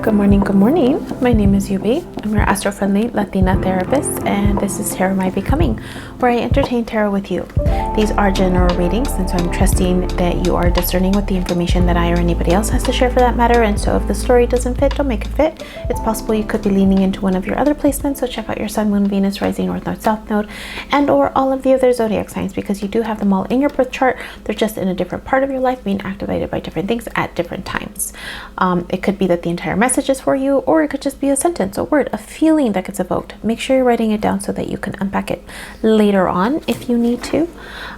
Good morning, good morning. My name is Yubi. I'm your astro-friendly Latina therapist, and this is Tarot My Becoming, where I entertain tarot with you. These are general readings, and so I'm trusting that you are discerning with the information that I or anybody else has to share for that matter. And so if the story doesn't fit, don't make it fit. It's possible you could be leaning into one of your other placements, so check out your Sun, Moon, Venus, Rising, North, North, South Node, and or all of the other zodiac signs, because you do have them all in your birth chart. They're just in a different part of your life, being activated by different things at different times. It could be that the entire message is for you, or it could just be a sentence, a word, a feeling that gets evoked. Make sure you're writing it down so that you can unpack it later on if you need to.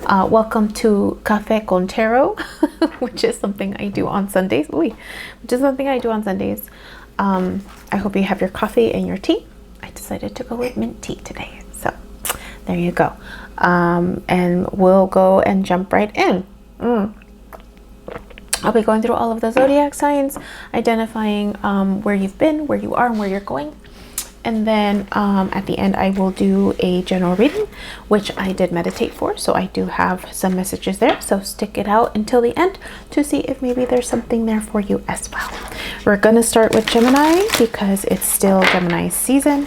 Welcome to Café con Tarot, which is something I do on Sundays. I hope you have your coffee and your tea. I decided to go with mint tea today, so there you go. And we'll go and jump right in. I'll be going through all of the zodiac signs, identifying where you've been, where you are, and where you're going. And then at the end, I will do a general reading, which I did meditate for. So I do have some messages there. So stick it out until the end to see if maybe there's something there for you as well. We're going to start with Gemini because it's still Gemini season.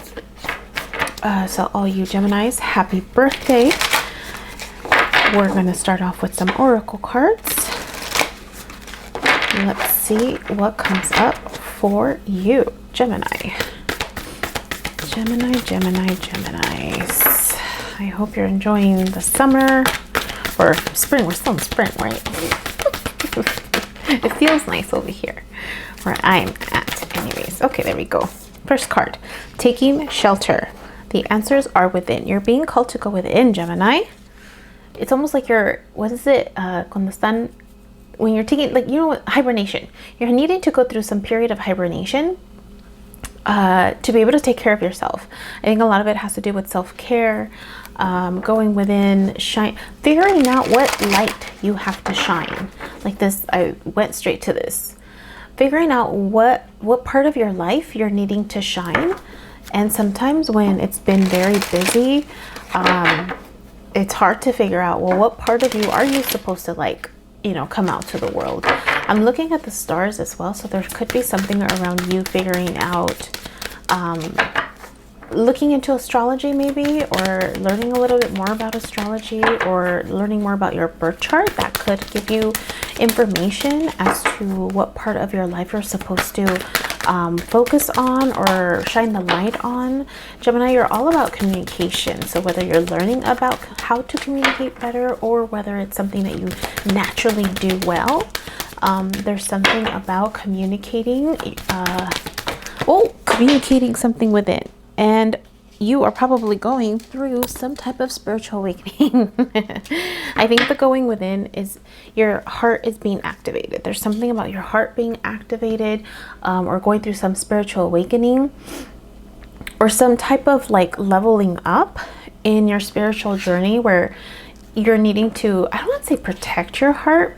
So all you Geminis, happy birthday. We're going to start off with some oracle cards. Let's see what comes up for you, Gemini. Geminis. I hope you're enjoying the summer or spring. We're still in spring, right? It feels nice over here where I'm at. Anyways, okay, there we go. First card, taking shelter. The answers are within. You're being called to go within, Gemini. It's almost like you're, what is it? Cuando están, when you're taking, like, you know, hibernation. You're needing to go through some period of hibernation to be able to take care of yourself. I think a lot of it has to do with self-care, going within, figuring out what light you have to shine. Like this, I went straight to this. Figuring out what part of your life you're needing to shine. And sometimes when it's been very busy, it's hard to figure out, well, what part of you are you supposed to, like, you know, come out to the world. I'm looking at the stars as well, so there could be something around you figuring out, looking into astrology maybe, or learning a little bit more about astrology, or learning more about your birth chart. That could give you information as to what part of your life you're supposed to focus on or shine the light on. Gemini, you're all about communication. So whether you're learning about how to communicate better, or whether it's something that you naturally do well, there's something about communicating, communicating something within. And you are probably going through some type of spiritual awakening. I think the going within is your heart is being activated. There's something about your heart being activated, or going through some spiritual awakening, or some type of like leveling up in your spiritual journey, where you're needing to, I don't want to say protect your heart,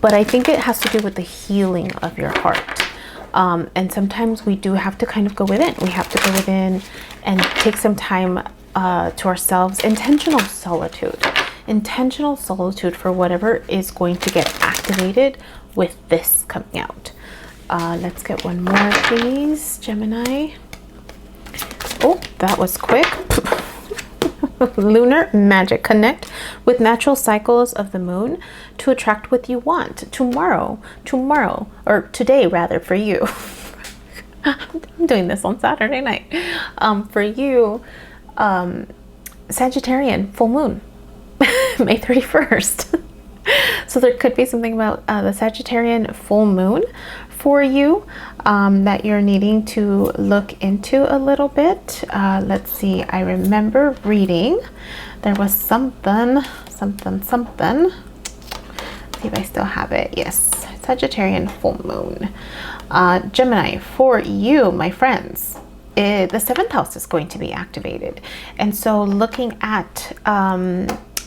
but I think it has to do with the healing of your heart. And sometimes we do have to kind of go within. We have to go within and take some time to ourselves. Intentional solitude for whatever is going to get activated with this coming out. Let's get one more, please, Gemini. Oh, that was quick. Lunar magic. Connect with natural cycles of the moon to attract what you want. Tomorrow, or today rather, for you. I'm doing this on Saturday night. For you, Sagittarian full moon, May 31st. So there could be something about the Sagittarian full moon for you that you're needing to look into a little bit. Let's see. I remember reading there was something. See if I still have it. Yes, Sagittarian full moon. Gemini, for you, my friends, the seventh house is going to be activated. And so looking at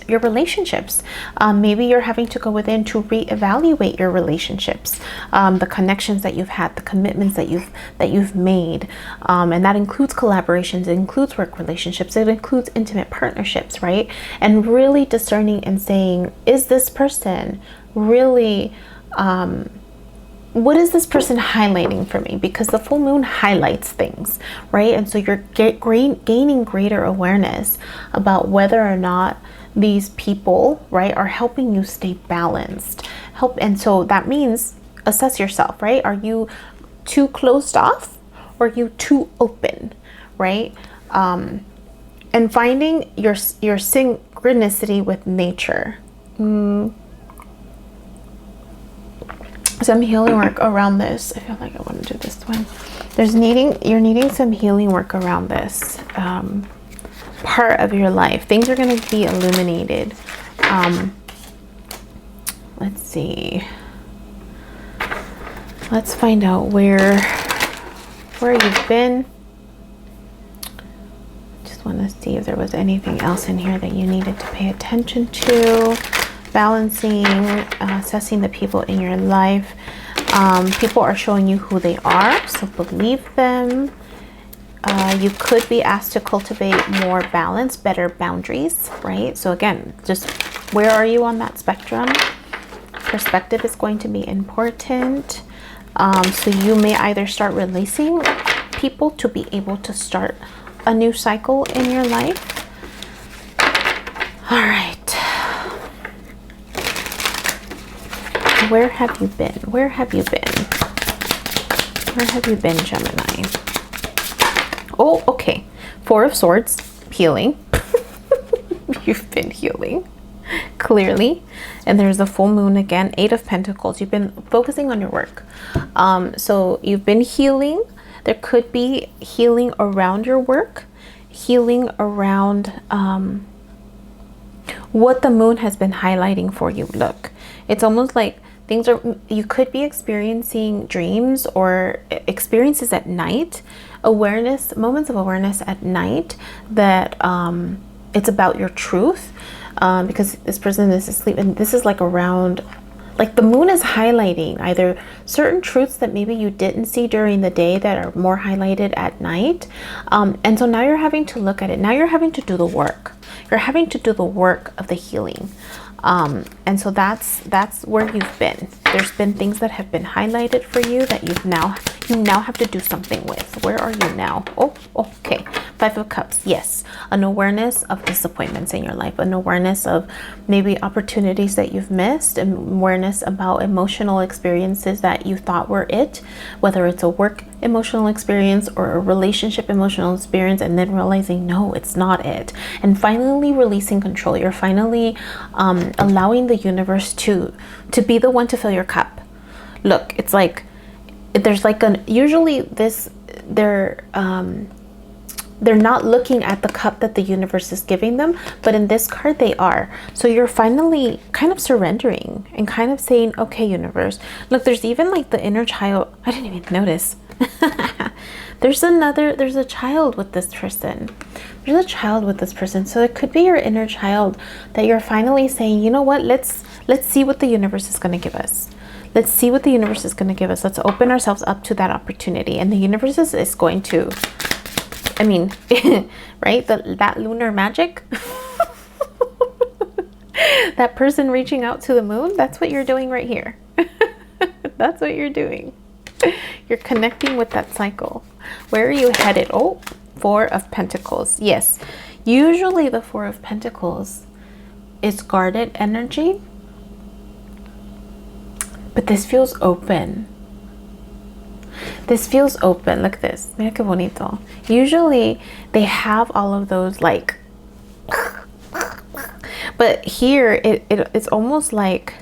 your relationships, maybe you're having to go within to reevaluate your relationships, the connections that you've had, the commitments that you've made, and that includes collaborations, it includes work relationships, it includes intimate partnerships, right? And really discerning and saying, is this person really what is this person highlighting for me? Because the full moon highlights things, right? And so you're gaining greater awareness about whether or not these people, right, are helping you stay balanced. And so that means assess yourself, right? Are you too closed off, or are you too open, right? And finding your synchronicity with nature. Some healing work around this. I feel like I want to do this one. You're needing some healing work around this part of your life. Things are going to be illuminated. Let's see. Let's find out where you've been. Just want to see if there was anything else in here that you needed to pay attention to. Balancing, assessing the people in your life. People are showing you who they are, so believe them. You could be asked to cultivate more balance, better boundaries, right? So again, just where are you on that spectrum? Perspective is going to be important. So you may either start releasing people to be able to start a new cycle in your life. All right. Where have you been? Where have you been? Where have you been, Gemini? Oh, okay. Four of Swords, healing. You've been healing, clearly. And there's the full moon again, Eight of Pentacles. You've been focusing on your work. So you've been healing. There could be healing around your work, healing around what the moon has been highlighting for you. Look, it's almost like you could be experiencing dreams or experiences at night, moments of awareness at night that it's about your truth, because this person is asleep, and this is like around, like the moon is highlighting either certain truths that maybe you didn't see during the day that are more highlighted at night. And so now you're having to look at it. Now you're having to do the work. You're having to do the work of the healing. And so that's where you've been. There's been things that have been highlighted for you that you now have to do something with. Where are you now? Oh, okay. Five of Cups. Yes. An awareness of disappointments in your life, an awareness of maybe opportunities that you've missed, an awareness about emotional experiences that you thought were it, whether it's a work emotional experience or a relationship emotional experience, and then realizing, no, it's not it. And finally releasing control. You're finally allowing the universe to be the one to fill your cup. Look, it's like there's like usually they're not looking at the cup that the universe is giving them, but in this card they are. So you're finally kind of surrendering and kind of saying, okay, universe. Look, there's even like the inner child. I didn't even notice. There's a child with this person. There's a child with this person. So it could be your inner child that you're finally saying, you know what, let's see what the universe is going to give us. Let's see what the universe is going to give us. Let's open ourselves up to that opportunity. And the universe is going to, I mean, right? That lunar magic, that person reaching out to the moon, that's what you're doing right here. That's what you're doing. You're connecting with that cycle. Where are you headed? Oh, Four of Pentacles. Yes. Usually the Four of Pentacles is guarded energy, but this feels open. This feels open. Look at this. Mira que bonito. Usually they have all of those like, but here it's almost like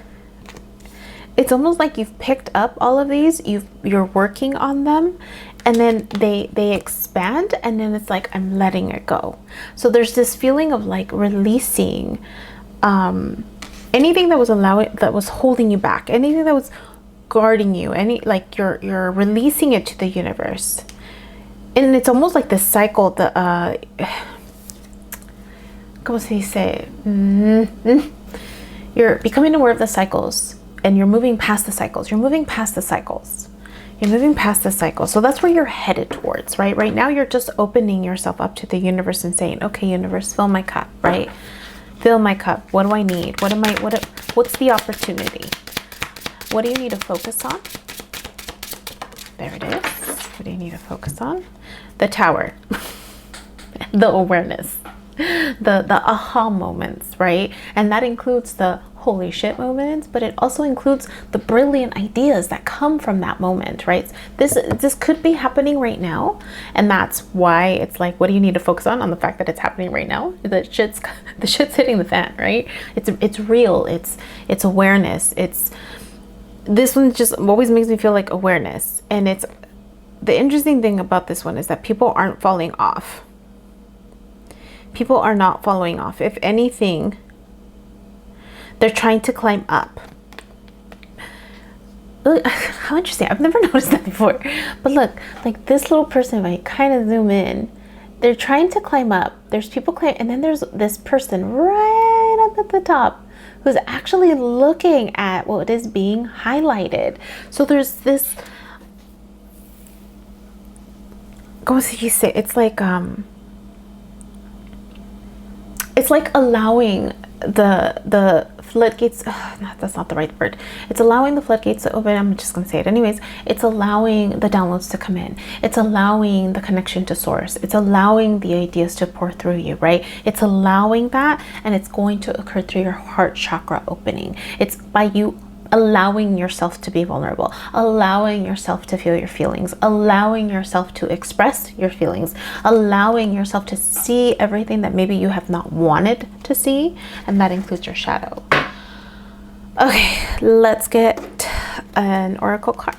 you've picked up all of these. You're working on them, and then they expand, and then it's like, I'm letting it go. So there's this feeling of like releasing anything that was holding you back, anything that was guarding you, you're releasing it to the universe. And it's almost like this cycle, ¿cómo se dice? You're becoming aware of the cycles, and you're moving past the cycles. You're moving past the cycles. You're moving past the cycle. So that's where you're headed towards, right? Right now you're just opening yourself up to the universe and saying, okay, universe, fill my cup, right? Fill my cup. What do I need? What's the opportunity? What do you need to focus on? There it is. What do you need to focus on? The Tower. The awareness. The aha moments, right? And that includes the holy shit moments, but it also includes the brilliant ideas that come from that moment, right? This could be happening right now, and that's why it's like, what do you need to focus on the fact that it's happening right now? The shit's hitting the fan, right? It's real. It's awareness. This one just always makes me feel like awareness. And it's the interesting thing about this one is that people aren't falling off. People are not falling off. If anything, they're trying to climb up. Look, how interesting. I've never noticed that before. But look, like this little person, if I kind of zoom in, they're trying to climb up. There's people climb, and then there's this person right up at the top who's actually looking at what is being highlighted. So there's this, ¿cómo se dice? It's like allowing the floodgates, that's not the right word. It's allowing the floodgates to open. I'm just gonna say it anyways. It's allowing the downloads to come in. It's allowing the connection to source. It's allowing the ideas to pour through you, right? It's allowing that, and it's going to occur through your heart chakra opening. It's by you allowing yourself to be vulnerable, allowing yourself to feel your feelings, allowing yourself to express your feelings, allowing yourself to see everything that maybe you have not wanted to see, and that includes your shadow. Okay, let's get an oracle card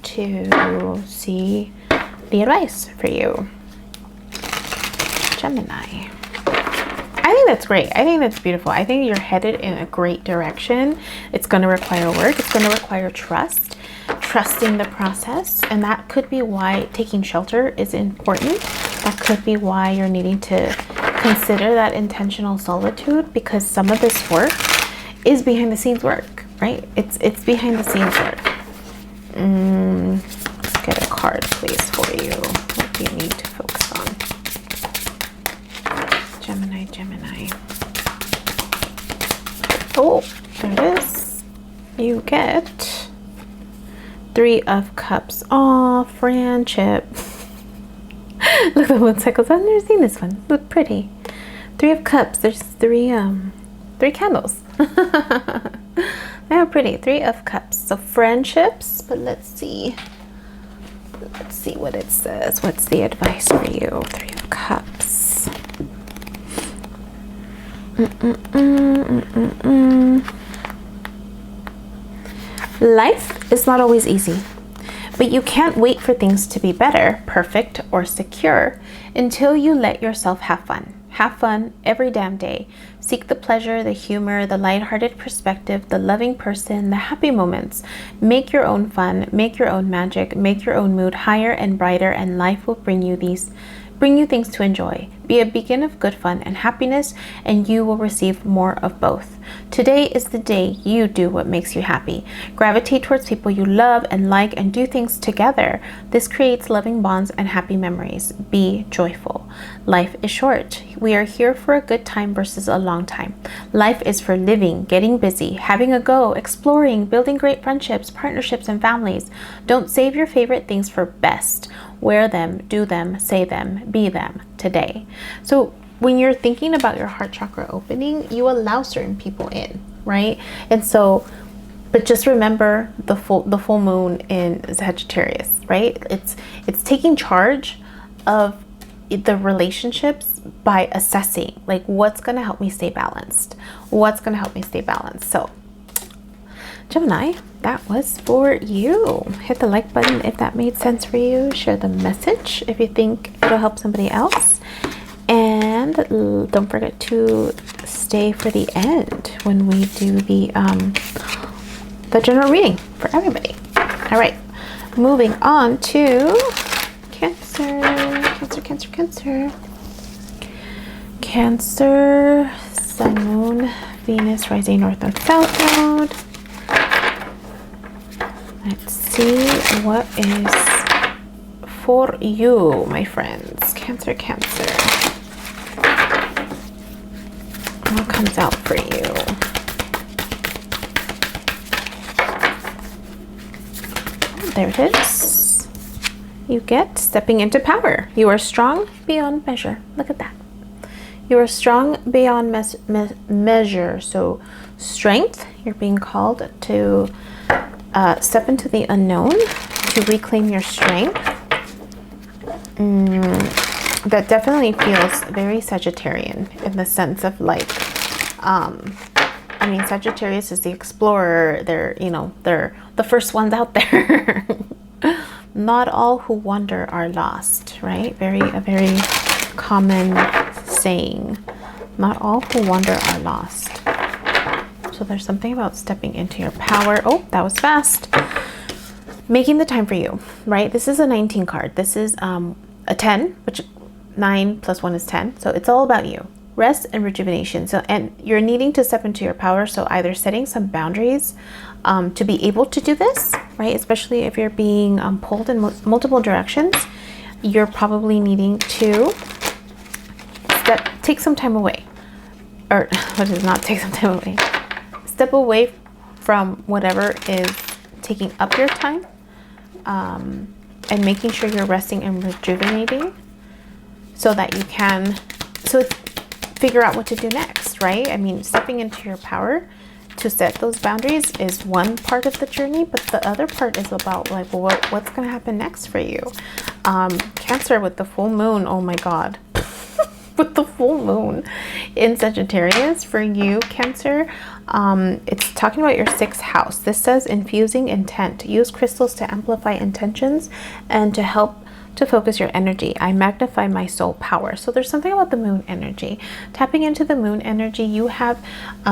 to see the advice for you, Gemini. I think that's great. I think that's beautiful. I think you're headed in a great direction. It's going to require work. It's going to require trusting the process. And that could be why taking shelter is important. That could be why you're needing to consider that intentional solitude, because some of this work is behind the scenes work, right? It's behind the scenes work. Let's get a card, please, for you. What do you need to focus on? Gemini. Oh, there it is. You get 3 of Cups. Oh, friendship. Look at the moon cycles. I've never seen this one. Look pretty. 3 of Cups. There's 3 candles. They are pretty. 3 of Cups. So friendships, but let's see what it says. What's the advice for you? 3 of Cups. Life is not always easy, but you can't wait for things to be better, perfect, or secure until you let yourself have fun. Have fun every damn day. Seek the pleasure, the humor, the lighthearted perspective, the loving person, the happy moments. Make your own fun, make your own magic, make your own mood higher and brighter, and life will bring you things to enjoy. Be a beacon of good fun and happiness, and you will receive more of both. Today is the day you do what makes you happy. Gravitate towards people you love and like, and do things together. This creates loving bonds and happy memories. Be joyful. Life is short. We are here for a good time versus a long time. Life is for living, getting busy, having a go, exploring, building great friendships, partnerships, and families. Don't save your favorite things for best. Wear them, do them, say them, be them today. So when you're thinking about your heart chakra opening, you allow certain people in, right? And so, but just remember the full moon in Sagittarius, right? It's taking charge of the relationships by assessing, like, what's going to help me stay balanced? What's going to help me stay balanced? So Gemini, that was for you. Hit the like button if that made sense for you. Share the message if you think it'll help somebody else. And don't forget to stay for the end when we do the general reading for everybody. All right, moving on to Cancer. Cancer, Sun, Moon, Venus, rising, North and South Node. Let's see what is for you, my friends. Cancer. What comes out for you? Oh, there it is. you get stepping into power. You are strong beyond measure. Look at that. You are strong beyond measure. So strength, you're being called to step into the unknown, to reclaim your strength. That definitely feels very Sagittarian in the sense of like, I mean, Sagittarius is the explorer. They're, you know, they're the first ones out there. Not all who wander are lost, right? A very common saying. Not all who wander are lost. So there's something about stepping into your power. Oh, that was fast. Making the time for you, right? This is a 19 card. This is a 10, which 9 plus 1 is 10. So it's all about you. Rest and rejuvenation. So, and you're needing to step into your power. So either setting some boundaries to be able to do this, right? Especially if you're being pulled in multiple directions, you're probably needing to take some time away. Or what is not take some time away? Step away from whatever is taking up your time, and making sure you're resting and rejuvenating so that you can figure out what to do next, right? I mean, stepping into your power to set those boundaries is one part of the journey, but the other part is about like, well, what's going to happen next for you? Cancer with the full moon. Oh my God. With the full moon in Sagittarius for you, Cancer. It's talking about your 6th house. This says infusing intent. Use crystals to amplify intentions and to help to focus your energy. I magnify my soul power. So there's something about the moon energy. Tapping into the moon energy, you have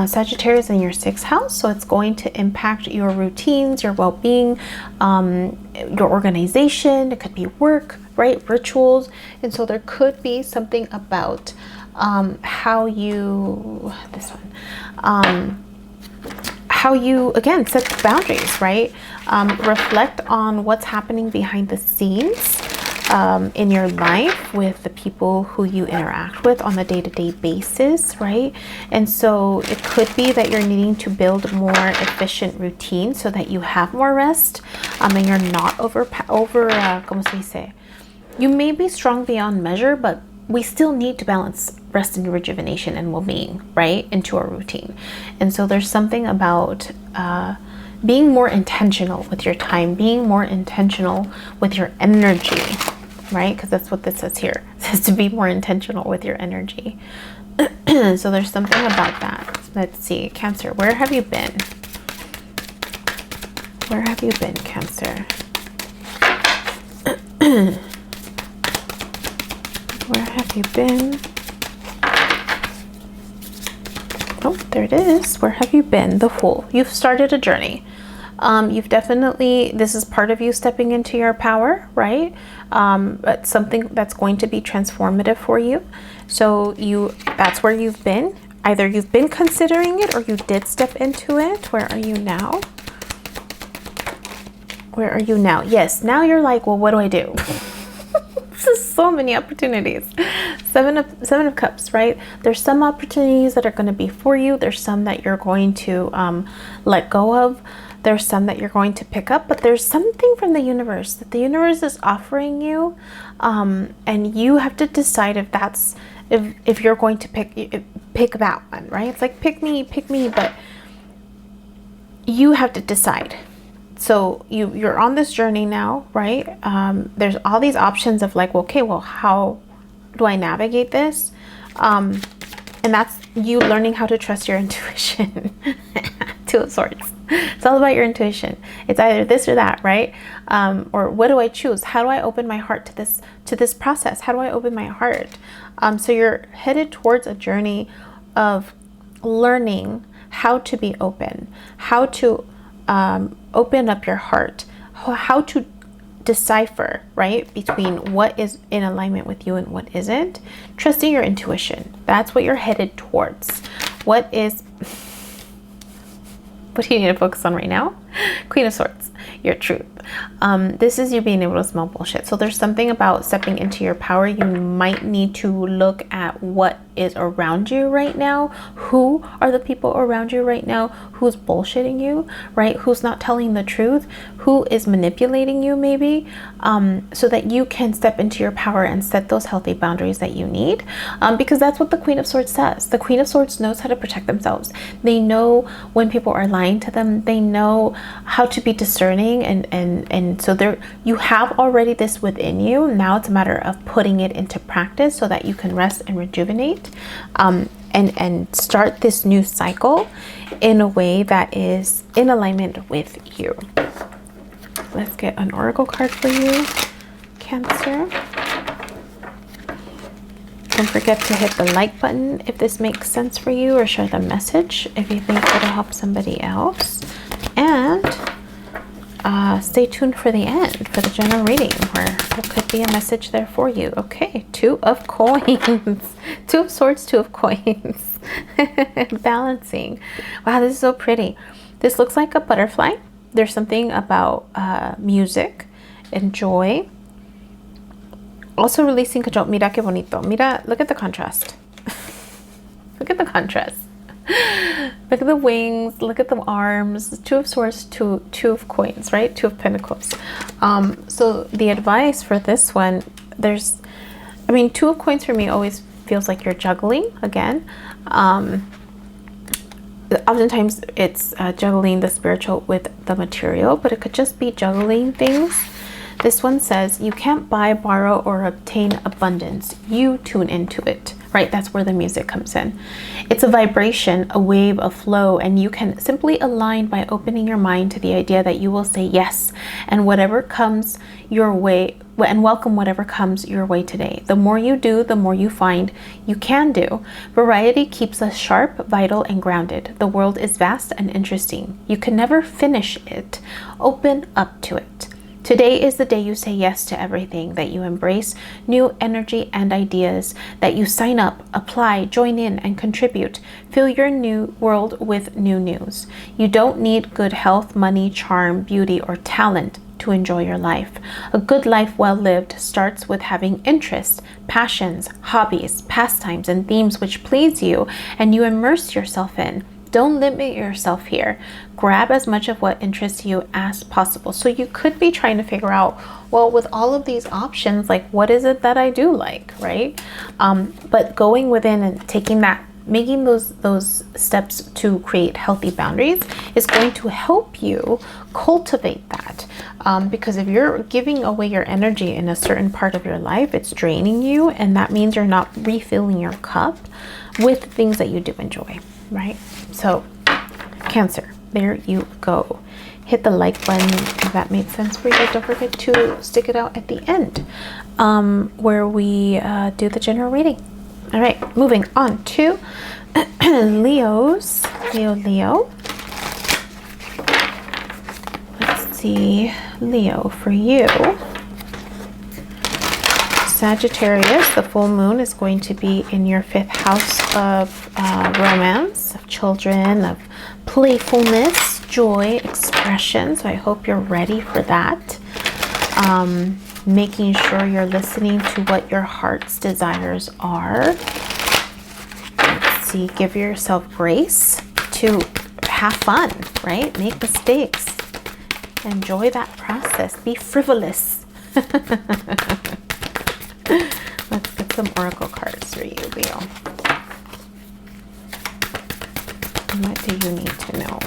Sagittarius in your 6th house. So it's going to impact your routines, your well-being, your organization. It could be work, right? Rituals. And so there could be something about how you again set boundaries, right? Reflect on what's happening behind the scenes in your life with the people who you interact with on a day-to-day basis, right? And so it could be that you're needing to build more efficient routines so that you have more rest, and you're not como se dice? You may be strong beyond measure, but we still need to balance rest and rejuvenation and well-being, right, into our routine. And so there's something about being more intentional with your time, being more intentional with your energy, right? Because that's what this says here. It says to be more intentional with your energy. So there's something about that. Let's see, Cancer, where have you been? Where have you been, Cancer? Where have you been? Oh, there it is. Where have you been? The Fool. You've started a journey. You've definitely, this is part of you stepping into your power, right? It's something that's going to be transformative for you. So that's where you've been. Either you've been considering it or you did step into it. Where are you now? Where are you now? Yes, now you're like, well, what do I do? So many opportunities. Seven of Cups, right? There's some opportunities that are going to be for you. There's some that you're going to let go of. There's some that you're going to pick up, but there's something from the universe that the universe is offering you, and you have to decide if you're going to pick that one, right? It's like pick me, but you have to decide. So you're on this journey now, right? There's all these options of like, okay, well, how do I navigate this? And that's you learning how to trust your intuition. Two of Swords. It's all about your intuition. It's either this or that, right? Or what do I choose? How do I open my heart to this process? How do I open my heart? So you're headed towards a journey of learning how to be open, how to open up your heart, how to decipher, right, between what is in alignment with you and what isn't. Trusting your intuition. That's what you're headed towards. What do you need to focus on right now? Queen of Swords, your truth. This is you being able to smell bullshit. So there's something about stepping into your power. You might need to look at what is around you right now. Who are the people around you right now? Who's bullshitting you, right? Who's not telling the truth? Who is manipulating you, maybe, so that you can step into your power and set those healthy boundaries that you need, because that's what the Queen of Swords says. The Queen of Swords knows how to protect themselves. They know when people are lying to them. They know how to be discerning, and so there, you have already this within you. Now it's a matter of putting it into practice so that you can rest and rejuvenate, and start this new cycle in a way that is in alignment with you. Let's get an oracle card for you, Cancer. Don't forget to hit the like button if this makes sense for you, or share the message if you think it'll help somebody else. And stay tuned for the end, for the general reading, where there could be a message there for you. Okay, 2 of coins. 2 of swords, 2 of coins. Balancing. Wow, this is so pretty. This looks like a butterfly. There's something about music and joy. Also releasing control. Mira que bonito. Mira, look at the contrast. Look at the contrast. Look at the wings, look at the arms. 2 of swords, 2 of coins, right? 2 of pentacles. So the advice for this one, there's, I mean, 2 of coins for me always feels like you're juggling again. Oftentimes it's juggling the spiritual with the material, but it could just be juggling things. This one says you can't buy, borrow, or obtain abundance. You tune into it, right? That's where the music comes in. It's a vibration, a wave, a flow, and you can simply align by opening your mind to the idea that you will say yes, and whatever comes your way, and welcome whatever comes your way today. The more you do, the more you find you can do. Variety keeps us sharp, vital, and grounded. The world is vast and interesting. You can never finish it. Open up to it. Today is the day you say yes to everything, that you embrace new energy and ideas, that you sign up, apply, join in, and contribute. Fill your new world with new news. You don't need good health, money, charm, beauty, or talent to enjoy your life. A good life well lived starts with having interests, passions, hobbies, pastimes, and themes which please you and you immerse yourself in. Don't limit yourself here. Grab as much of what interests you as possible. So you could be trying to figure out, well, with all of these options, like, what is it that I do like, right? But going within and taking that, making those steps to create healthy boundaries is going to help you cultivate that. Because if you're giving away your energy in a certain part of your life, it's draining you, and that means you're not refilling your cup with things that you do enjoy, right? So Cancer, there you go. Hit the like button if that made sense for you. Don't forget to stick it out at the end, where we do the general reading. All right, moving on to Leos. Leo. Let's see, Leo, for you. Sagittarius, the full moon is going to be in your 5th house of romance, of children, of playfulness, joy, expression. So I hope you're ready for that. Making sure you're listening to what your heart's desires are. Let's see, give yourself grace to have fun, right? Make mistakes. Enjoy that process. Be frivolous. Let's get some oracle cards for you, Leo. What do you need to know?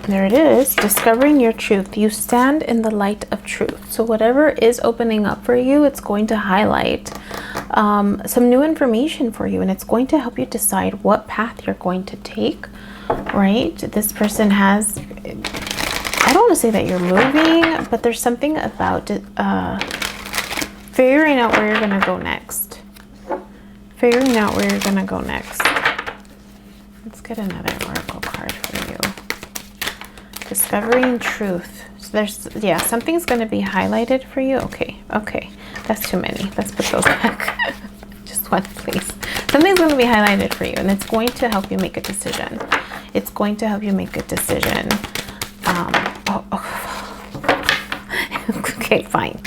There it is. Discovering your truth. You stand in the light of truth. So whatever is opening up for you, it's going to highlight some new information for you, and it's going to help you decide what path you're going to take, right? This person has, I don't want to say that you're moving, but there's something about figuring out where you're going to go next. Figuring out where you're going to go next. Let's get another oracle card for you. Discovering truth. So there's, yeah, something's going to be highlighted for you. Okay, that's too many. Let's put those back. Just one, please. Something's going to be highlighted for you, and it's going to help you make a decision. It's going to help you make a decision. Okay, fine.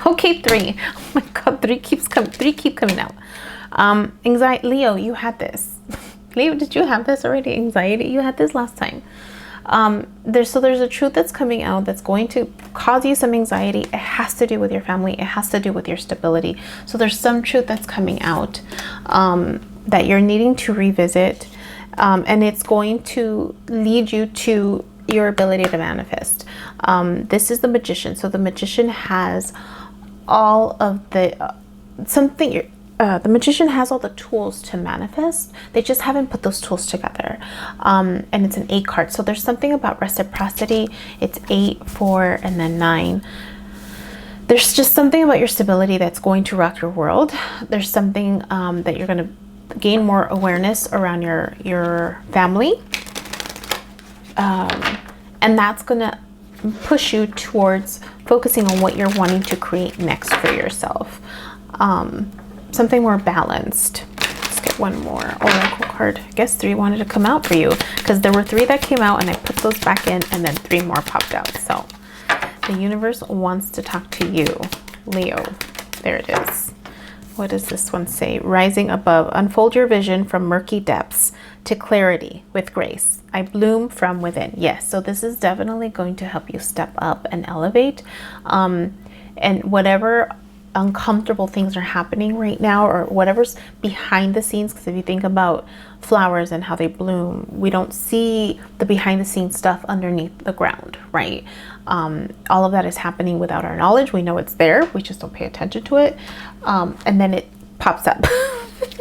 Okay, 3. Oh my God, 3 keep coming out. Anxiety, Leo, you had this. Leo, did you have this already? Anxiety, you had this last time. There's a truth that's coming out that's going to cause you some anxiety. It has to do with your family. It has to do with your stability. So there's some truth that's coming out that you're needing to revisit, and it's going to lead you to your ability to manifest. This is the Magician. So the Magician has all of the the Magician has all the tools to manifest. They just haven't put those tools together. And it's an 8 card. So there's something about reciprocity. It's 8, 4, and then 9. There's just something about your stability that's going to rock your world. There's something that you're going to gain more awareness around your family. And that's going to push you towards focusing on what you're wanting to create next for yourself. Something more balanced. Let's get one more oracle card. I guess 3 wanted to come out for you because there were 3 that came out and I put those back in, and then 3 more popped out. So the universe wants to talk to you, Leo. There it is. What does this one say? Rising above, unfold your vision from murky depths to clarity with grace. I bloom from within. Yes, so this is definitely going to help you step up and elevate. And whatever uncomfortable things are happening right now, or whatever's behind the scenes, because if you think about flowers and how they bloom, we don't see the behind the scenes stuff underneath the ground, right? All of that is happening without our knowledge. We know it's there, we just don't pay attention to it, and then it pops up.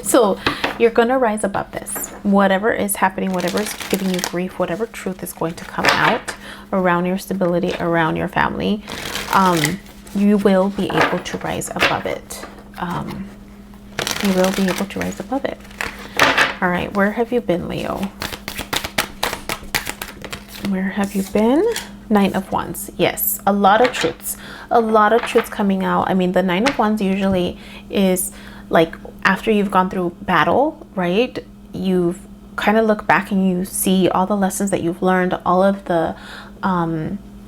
So you're gonna rise above this. Whatever is happening, whatever is giving you grief, whatever truth is going to come out around your stability, around your family, you will be able to rise above it. You will be able to rise above it. All right, where have you been, Leo? Where have you been? 9 of Wands. Yes, a lot of truths. A lot of truths coming out. I mean, the 9 of Wands usually is like after you've gone through battle, right? You've kind of look back and you see all the lessons that you've learned, all of the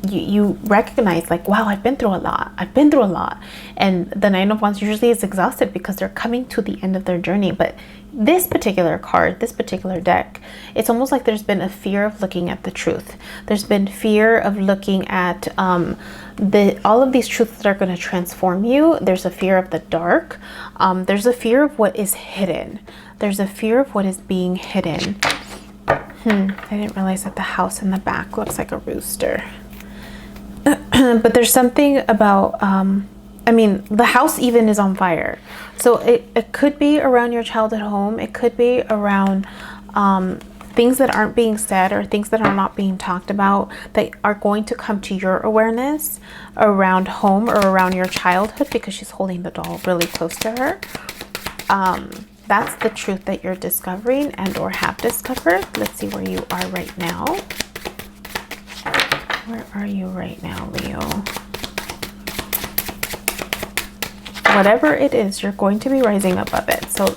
you recognize like, wow, I've been through a lot. And the 9 of Wands usually is exhausted because they're coming to the end of their journey. But this particular card, this particular deck, it's almost like there's been a fear of looking at the truth. There's been fear of looking at all of these truths that are going to transform you. There's a fear of the dark. There's a fear of what is hidden. There's a fear of what is being hidden. I didn't realize that the house in the back looks like a rooster. But there's something about, I mean, the house even is on fire. So it could be around your childhood home. It could be around things that aren't being said or things that are not being talked about that are going to come to your awareness around home or around your childhood, because she's holding the doll really close to her. That's the truth that you're discovering and or have discovered. Let's see where you are right now. Where are you right now, Leo? Whatever it is, you're going to be rising above it. So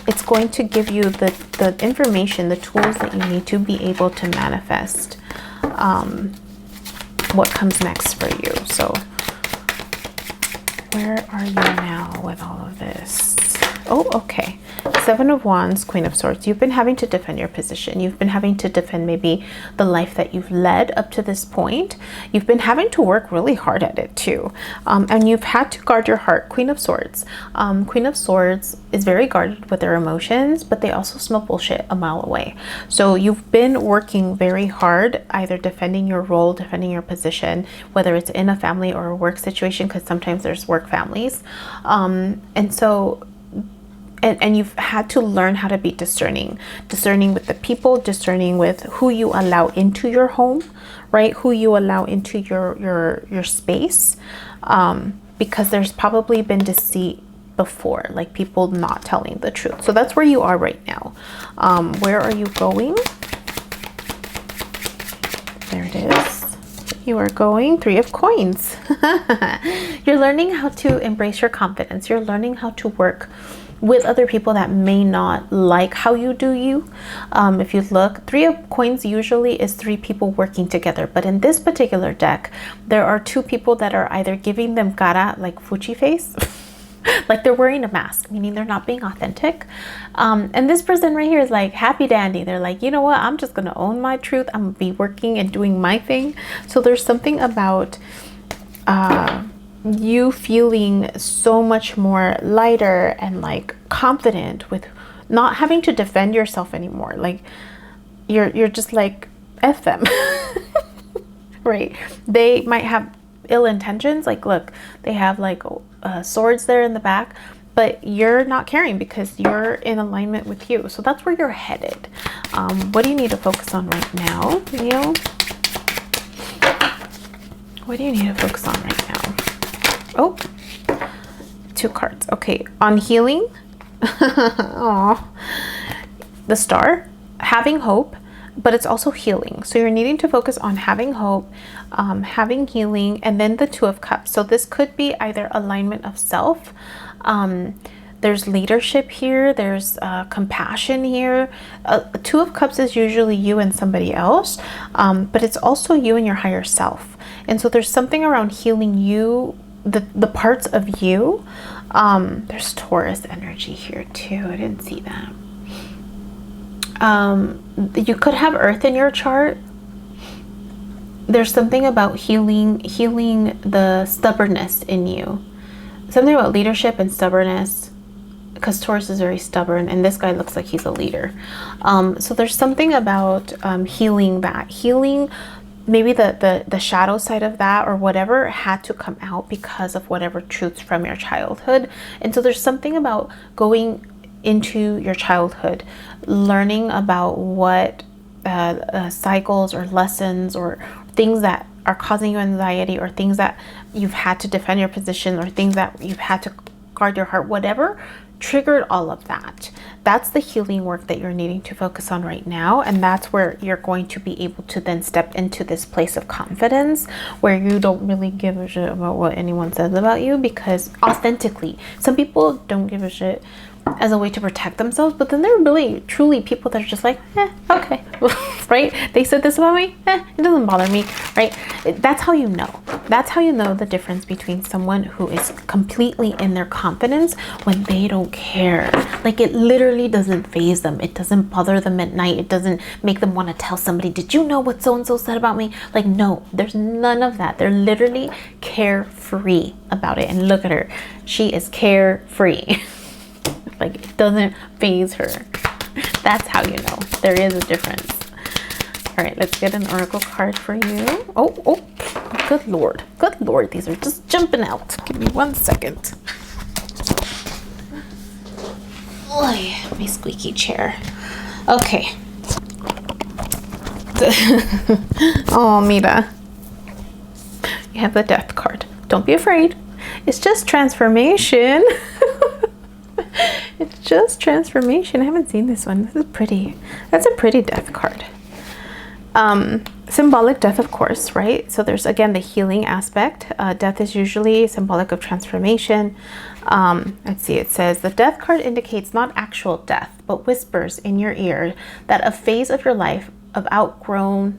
it's going to give you the information, the tools that you need to be able to manifest what comes next for you. So where are you now with all of this? Oh, okay. 7 of Wands, Queen of Swords. You've been having to defend your position. You've been having to defend maybe the life that you've led up to this point. You've been having to work really hard at it too. And you've had to guard your heart. Queen of Swords. Queen of Swords is very guarded with their emotions, but they also smell bullshit a mile away. So you've been working very hard, either defending your role, defending your position, whether it's in a family or a work situation, because sometimes there's work families. And you've had to learn how to be discerning with the people, discerning with who you allow into your home, right? Who you allow into your space, because there's probably been deceit before, like people not telling the truth. So that's where you are right now. Where are you going? There it is. You are going 3 of Coins. You're learning how to embrace your confidence. You're learning how to work with other people that may not like how you do you. If you look, 3 of Coins usually is 3 people working together. But in this particular deck, there are 2 people that are either giving them cara, like fuchi face, like they're wearing a mask, meaning they're not being authentic. And this person right here is like happy dandy. They're like, you know what? I'm just going to own my truth. I'm going to be working and doing my thing. So there's something about you feeling so much more lighter and like confident with not having to defend yourself anymore. Like you're just like, F them. Right? They might have ill intentions. Like, look, they have like swords there in the back, but you're not caring because you're in alignment with you. So that's where you're headed. What do you need to focus on right now, Leo? What do you need to focus on right now? Oh, 2 cards. Okay, on healing. Aww. The Star, having hope, but it's also healing. So you're needing to focus on having hope, having healing, and then the 2 of Cups. So this could be either alignment of self. There's leadership here. There's compassion here. 2 of Cups is usually you and somebody else, but it's also you and your higher self. And so there's something around healing you, the parts of you. There's Taurus energy here too. I didn't see that. You could have Earth in your chart. There's something about healing the stubbornness in you. Something about leadership and stubbornness, because Taurus is very stubborn and this guy looks like he's a leader. So there's something about healing that. Healing maybe the shadow side of that, or whatever had to come out because of whatever truths from your childhood. And so there's something about going into your childhood, learning about what cycles or lessons or things that are causing you anxiety, or things that you've had to defend your position, or things that you've had to guard your heart, whatever triggered all of that. That's the healing work that you're needing to focus on right now. And that's where you're going to be able to then step into this place of confidence where you don't really give a shit about what anyone says about you, because authentically, some people don't give a shit as a way to protect themselves, but then they're really truly people that are just like, okay, right? They said this about me, it doesn't bother me, right? That's how you know. That's how you know the difference between someone who is completely in their confidence when they don't care. Like, it literally doesn't faze them. It doesn't bother them at night. It doesn't make them want to tell somebody, did you know what so-and-so said about me? Like, no, there's none of that. They're literally carefree about it. And look at her. She is carefree. Like, it doesn't faze her. That's how you know there is a difference. All right, let's get an oracle card for you. Oh, good Lord. Good Lord, these are just jumping out. Give me 1 second. Oy, my squeaky chair. Okay. Oh, Mira. You have the Death card. Don't be afraid. It's just transformation. It's just transformation. I haven't seen this one. This is pretty. That's a pretty Death card. Symbolic death, of course, right? So there's, again, the healing aspect. Death is usually symbolic of transformation. Let's see, it says the Death card indicates not actual death, but whispers in your ear that a phase of your life of outworn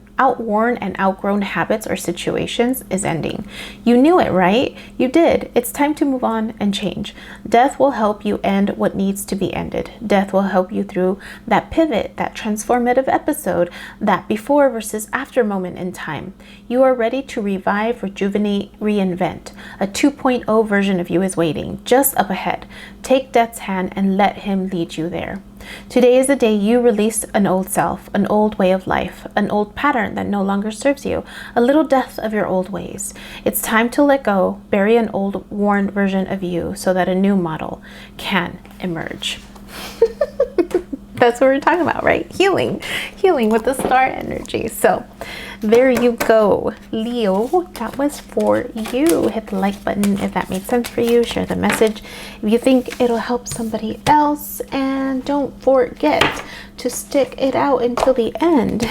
and outgrown habits or situations is ending. You knew it, right? You did. It's time to move on and change. Death will help you end what needs to be ended. Death will help you through that pivot, that transformative episode, that before versus after moment in time. You are ready to revive, rejuvenate, reinvent. A 2.0 version of you is waiting, just up ahead. Take Death's hand and let him lead you there. Today is the day you release an old self, an old way of life, an old pattern that no longer serves you, a little death of your old ways. It's time to let go, bury an old, worn version of you so that a new model can emerge. That's what we're talking about, right? Healing with the Star energy. So There you go, Leo. That was for you. Hit the like button if that made sense for you. Share the message if you think it'll help somebody else. And don't forget to stick it out until the end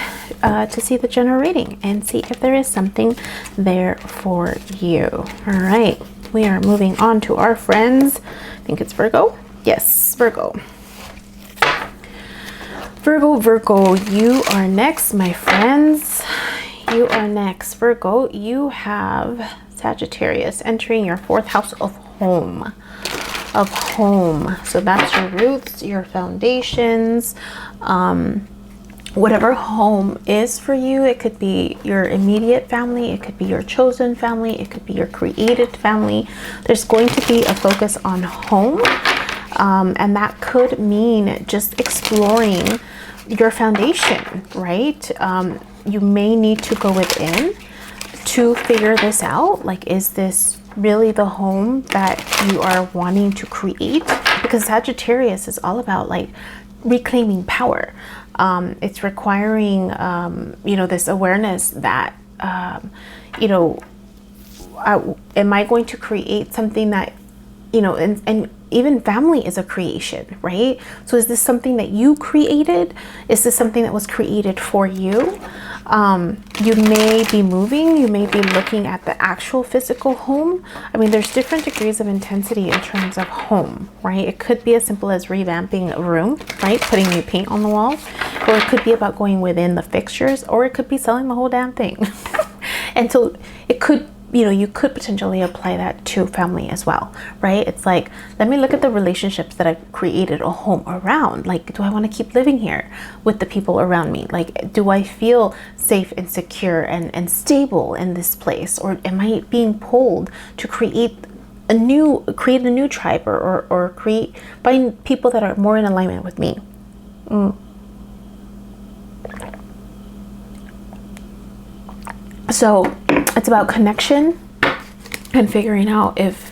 to see the general reading and see if there is something there for you. All right, we are moving on to our friends. I think it's Virgo. Yes, Virgo. Virgo, you are next, my friends. You are next. Virgo, you have Sagittarius entering your 4th house of home. So that's your roots, your foundations, whatever home is for you. It could be your immediate family, it could be your chosen family, it could be your created family. There's going to be a focus on home, and that could mean just exploring your foundation, right? You may need to go within to figure this out. Like, is this really the home that you are wanting to create? Because Sagittarius is all about like reclaiming power. It's requiring, this awareness that, am I going to create something that, and even family is a creation, right? So is this something that you created? Is this something that was created for you? You may be moving, you may be looking at the actual physical home. I mean, there's different degrees of intensity in terms of home, right? It could be as simple as revamping a room, right? Putting new paint on the walls, or it could be about going within the fixtures, or it could be selling the whole damn thing. And so it could, you could potentially apply that to family as well, right? It's like, let me look at the relationships that I've created a home around. Like, do I want to keep living here with the people around me? Like, do I feel safe and secure and stable in this place? Or am I being pulled to create a new tribe or find people that are more in alignment with me? So it's about connection and figuring out if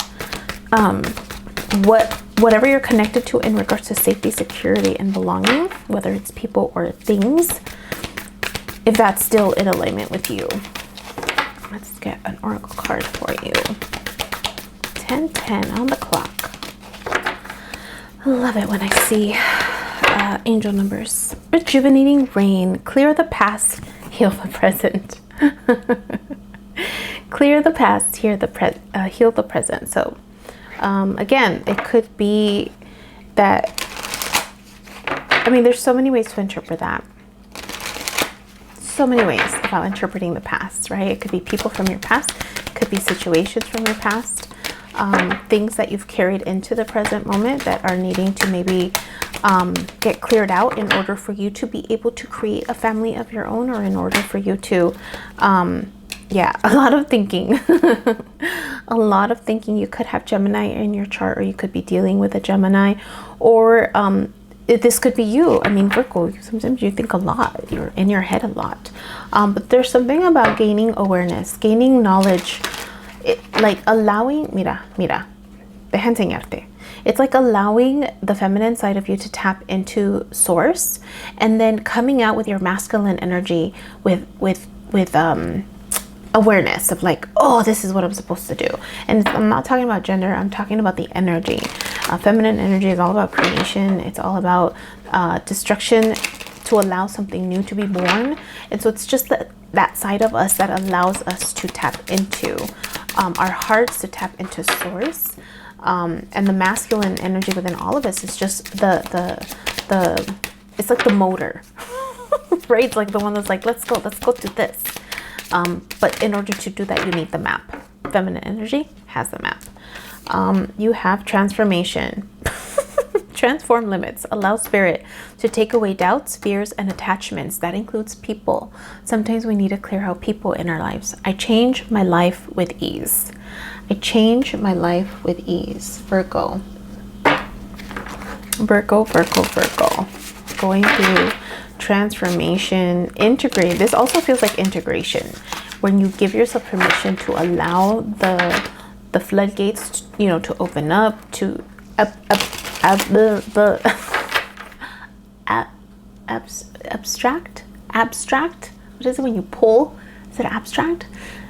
whatever you're connected to in regards to safety, security, and belonging, whether it's people or things, if that's still in alignment with you. Let's get an oracle card for you. 10:10 on the clock. I love it when I see angel numbers. Rejuvenating rain. Clear the past, heal the present. Clear the past, heal the present. So again, it could be that, I mean, there's so many ways to interpret that. So many ways about interpreting the past, right? It could be people from your past, it could be situations from your past, things that you've carried into the present moment that are needing to maybe get cleared out in order for you to be able to create a family of your own, or in order for you to a lot of thinking. A lot of thinking. You could have Gemini in your chart, or you could be dealing with a Gemini, or this could be you. I mean, Virgo, sometimes you think a lot, you're in your head a lot, but there's something about gaining awareness, gaining knowledge, like allowing, deja enseñarte. It's like allowing the feminine side of you to tap into source, and then coming out with your masculine energy with awareness of like, oh, this is what I'm supposed to do. And I'm not talking about gender, I'm talking about the energy. Feminine energy is all about creation. It's all about destruction to allow something new to be born. And so it's just that side of us that allows us to tap into our hearts, to tap into source. And the masculine energy within all of us is just it's like the motor, right? It's like the one that's like, let's go do this. But in order to do that, you need the map. Feminine energy has the map. You have transformation. Transform limits. Allow spirit to take away doubts, fears, and attachments. That includes people. Sometimes we need to clear out people in our lives. I change my life with ease. I change my life with ease. Virgo. Going through transformation, integrate. This also feels like integration, when you give yourself permission to allow the floodgates, to open up, to abstract. What is it when you pull is it abstract?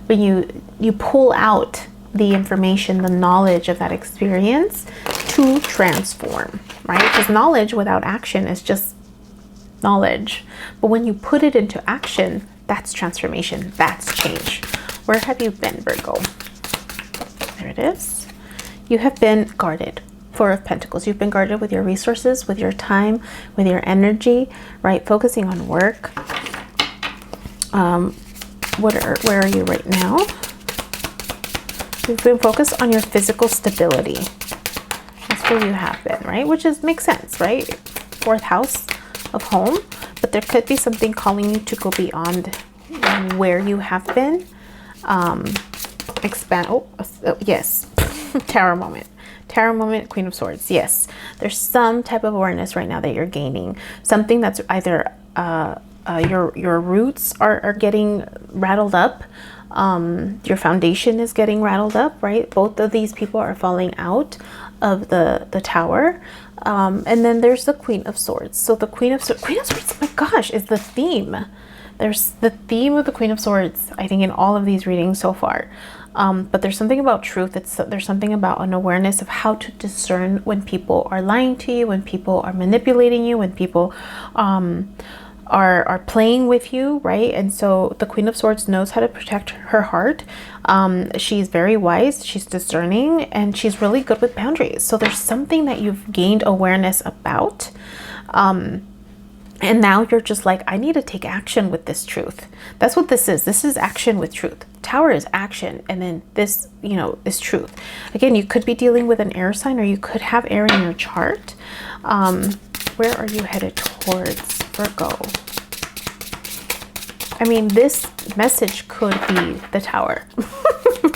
When you pull out the information, the knowledge of that experience to transform, right? Because knowledge without action is just knowledge. But when you put it into action, that's transformation, that's change. Where have you been, Virgo? There it is. You have been guarded. Four of Pentacles. You've been guarded with your resources, with your time, with your energy, right? Focusing on work. Where are you right now? You've been focused on your physical stability. That's where you have been, right? Which makes sense, right? Fourth house of home. But there could be something calling you to go beyond where you have been. Expand. Oh, yes. Tarot moment. Tarot moment, Queen of Swords. Yes, there's some type of awareness right now that you're gaining. Something that's either your roots are getting rattled up. Your foundation is getting rattled up, right? Both of these people are falling out of the tower. And then there's the Queen of Swords. So the Queen of Swords, oh my gosh, is the theme. There's the theme of the Queen of Swords, I think, in all of these readings so far. But there's something about truth. There's something about an awareness of how to discern when people are lying to you, when people are manipulating you, when people are playing with you, right? And so the Queen of Swords knows how to protect her heart. She's very wise, she's discerning, and she's really good with boundaries. So there's something that you've gained awareness about. And now you're just like, I need to take action with this truth. That's what this is. This is action with truth. Tower is action. And then this, is truth. Again, you could be dealing with an air sign, or you could have air in your chart. Where are you headed towards, Virgo? I mean, this message could be the Tower.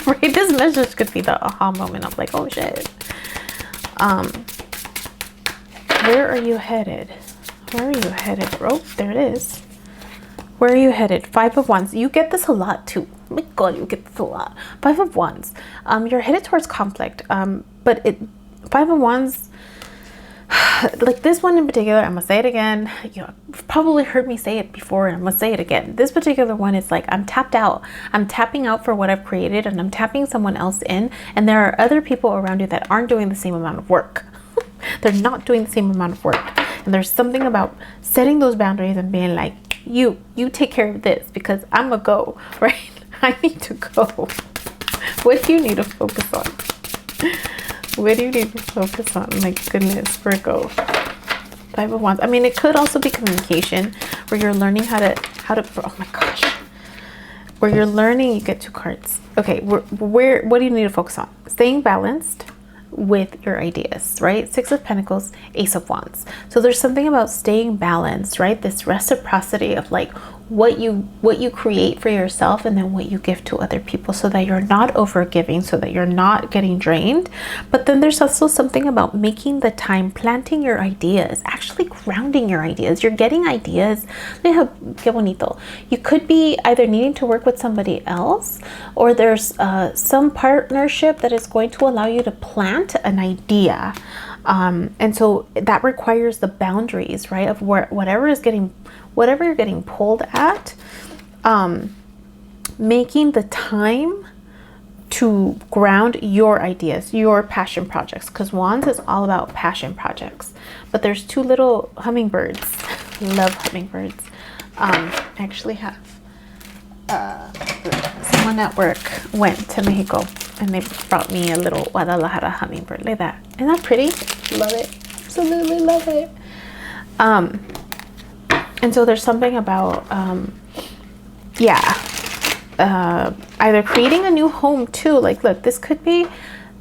Right? This message could be the aha moment of like, oh shit. Where are you headed? Where are you headed? Oh, there it is. Where are you headed? Five of Wands. You get this a lot too. Oh my God, you get this a lot. Five of Wands. You're headed towards conflict. But Five of Wands, like this one in particular, I'm gonna say it again. You've probably heard me say it before, and I'm gonna say it again. This particular one is like, I'm tapped out. I'm tapping out for what I've created, and I'm tapping someone else in. And there are other people around you that aren't doing the same amount of work. They're not doing the same amount of work. And there's something about setting those boundaries and being like, you take care of this because I'm gonna go, right? I need to go. What do you need to focus on? What do you need to focus on? My goodness, Virgo. Five of Wands. I mean, it could also be communication, where you're learning how to, oh my gosh. Where you're learning, you get two cards. Okay, what do you need to focus on? Staying balanced with your ideas, right? Six of Pentacles, Ace of Wands. So there's something about staying balanced, right? This reciprocity of like what you create for yourself and then what you give to other people, so that you're not over giving, so that you're not getting drained. But then there's also something about making the time, planting your ideas, actually grounding your ideas. You're getting ideas. Qué bonito. You could be either needing to work with somebody else, or there's some partnership that is going to allow you to plant an idea. And so that requires the boundaries, right? Of whatever you're getting pulled at, making the time to ground your ideas, your passion projects, because Wands is all about passion projects. But there's two little hummingbirds. Love hummingbirds. I actually have someone at work went to Mexico and they brought me a little Guadalajara hummingbird like that. Isn't that pretty? Love it. Absolutely love it. And so there's something about either creating a new home too. Like, look, this could be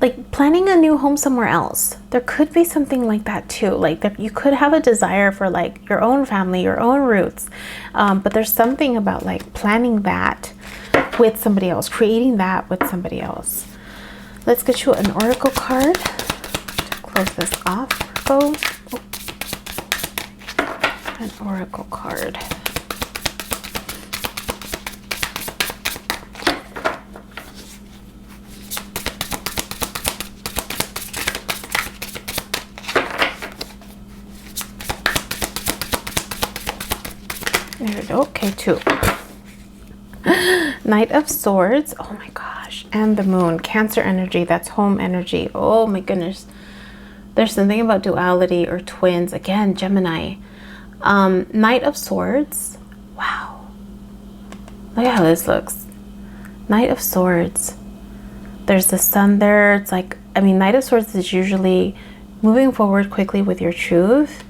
like planning a new home somewhere else. There could be something like that too. Like you could have a desire for like your own family, your own roots. But there's something about like planning that with somebody else, creating that with somebody else. Let's get you an oracle card to close this off. Go. An oracle card. There we go. Okay, two. Knight of Swords. Oh my gosh. And the Moon. Cancer energy. That's home energy. Oh my goodness. There's something about duality or twins. Again, Gemini. Knight of Swords. Wow. Look at how this looks. Knight of Swords. There's the sun there. It's like, I mean, Knight of Swords is usually moving forward quickly with your truth.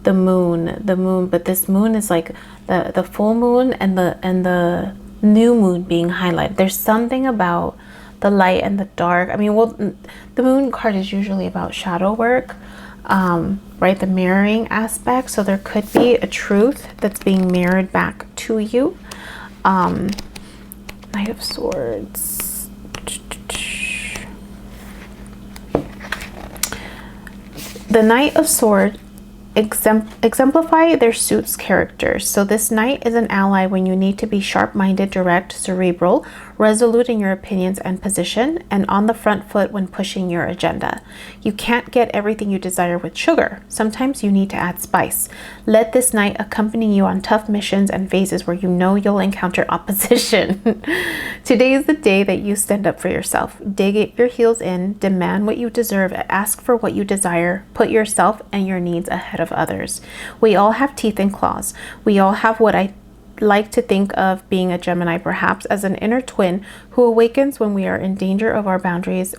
The moon, but this moon is like the full moon and the new moon being highlighted. There's something about the light and the dark. I mean, well, the moon card is usually about shadow work, right? The mirroring aspect. So there could be a truth that's being mirrored back to you. Knight of Swords. The Knight of Swords exemplify their suit's characters. So this knight is an ally when you need to be sharp-minded, direct, cerebral, resolute in your opinions and position, and on the front foot when pushing your agenda. You can't get everything you desire with sugar. Sometimes you need to add spice. Let this knight accompany you on tough missions and phases where you know you'll encounter opposition. Today is the day that you stand up for yourself. Dig your heels in, demand what you deserve, ask for what you desire, put yourself and your needs ahead of others. We all have teeth and claws. We all have what I like to think of being a Gemini perhaps as an inner twin who awakens when we are in danger of our boundaries,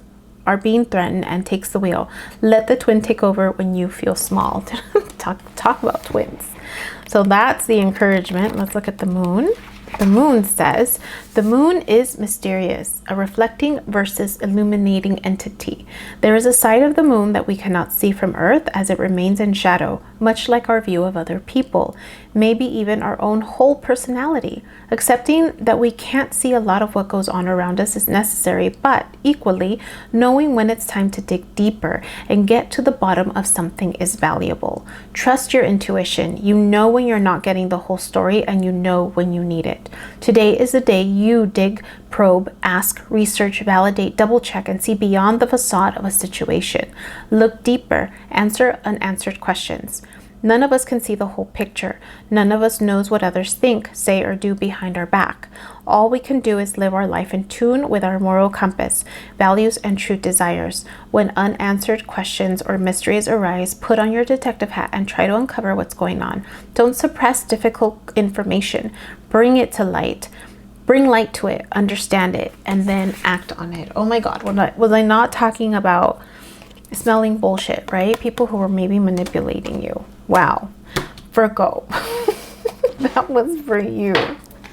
are being threatened, and takes the wheel. Let the twin take over when you feel small. Talk about twins. So that's the encouragement. Let's look at the moon. The moon says, the moon is mysterious, a reflecting versus illuminating entity. There is a side of the moon that we cannot see from Earth as it remains in shadow, much like our view of other people, maybe even our own whole personality. Accepting that we can't see a lot of what goes on around us is necessary, but equally, knowing when it's time to dig deeper and get to the bottom of something is valuable. Trust your intuition. You know when you're not getting the whole story, and you know when you need it. Today is the day you dig, probe, ask, research, validate, double check, and see beyond the facade of a situation. Look deeper, answer unanswered questions. None of us can see the whole picture. None of us knows what others think, say, or do behind our back. All we can do is live our life in tune with our moral compass, values, and true desires. When unanswered questions or mysteries arise, put on your detective hat and try to uncover what's going on. Don't suppress difficult information. Bring it to light. Bring light to it, understand it, and then act on it. Oh my God, was I not talking about smelling bullshit, right? People who were maybe manipulating you. Wow. Virgo. That was for you.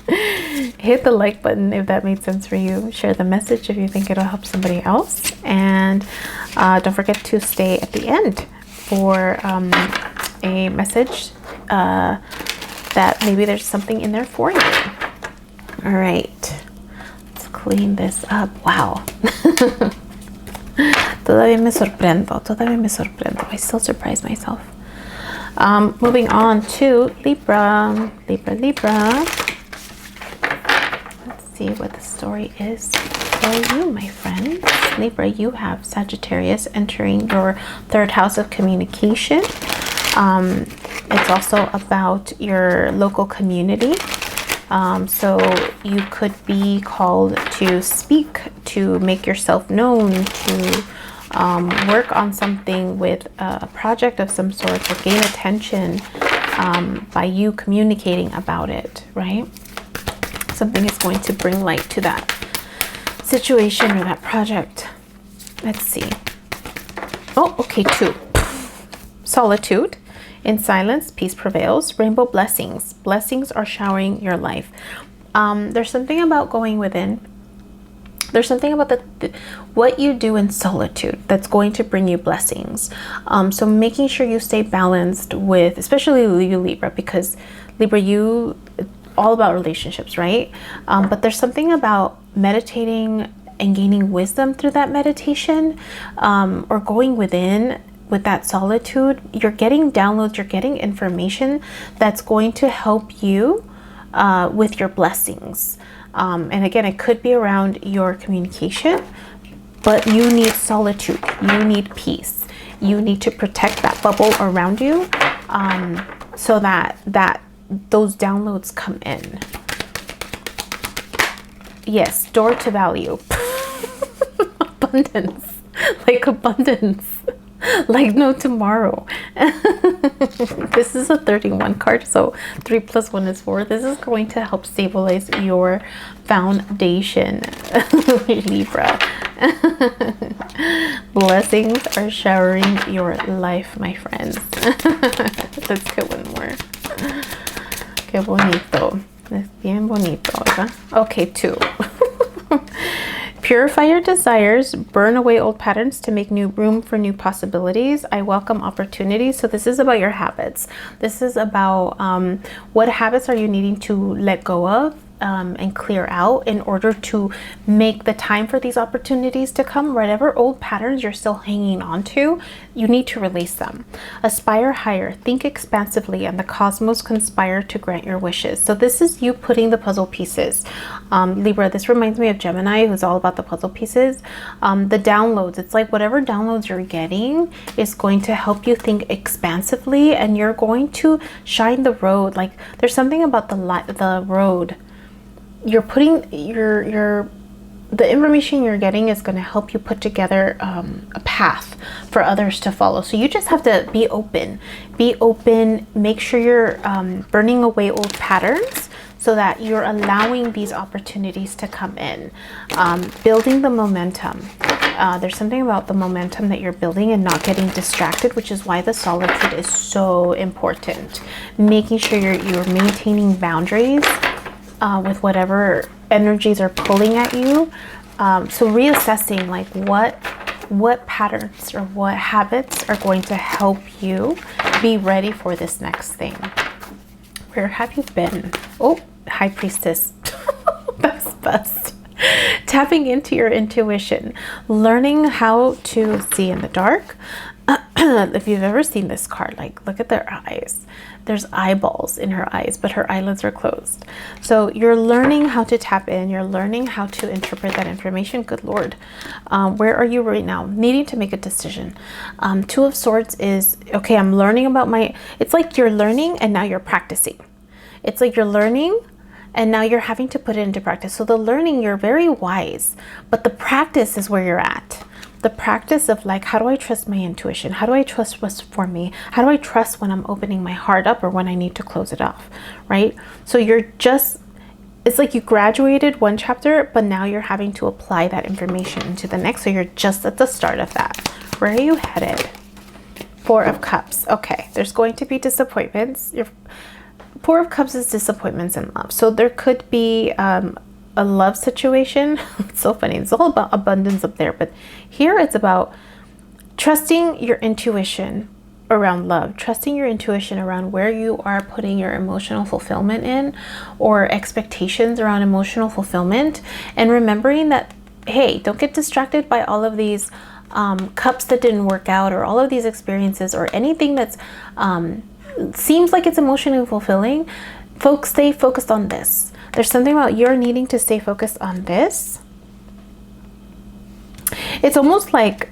Hit the like button if that made sense for you. Share the message if you think it'll help somebody else. And don't forget to stay at the end for a message that maybe there's something in there for you. All right. Let's clean this up. Wow. Todavía me sorprendo. I still surprise myself. Moving on to Libra. Libra. Let's see what the story is for you, my friends. Libra, you have Sagittarius entering your third house of communication. It's also about your local community. So you could be called to speak, to make yourself known, to work on something with a project of some sort, or gain attention by you communicating about it, right? Something is going to bring light to that situation or that project. Let's see. Oh, okay, 2. Solitude. In silence, peace prevails. Rainbow blessings. Blessings are showering your life. There's something about going within. There's something about what you do in solitude that's going to bring you blessings. So making sure you stay balanced with, especially you, Libra, because Libra, you, all about relationships, right? But there's something about meditating and gaining wisdom through that meditation, or going within. With that solitude, you're getting downloads, you're getting information that's going to help you with your blessings. And again, it could be around your communication, but you need solitude, you need peace, you need to protect that bubble around you, so that those downloads come in. Yes, door to value. Abundance. Like abundance. Like no tomorrow. This is a 31 card, so 3 + 1 is 4. This is going to help stabilize your foundation, Libra. Blessings are showering your life, my friends. Let's get one more. Qué bonito. Es bien bonito, ¿verdad? Okay, 2. Purify your desires, burn away old patterns to make new room for new possibilities. I welcome opportunities. So this is about your habits. This is about what habits are you needing to let go of and clear out in order to make the time for these opportunities to come. Whatever old patterns you're still hanging on to, you need to release them. Aspire higher, think expansively, and the cosmos conspire to grant your wishes. So this is you putting the puzzle pieces. Libra, this reminds me of Gemini, who's all about the puzzle pieces. The downloads, it's like whatever downloads you're getting is going to help you think expansively, and you're going to shine the road. Like there's something about the road. You're putting the information you're getting is going to help you put together a path for others to follow. So you just have to be open. Make sure you're burning away old patterns so that you're allowing these opportunities to come in. Building the momentum. There's something about the momentum that you're building and not getting distracted, which is why the solitude is so important. Making sure you're maintaining boundaries with whatever energies are pulling at you. So reassessing like what patterns or what habits are going to help you be ready for this next thing. Where have you been? Oh, High Priestess. Best. Tapping into your intuition, learning how to see in the dark. If you've ever seen this card, like look at their eyes. There's eyeballs in her eyes, but her eyelids are closed. So you're learning how to tap in. You're learning how to interpret that information. Good Lord. Where are you right now? Needing to make a decision. 2 of Swords is, okay, I'm learning about it's like you're learning and now you're practicing. It's like you're learning and now you're having to put it into practice. So the learning, you're very wise, but the practice is where you're at. The practice of like, how do I trust my intuition? How do I trust what's for me? How do I trust when I'm opening my heart up or when I need to close it off, right? So it's like you graduated one chapter, but now you're having to apply that information into the next. So you're just at the start of that. Where are you headed? 4 of Cups. Okay, there's going to be disappointments. 4 of Cups is disappointments in love. So there could be a love situation. It's so funny. It's all about abundance up there, but here it's about trusting your intuition around love, trusting your intuition around where you are putting your emotional fulfillment in, or expectations around emotional fulfillment, and remembering that, hey, don't get distracted by all of these cups that didn't work out, or all of these experiences, or anything that's seems like it's emotionally fulfilling. Folks, stay focused on this. There's something about you're needing to stay focused on this. It's almost like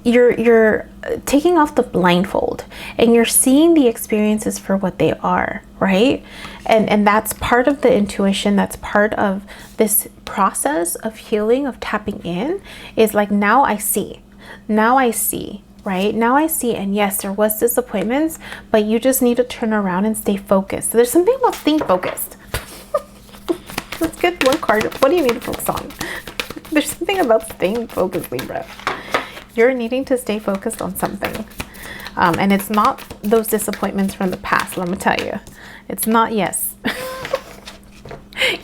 you're taking off the blindfold and you're seeing the experiences for what they are, right? And that's part of the intuition. That's part of this process of healing, of tapping in, is like, now I see, right? Now I see, and yes, there was disappointments, but you just need to turn around and stay focused. So there's something about staying focused. Let's get one card. What do you need to focus on? There's something about staying focused, Libra. You're needing to stay focused on something. And it's not those disappointments from the past, let me tell you. It's not, yes.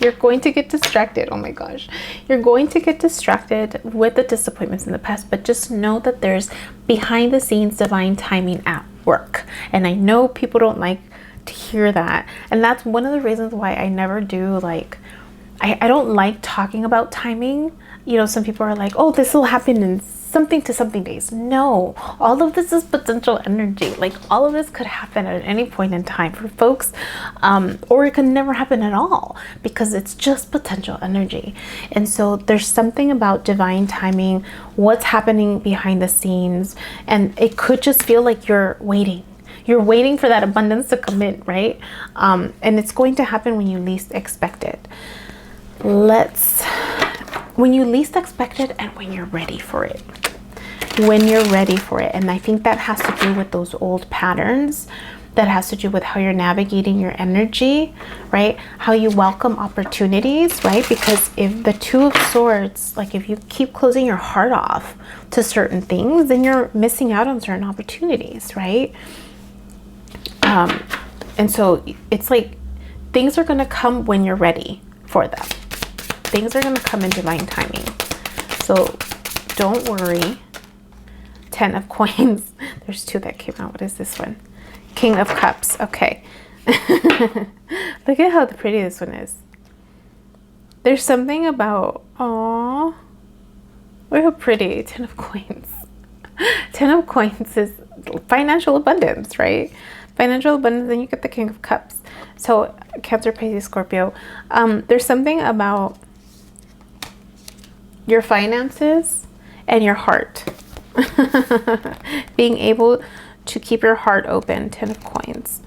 You're going to get distracted. Oh my gosh. You're going to get distracted with the disappointments in the past, but just know that there's behind the scenes divine timing at work. And I know people don't like to hear that. And that's one of the reasons why I never do, like, I don't like talking about timing. You know, some people are like, oh, this will happen in something to something days. No, all of this is potential energy. Like, all of this could happen at any point in time for folks, or it could never happen at all, because it's just potential energy. And so there's something about divine timing, what's happening behind the scenes, and it could just feel like you're waiting for that abundance to come in, right? And it's going to happen when you least expect it. When you least expect it and when you're ready for it. When you're ready for it. And I think that has to do with those old patterns. That has to do with how you're navigating your energy, right? How you welcome opportunities, right? Because if the Two of Swords, like if you keep closing your heart off to certain things, then you're missing out on certain opportunities, right? And so it's like things are going to come when you're ready for them. Things are going to come in divine timing. So don't worry. 10 of Coins. There's 2 that came out. What is this one? King of Cups. Okay. Look at how pretty this one is. There's something about, oh, look how pretty. 10 of Coins. 10 of Coins is financial abundance, right? Financial abundance, then you get the King of Cups. So Cancer, Pisces, Scorpio. There's something about your finances and your heart. Being able to keep your heart open. 10 of Coins.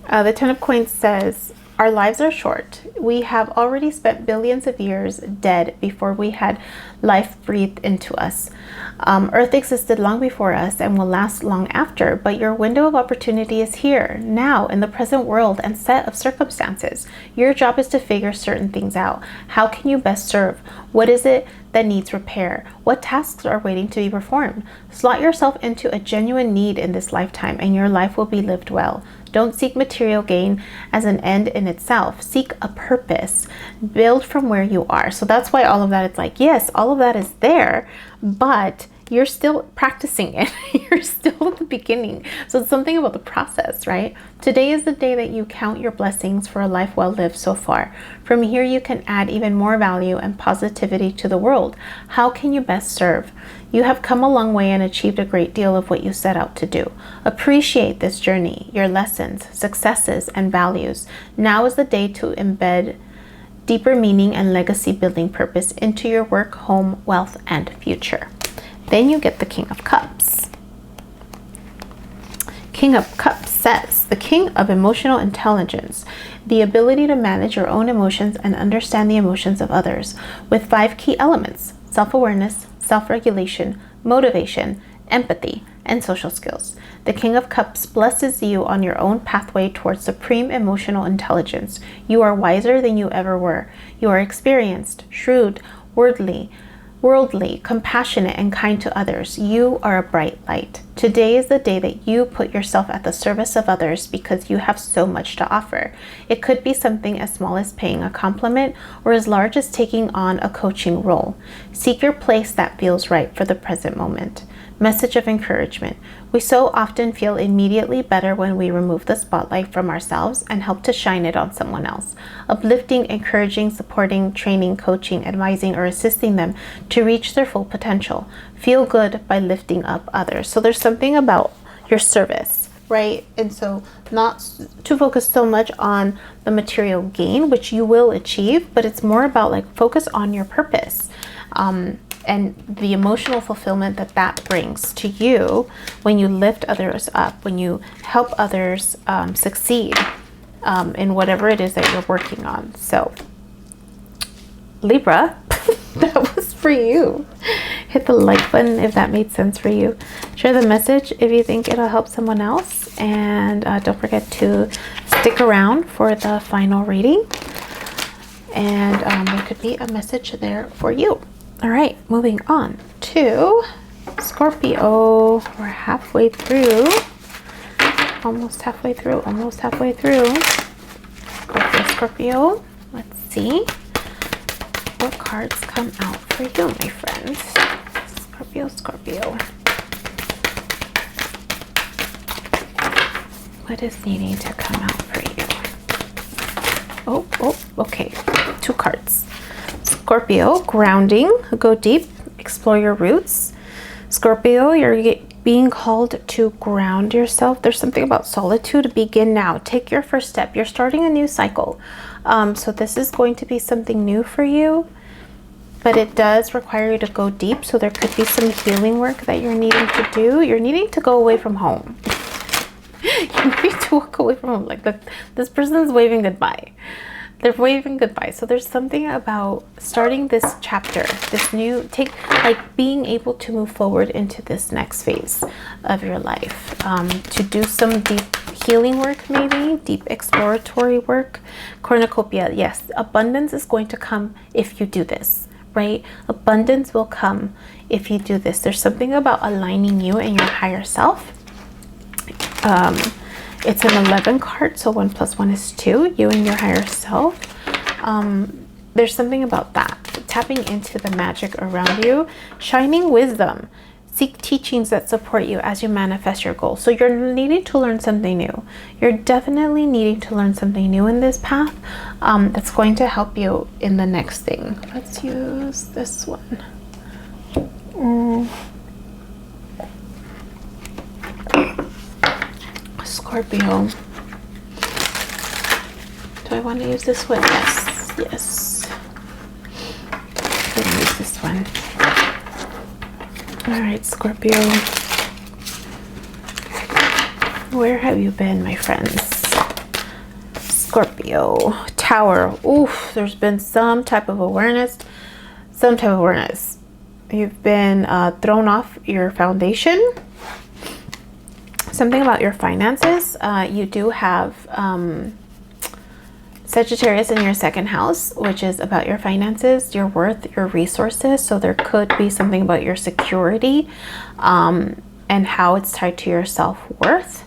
The 10 of Coins says, our lives are short. We have already spent billions of years dead before we had life breathed into us. Earth existed long before us and will last long after, but your window of opportunity is here, now, in the present world and set of circumstances. Your job is to figure certain things out. How can you best serve? What is it that needs repair? What tasks are waiting to be performed? Slot yourself into a genuine need in this lifetime and your life will be lived well. Don't seek material gain as an end in itself. Seek a purpose. Build from where you are. So that's why all of that, it's like, yes, all of that is there, but you're still practicing it. You're still at the beginning. So it's something about the process, right? Today is the day that you count your blessings for a life well lived so far. From here, you can add even more value and positivity to the world. How can you best serve? You have come a long way and achieved a great deal of what you set out to do. Appreciate this journey, your lessons, successes, and values. Now is the day to embed deeper meaning and legacy building purpose into your work, home, wealth, and future. Then you get the King of Cups. King of Cups says, the King of Emotional Intelligence, the ability to manage your own emotions and understand the emotions of others, with 5 key elements: self-awareness, self-regulation, motivation, empathy, and social skills. The King of Cups blesses you on your own pathway towards supreme emotional intelligence. You are wiser than you ever were. You are experienced, shrewd, worldly, compassionate, and kind to others. You are a bright light. Today is the day that you put yourself at the service of others because you have so much to offer. It could be something as small as paying a compliment or as large as taking on a coaching role. Seek your place that feels right for the present moment. Message of encouragement. We so often feel immediately better when we remove the spotlight from ourselves and help to shine it on someone else. Uplifting, encouraging, supporting, training, coaching, advising, or assisting them to reach their full potential. Feel good by lifting up others. So there's something about your service, right? And so not to focus so much on the material gain, which you will achieve, but it's more about like focus on your purpose. And the emotional fulfillment that that brings to you when you lift others up, when you help others succeed in whatever it is that you're working on. So Libra, that was for you. Hit the like button if that made sense for you. Share the message if you think it'll help someone else. And don't forget to stick around for the final reading. And there could be a message there for you. All right, moving on to Scorpio. We're halfway through. Almost halfway through. Scorpio. Let's see what cards come out for you, my friends. Scorpio. What is needing to come out for you? Oh, okay. 2 cards. Scorpio, grounding, go deep, explore your roots. Scorpio, you're being called to ground yourself. There's something about solitude. Begin now. Take your first step. You're starting a new cycle. So this is going to be something new for you, but it does require you to go deep. So there could be some healing work that you're needing to do. You're needing to go away from home. You need to walk away from home. Like this person's waving goodbye. They're waving goodbye. So there's something about starting this chapter, this new like being able to move forward into this next phase of your life, to do some deep healing work, maybe deep exploratory work. Cornucopia, yes, abundance is going to come if you do this, right? Abundance will come if you do this. There's something about aligning you and your higher self. It's an 11 card, so 1 + 1 is 2, you and your higher self. There's something about that, tapping into the magic around you, shining wisdom. Seek teachings that support you as you manifest your goals. So you're needing to learn something new. You're definitely needing to learn something new in this path, that's going to help you in the next thing. Let's use this one. Scorpio. Do I want to use this one? Yes. Yes. I'm going to use this one. All right, Scorpio. Where have you been, my friends? Scorpio. Tower. Oof, there's been some type of awareness. You've been thrown off your foundation. Something about your finances. You do have Sagittarius in your second house, which is about your finances, your worth, your resources. So there could be something about your security, and how it's tied to your self-worth.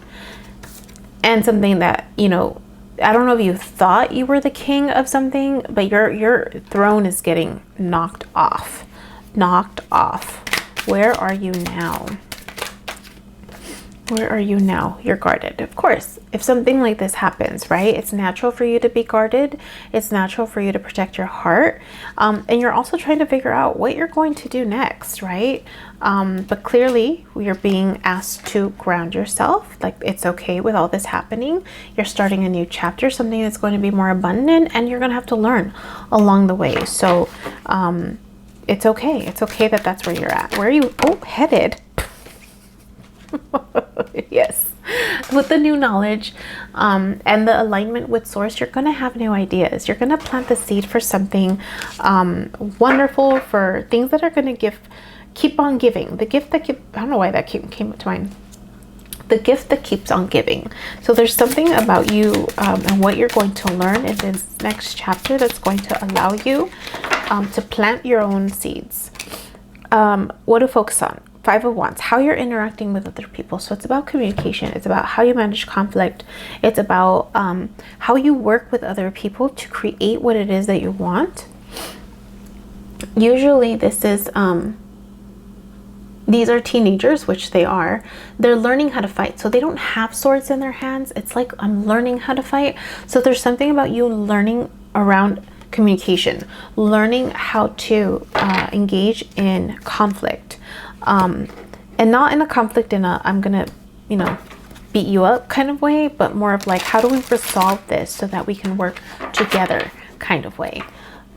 And something that, you know, I don't know if you thought you were the king of something, but your throne is getting knocked off. Where are you now? Where are you now? You're guarded. Of course, if something like this happens, right? It's natural for you to be guarded. It's natural for you to protect your heart. And you're also trying to figure out what you're going to do next, right? But clearly you're being asked to ground yourself. Like, it's okay with all this happening. You're starting a new chapter, something that's going to be more abundant, and you're going to have to learn along the way. So it's okay. It's okay that that's where you're at. Where are you headed? Yes, with the new knowledge and the alignment with source, you're going to have new ideas. You're going to plant the seed for something wonderful, for things that are going to keep on giving. The gift that I don't know why that came to mind. The gift that keeps on giving. So there's something about you and what you're going to learn in this next chapter that's going to allow you to plant your own seeds. What to focus on? 5 of Wands, how you're interacting with other people. So it's about communication. It's about how you manage conflict. It's about how you work with other people to create what it is that you want. Usually this is, these are teenagers, which they are. They're learning how to fight. So they don't have swords in their hands. It's like, I'm learning how to fight. So there's something about you learning around communication, learning how to engage in conflict. And not in a conflict in a, I'm gonna, you know, beat you up kind of way, but more of like, how do we resolve this so that we can work together kind of way.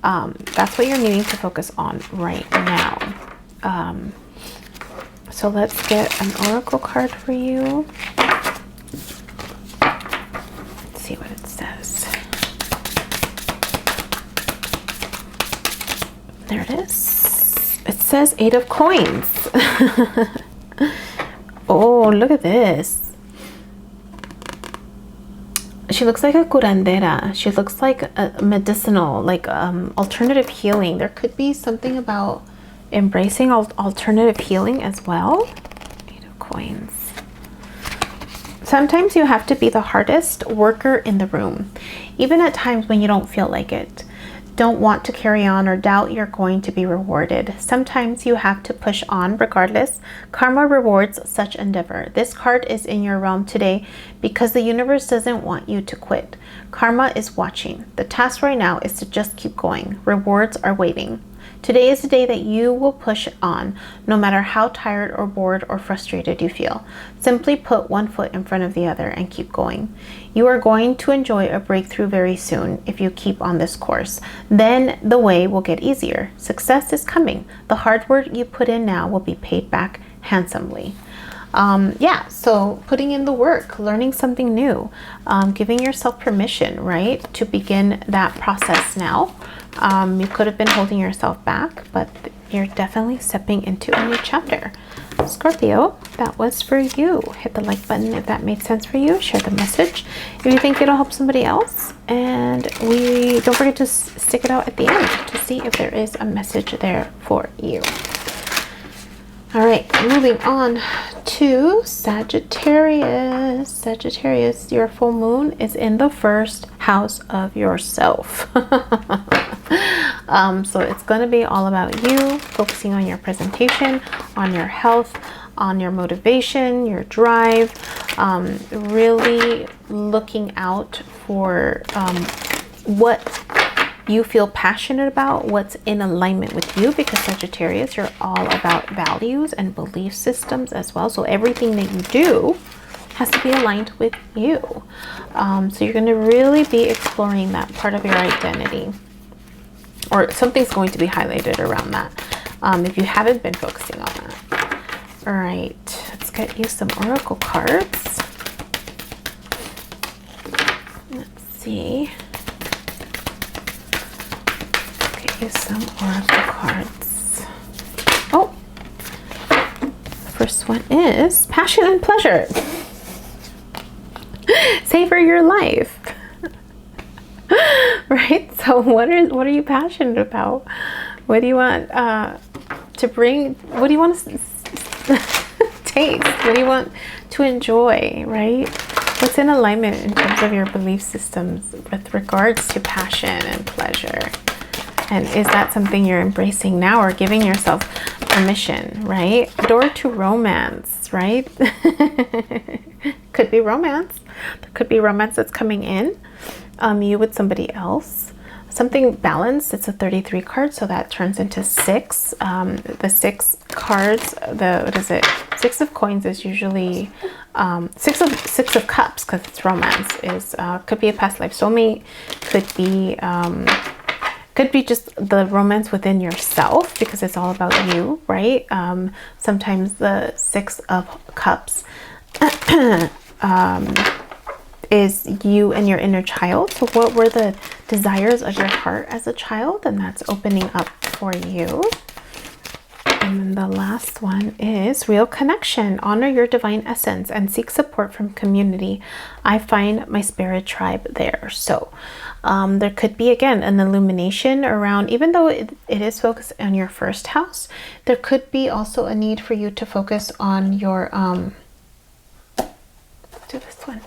That's what you're needing to focus on right now. So let's get an oracle card for you. Let's see what it says. There it is. It says 8 of Coins. Oh, look at this. She looks like a curandera. She looks like a medicinal, like alternative healing. There could be something about embracing alternative healing as well. 8 of Coins. Sometimes you have to be the hardest worker in the room, even at times when you don't feel like it. Don't want to carry on or doubt you're going to be rewarded. Sometimes you have to push on regardless. Karma rewards such endeavor. This card is in your realm today because the universe doesn't want you to quit. Karma is watching. The task right now is to just keep going. Rewards are waiting. Today is the day that you will push on, no matter how tired or bored or frustrated you feel. Simply put one foot in front of the other and keep going. You are going to enjoy a breakthrough very soon if you keep on this course. Then the way will get easier. Success is coming. The hard work you put in now will be paid back handsomely. Yeah, so putting in the work, learning something new, giving yourself permission, right, to begin that process now. You could have been holding yourself back, but you're definitely stepping into a new chapter. Scorpio, that was for you. Hit the like button if that made sense for you. Share the message if you think it'll help somebody else. And don't forget to stick it out at the end to see if there is a message there for you. All right, moving on to Sagittarius. Sagittarius, your full moon is in the first house of yourself. So it's going to be all about you, focusing on your presentation, on your health, on your motivation, your drive, really looking out for what you feel passionate about, what's in alignment with you, because Sagittarius, you're all about values and belief systems as well. So everything that you do has to be aligned with you. So you're going to really be exploring that part of your identity, or something's going to be highlighted around that if you haven't been focusing on that. All right, let's get you some oracle cards. Let's see. Get you some oracle cards. Oh, first one is passion and pleasure. Savor your life. Right? So what are you passionate about? What do you want to bring? What do you want to taste? What do you want to enjoy, right? What's in alignment in terms of your belief systems with regards to passion and pleasure? And is that something you're embracing now, or giving yourself permission, right? Door to romance, right? Could be romance. There could be romance that's coming in. You with somebody else. Something balanced. It's a 33 card, so that turns into 6. The 6 cards, what is it? 6 of coins is usually 6 of cups, because it's romance. Is could be a past life soulmate. Could be just the romance within yourself, because it's all about you, right? Sometimes the 6 of cups is you and your inner child. So what were the desires of your heart as a child? And that's opening up for you. And then the last one is real connection. Honor your divine essence and seek support from community. I find my spirit tribe there. So there could be, again, an illumination around, even though it is focused on your first house, there could be also a need for you to focus on your, let's do this one.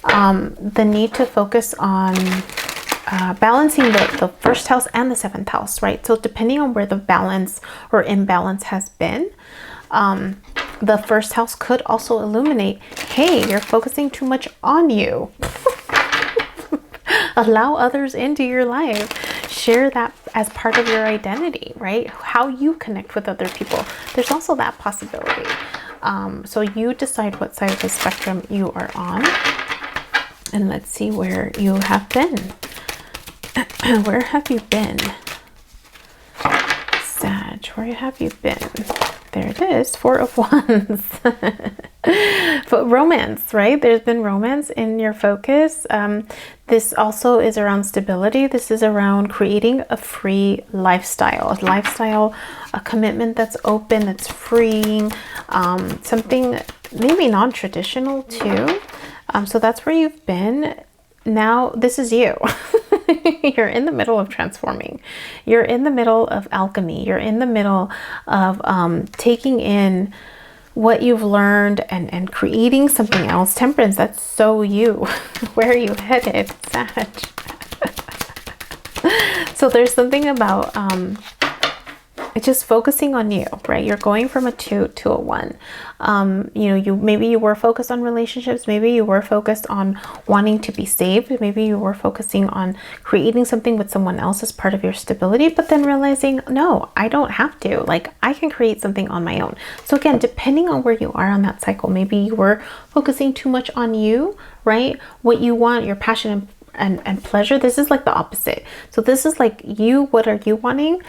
The need to focus on balancing the first house and the 7th house, right? So depending on where the balance or imbalance has been, the first house could also illuminate, hey, you're focusing too much on you. Allow others into your life. Share that as part of your identity, right? How you connect with other people. There's also that possibility. So you decide what side of the spectrum you are on. And let's see where you have been. Where have you been? Sag, where have you been? There it is, 4 of Wands. But romance, right? There's been romance in your focus. This also is around stability. This is around creating a free lifestyle. A commitment that's open, that's freeing. Something maybe non-traditional too. So that's where you've been. Now this is you. You're in the middle of transforming. You're in the middle of alchemy. You're in the middle of taking in what you've learned and creating something else. Temperance, that's so you. Where are you headed, Sag? So there's something about it's just focusing on you, right? You're going from a 2 to a 1. Maybe you were focused on relationships. Maybe you were focused on wanting to be saved. Maybe you were focusing on creating something with someone else as part of your stability, but then realizing, no, I don't have to. Like, I can create something on my own. So again, depending on where you are on that cycle, maybe you were focusing too much on you, right? What you want, your passion and pleasure. This is like the opposite. So this is like you, what are you wanting?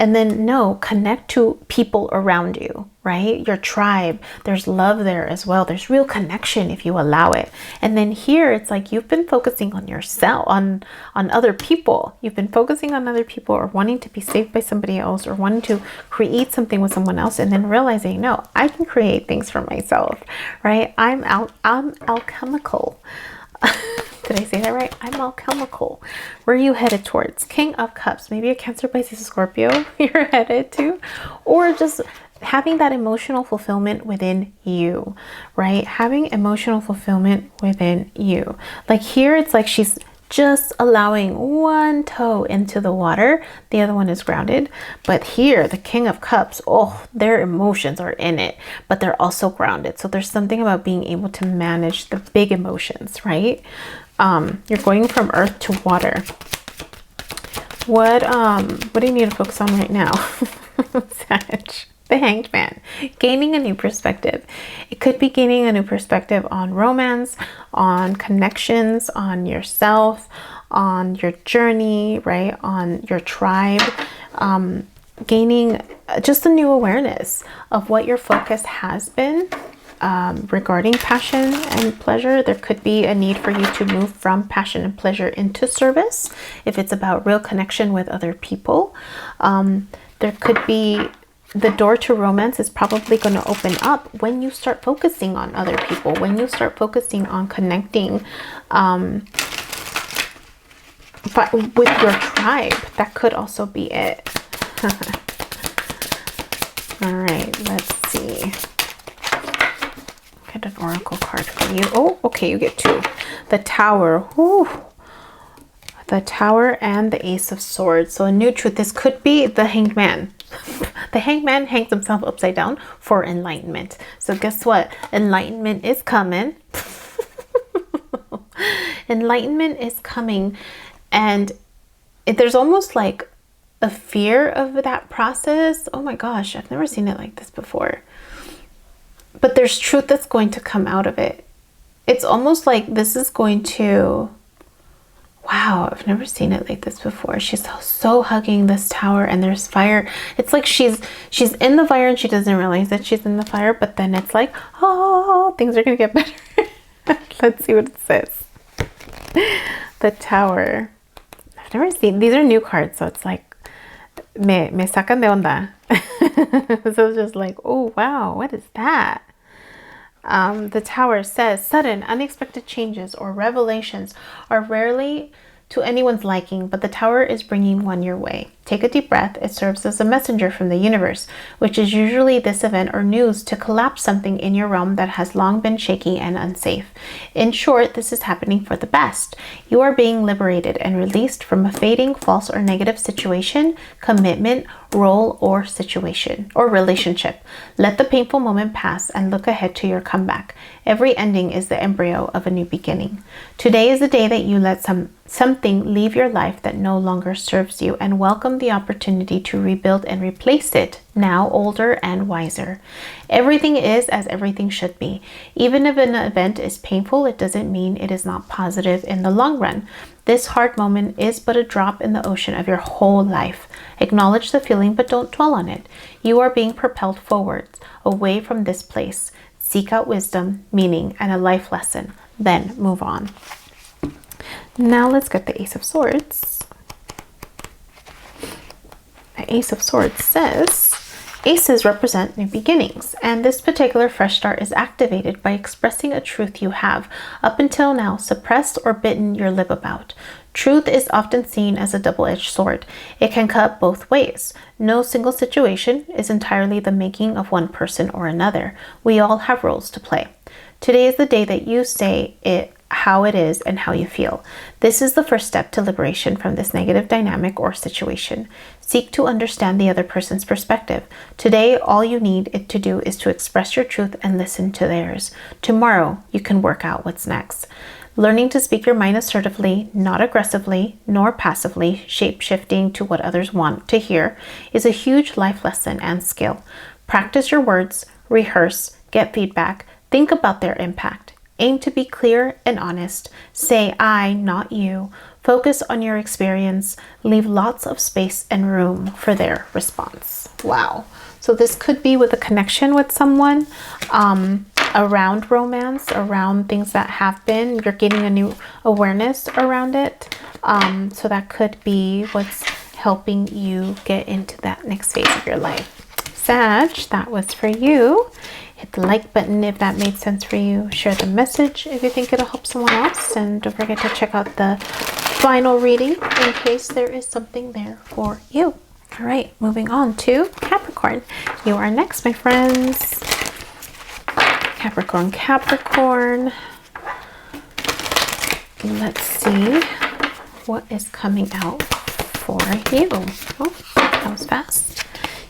And then no, connect to people around you, right? Your tribe. There's love there as well. There's real connection if you allow it. And then here it's like you've been focusing on yourself, on other people. You've been focusing on other people, or wanting to be saved by somebody else, or wanting to create something with someone else, and then realizing, no, I can create things for myself, right? I'm alchemical. Did I say that right? I'm alchemical. Where are you headed towards? King of Cups. Maybe a Cancer, Pisces, Scorpio you're headed to. Or just having that emotional fulfillment within you, right? Having emotional fulfillment within you. Like here, it's like she's just allowing one toe into the water. The other one is grounded. But here, the King of Cups, oh, their emotions are in it, but they're also grounded. So there's something about being able to manage the big emotions, right? You're going from earth to water. What do you need to focus on right now? Sag. The Hanged Man. Gaining a new perspective. It could be gaining a new perspective on romance, on connections, on yourself, on your journey, right? On your tribe. Gaining just a new awareness of what your focus has been regarding passion and pleasure. There could be a need for you to move from passion and pleasure into service if it's about real connection with other people. There could be the door to romance is probably going to open up when you start focusing on other people, when you start focusing on connecting but with your tribe. That could also be it. All right, let's see. Get an oracle card for you. Oh, okay, you get two. The Tower. Whew. The Tower and the Ace of Swords. So a new truth. This could be the Hanged Man. The Hanged Man hangs himself upside down for enlightenment. So guess what? Enlightenment is coming. Enlightenment is coming. And there's almost like a fear of that process. Oh my gosh, I've never seen it like this before. But there's truth that's going to come out of it. It's almost like this is going to... Wow, I've never seen it like this before. She's so hugging this tower, and there's fire. It's like she's in the fire and she doesn't realize that she's in the fire, but then it's like, oh, things are gonna get better. Let's see what it says. The Tower. I've never seen, these are new cards, so it's like me sacan de onda. So it's just like, oh wow, what is that? The Tower says sudden, unexpected changes or revelations are rarely to anyone's liking, but the Tower is bringing one your way. Take a deep breath. It serves as a messenger from the universe, which is usually this event or news to collapse something in your realm that has long been shaky and unsafe. In short, this is happening for the best. You are being liberated and released from a fading, false, or negative situation, commitment, role, or situation or relationship. Let the painful moment pass and look ahead to your comeback. Every ending is the embryo of a new beginning. Today is the day that you let something leave your life that no longer serves you, and welcome the opportunity to rebuild and replace it, now older and wiser. Everything is as everything should be. Even if an event is painful, it doesn't mean it is not positive in the long run. This hard moment is but a drop in the ocean of your whole life. Acknowledge the feeling, but don't dwell on it. You are being propelled forwards, away from this place. Seek out wisdom, meaning, and a life lesson. Then move on. Now let's get the Ace of Swords. The Ace of Swords says, aces represent new beginnings, and this particular fresh start is activated by expressing a truth you have, up until now, suppressed or bitten your lip about. Truth is often seen as a double-edged sword. It can cut both ways. No single situation is entirely the making of one person or another. We all have roles to play. Today is the day that you say it how it is and how you feel. This is the first step to liberation from this negative dynamic or situation. Seek to understand the other person's perspective. Today, all you need it to do is to express your truth and listen to theirs. Tomorrow, you can work out what's next. Learning to speak your mind assertively, not aggressively, nor passively, shape-shifting to what others want to hear, is a huge life lesson and skill. Practice your words, rehearse, get feedback, think about their impact. Aim to be clear and honest. Say I, not you. Focus on your experience. Leave lots of space and room for their response. Wow. So this could be with a connection with someone, around romance, around things that have been. You're getting a new awareness around it. So that could be what's helping you get into that next phase of your life. Sag, that was for you. Hit the like button if that made sense for you. Share the message if you think it'll help someone else. And don't forget to check out the final reading in case there is something there for you. All right, moving on to Capricorn. You are next, my friends. Capricorn. Let's see what is coming out for you. Oh, that was fast.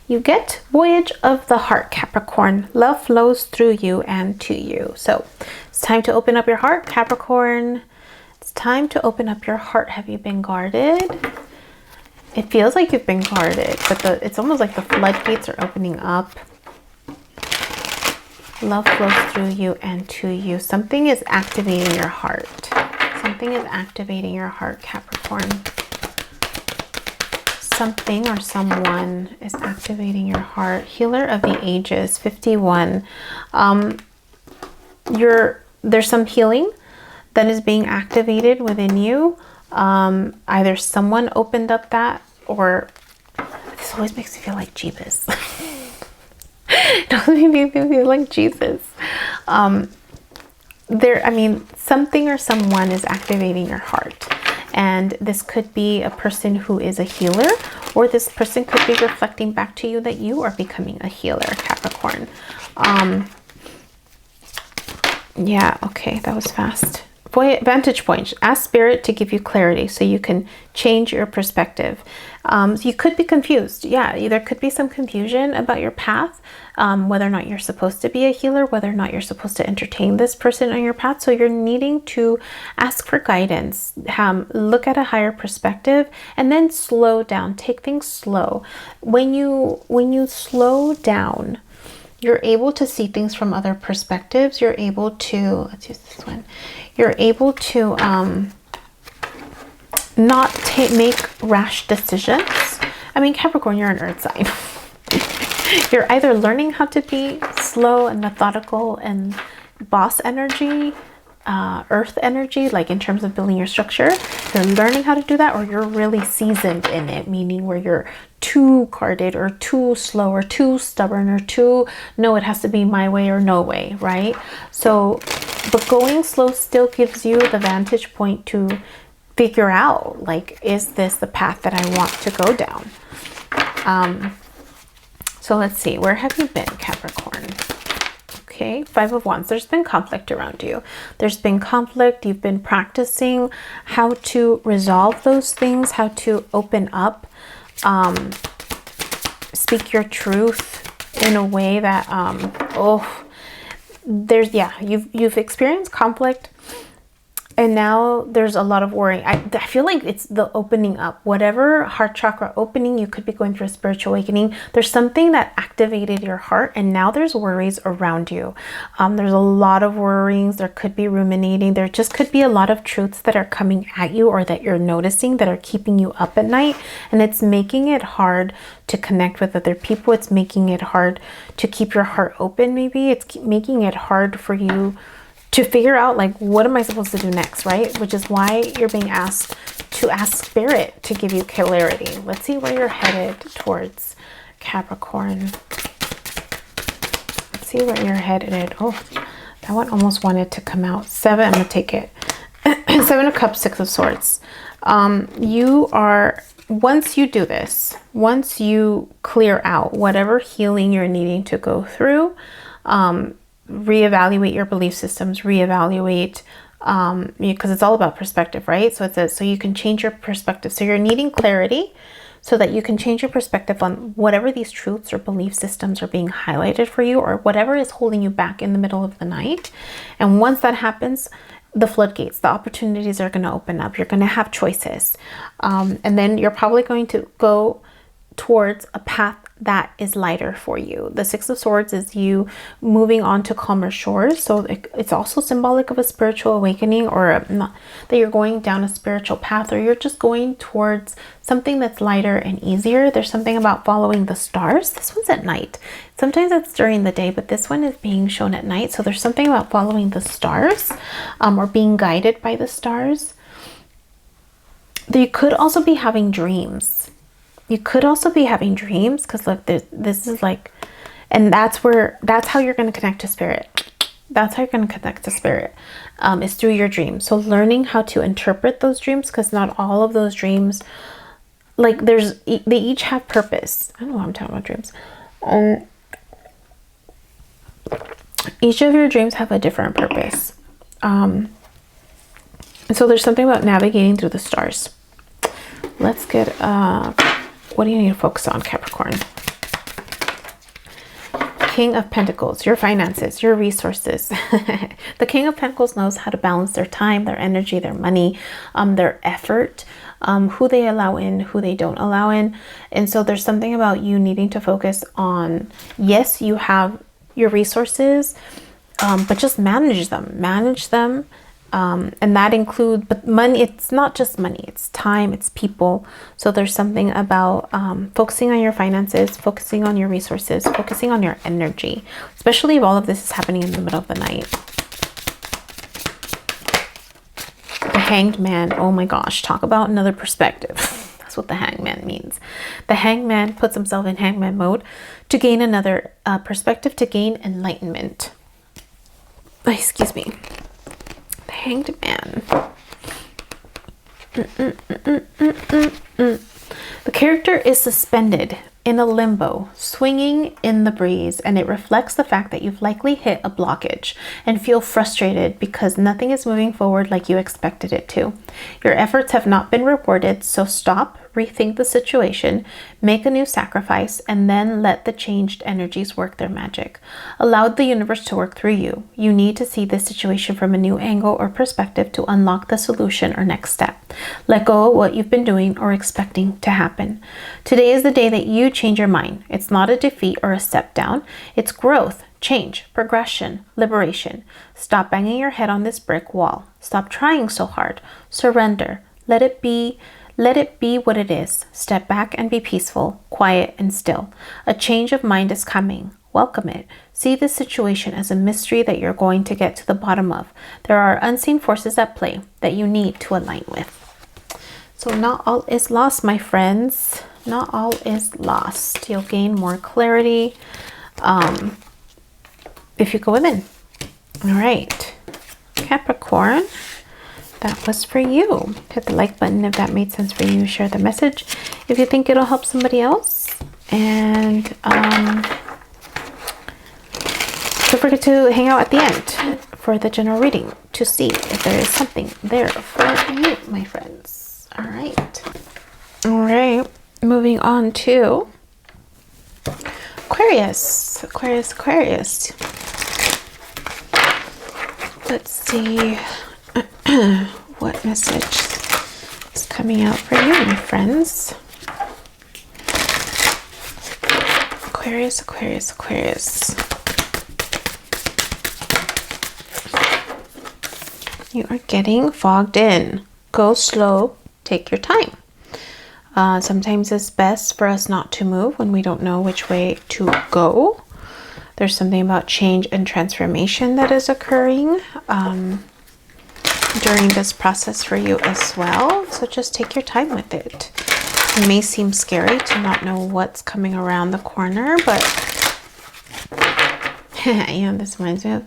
You get Voyage of the Heart, Capricorn. Love flows through you and to you. So it's time to open up your heart, Capricorn. It's time to open up your heart. Have you been guarded? It feels like you've been guarded, but it's almost like the floodgates are opening up. Love flows through you and to you. Something is activating your heart. Something is activating your heart, Capricorn. Something or someone is activating your heart. Healer of the Ages, 51. There's some healing that is being activated within you. Either someone opened up that, or this always makes me feel like Jeebus. It always makes me feel like Jesus. Something or someone is activating your heart. And this could be a person who is a healer, or this person could be reflecting back to you that you are becoming a healer, Capricorn. Yeah, okay, that was fast. Vantage point. Ask Spirit to give you clarity so you can change your perspective. You could be confused. Yeah, there could be some confusion about your path, whether or not you're supposed to be a healer, whether or not you're supposed to entertain this person on your path. So you're needing to ask for guidance, look at a higher perspective, and then slow down. Take things slow. When you slow down, you're able to see things from other perspectives. You're able to, let's use this one. You're able to not make rash decisions. I mean, Capricorn, you're an earth sign. You're either learning how to be slow and methodical and boss energy, earth energy, like in terms of building your structure. You're learning how to do that, or you're really seasoned in it, meaning where you're too guarded or too slow or too stubborn or too, no, it has to be my way or no way, right? So, but going slow still gives you the vantage point to figure out, like, is this the path that I want to go down? So let's see, where have you been, Capricorn? Okay, 5 of Wands. There's been conflict around you. There's been conflict. You've been practicing how to resolve those things, how to open up, speak your truth in a way that, you've experienced conflict, and now there's a lot of worry. I feel like it's the opening up, whatever heart chakra opening. You could be going through a spiritual awakening. There's something that activated your heart, and now there's worries around you. There's a lot of worries. There could be ruminating. There just could be a lot of truths that are coming at you, or that you're noticing, that are keeping you up at night, and it's making it hard to connect with other people. It's making it hard to keep your heart open. Maybe it's making it hard for you to figure out, like, what am I supposed to do next, right? Which is why you're being asked to ask Spirit to give you clarity. Let's see where you're headed towards, Capricorn. Let's see where you're headed. Oh, that one almost wanted to come out. 7, I'm gonna take it. 7 of Cups, 6 of Swords. Once you do this, once you clear out whatever healing you're needing to go through, reevaluate your belief systems, reevaluate, because it's all about perspective, right? So it says, so you can change your perspective. So you're needing clarity so that you can change your perspective on whatever these truths or belief systems are being highlighted for you, or whatever is holding you back in the middle of the night. And once that happens, the floodgates, the opportunities are going to open up. You're going to have choices. And then you're probably going to go towards a path that is lighter for you. The Six of Swords is you moving on to calmer shores. So it's also symbolic of a spiritual awakening, or not, that you're going down a spiritual path, or you're just going towards something that's lighter and easier. There's something about following the stars. This one's at night. Sometimes it's during the day, but this one is being shown at night. So there's something about following the stars, or being guided by the stars. You could also be having dreams. You could also be having dreams, because look, this is like, and that's how you're going to connect to spirit. That's how you're going to connect to spirit, is through your dreams. So learning how to interpret those dreams, because not all of those dreams, like they each have purpose. I don't know why I'm talking about dreams. Each of your dreams have a different purpose. And so there's something about navigating through the stars. Let's get, what do you need to focus on, Capricorn? King of Pentacles, your finances, your resources. The King of Pentacles knows how to balance their time, their energy, their money, their effort, who they allow in, who they don't allow in. And so there's something about you needing to focus on, yes, you have your resources, but just manage them. And that includes, but money, it's not just money, it's time, it's people. So there's something about focusing on your finances, focusing on your resources, focusing on your energy, especially if all of this is happening in the middle of the night. The Hanged Man, oh my gosh, talk about another perspective. That's what the Hangman means. The Hangman puts himself in Hangman mode to gain another perspective, to gain enlightenment. Excuse me. Hanged Man. The character is suspended in a limbo, swinging in the breeze, and it reflects the fact that you've likely hit a blockage and feel frustrated because nothing is moving forward like you expected it to. Your efforts have not been rewarded, so stop, rethink the situation, make a new sacrifice, and then let the changed energies work their magic. Allow the universe to work through you. You need to see this situation from a new angle or perspective to unlock the solution or next step. Let go of what you've been doing or expecting to happen. Today is the day that you change your mind. It's not a defeat or a step down. It's growth, change, progression, liberation. Stop banging your head on this brick wall. Stop trying so hard. Surrender. Let it be what it is. Step back and be peaceful, quiet, and still. A change of mind is coming. Welcome it. See this situation as a mystery that you're going to get to the bottom of. There are unseen forces at play that you need to align with. So not all is lost, my friends. Not all is lost. You'll gain more clarity if you go within. All right, Capricorn. That was for you. Hit the like button if that made sense for you. Share the message if you think it'll help somebody else. And don't forget to hang out at the end for the general reading to see if there is something there for you, my friends. All right. All right. Moving on to Aquarius. Aquarius. Let's see what message is coming out for you, my friends. Aquarius. You are getting fogged in. Go slow. Take your time. Sometimes it's best for us not to move when we don't know which way to go. There's something about change and transformation that is occurring during this process for you as well. So just take your time with it. It may seem scary to not know what's coming around the corner, but yeah, this reminds me of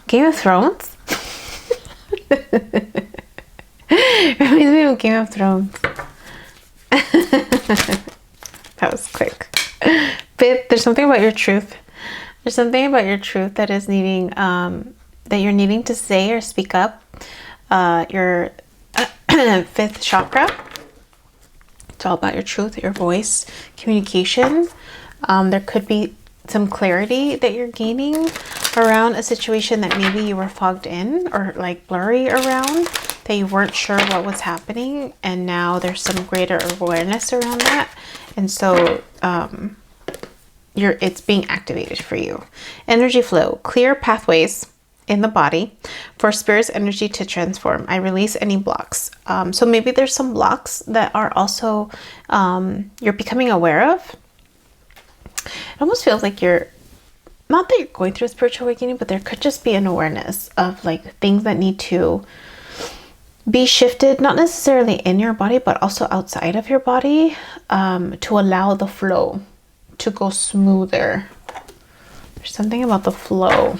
Game of Thrones. Reminds me of Game of Thrones. That was quick. But there's something about your truth. There's something about your truth that is needing, that you're needing to say or speak up. Your fifth chakra. It's all about your truth, your voice, communication. There could be some clarity that you're gaining around a situation that maybe you were fogged in or like blurry around. that you weren't sure what was happening, and now there's some greater awareness around that, and so it's being activated for you. Energy flow, clear pathways in the body for spirit's energy to transform. I release any blocks. So maybe there's some blocks that are also you're becoming aware of. It almost feels like you're, not that you're going through a spiritual awakening, but there could just be an awareness of like things that need to be shifted, not necessarily in your body, but also outside of your body, to allow the flow to go smoother. There's something about the flow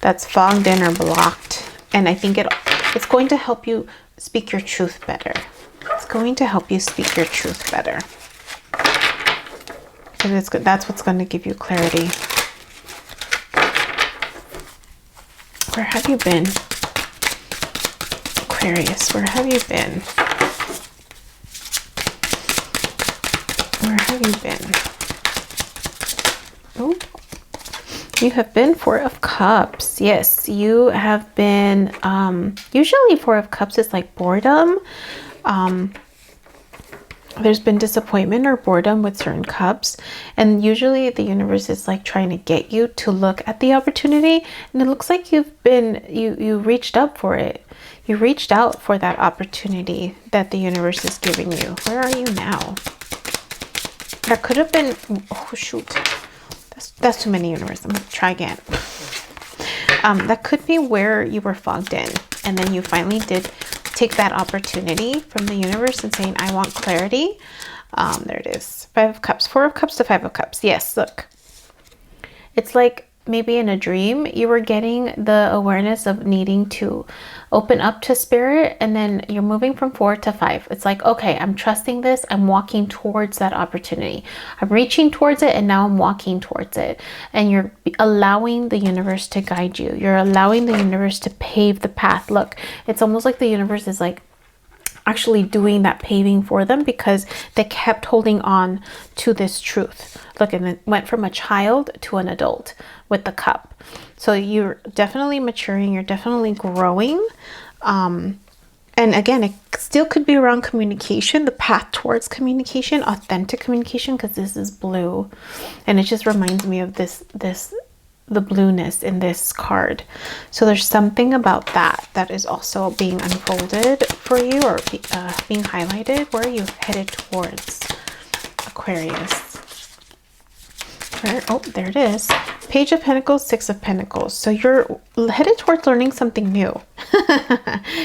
that's fogged in or blocked, and I think it's going to help you speak your truth better. It's going to help you speak your truth better, because that's what's going to give you clarity. Where have you been, Aquarius? Where have you been? Where have you been? Oh, you have been Four of Cups. Yes, you have been, usually Four of Cups is like boredom. There's been disappointment or boredom with certain cups, and usually the universe is like trying to get you to look at the opportunity, and it looks like you reached up for it. You reached out for that opportunity that the universe is giving you. Where are you now? That could have been, oh shoot, that's too many universe. I'm gonna try again. That could be where you were fogged in, and then you finally did take that opportunity from the universe and saying, I want clarity. There it is. Five of Cups, Four of Cups to Five of Cups. Yes, look. It's like maybe in a dream you were getting the awareness of needing to open up to spirit, and then you're moving from 4 to 5. It's like, okay, I'm trusting this. I'm walking towards that opportunity. I'm reaching towards it, and now I'm walking towards it. And you're allowing the universe to guide you. You're allowing the universe to pave the path. Look, it's almost like the universe is like actually doing that paving for them, because they kept holding on to this truth. Look, and it went from a child to an adult with the cup. So you're definitely maturing, you're definitely growing. And again, it still could be around communication, the path towards communication, authentic communication, because this is blue. And it just reminds me of the blueness in this card. So there's something about that is also being unfolded for you, or being highlighted. Where are you headed towards, Aquarius? Oh, there it is. Page of Pentacles, Six of Pentacles. So you're headed towards learning something new.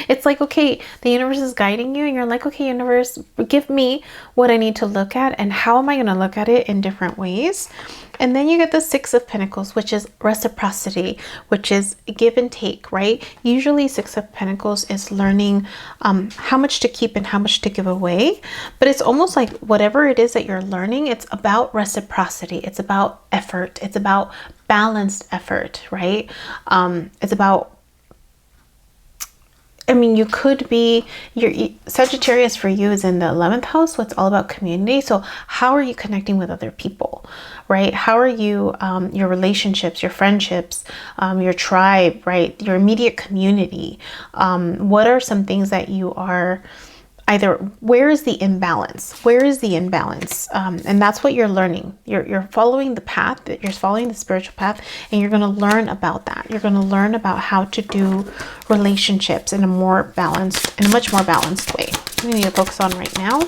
It's like, okay, the universe is guiding you, and you're like, okay, universe, give me what I need to look at, and how am I going to look at it in different ways? And then you get the Six of Pentacles, which is reciprocity, which is give and take, right? Usually Six of Pentacles is learning how much to keep and how much to give away. But it's almost like whatever it is that you're learning, it's about reciprocity. It's about effort. It's about balanced effort, right? It's about, I mean, you could be, your Sagittarius for you is in the 11th house, so it's all about community. So how are you connecting with other people, right? How are you, your relationships, your friendships, your tribe, right? Your immediate community. What are some things that you are either, where is the imbalance? Where is the imbalance? And that's what you're learning. You're following the path, you're following the spiritual path, and you're going to learn about that. You're going to learn about how to do relationships in a more balanced, in a much more balanced way. We need to focus on right now.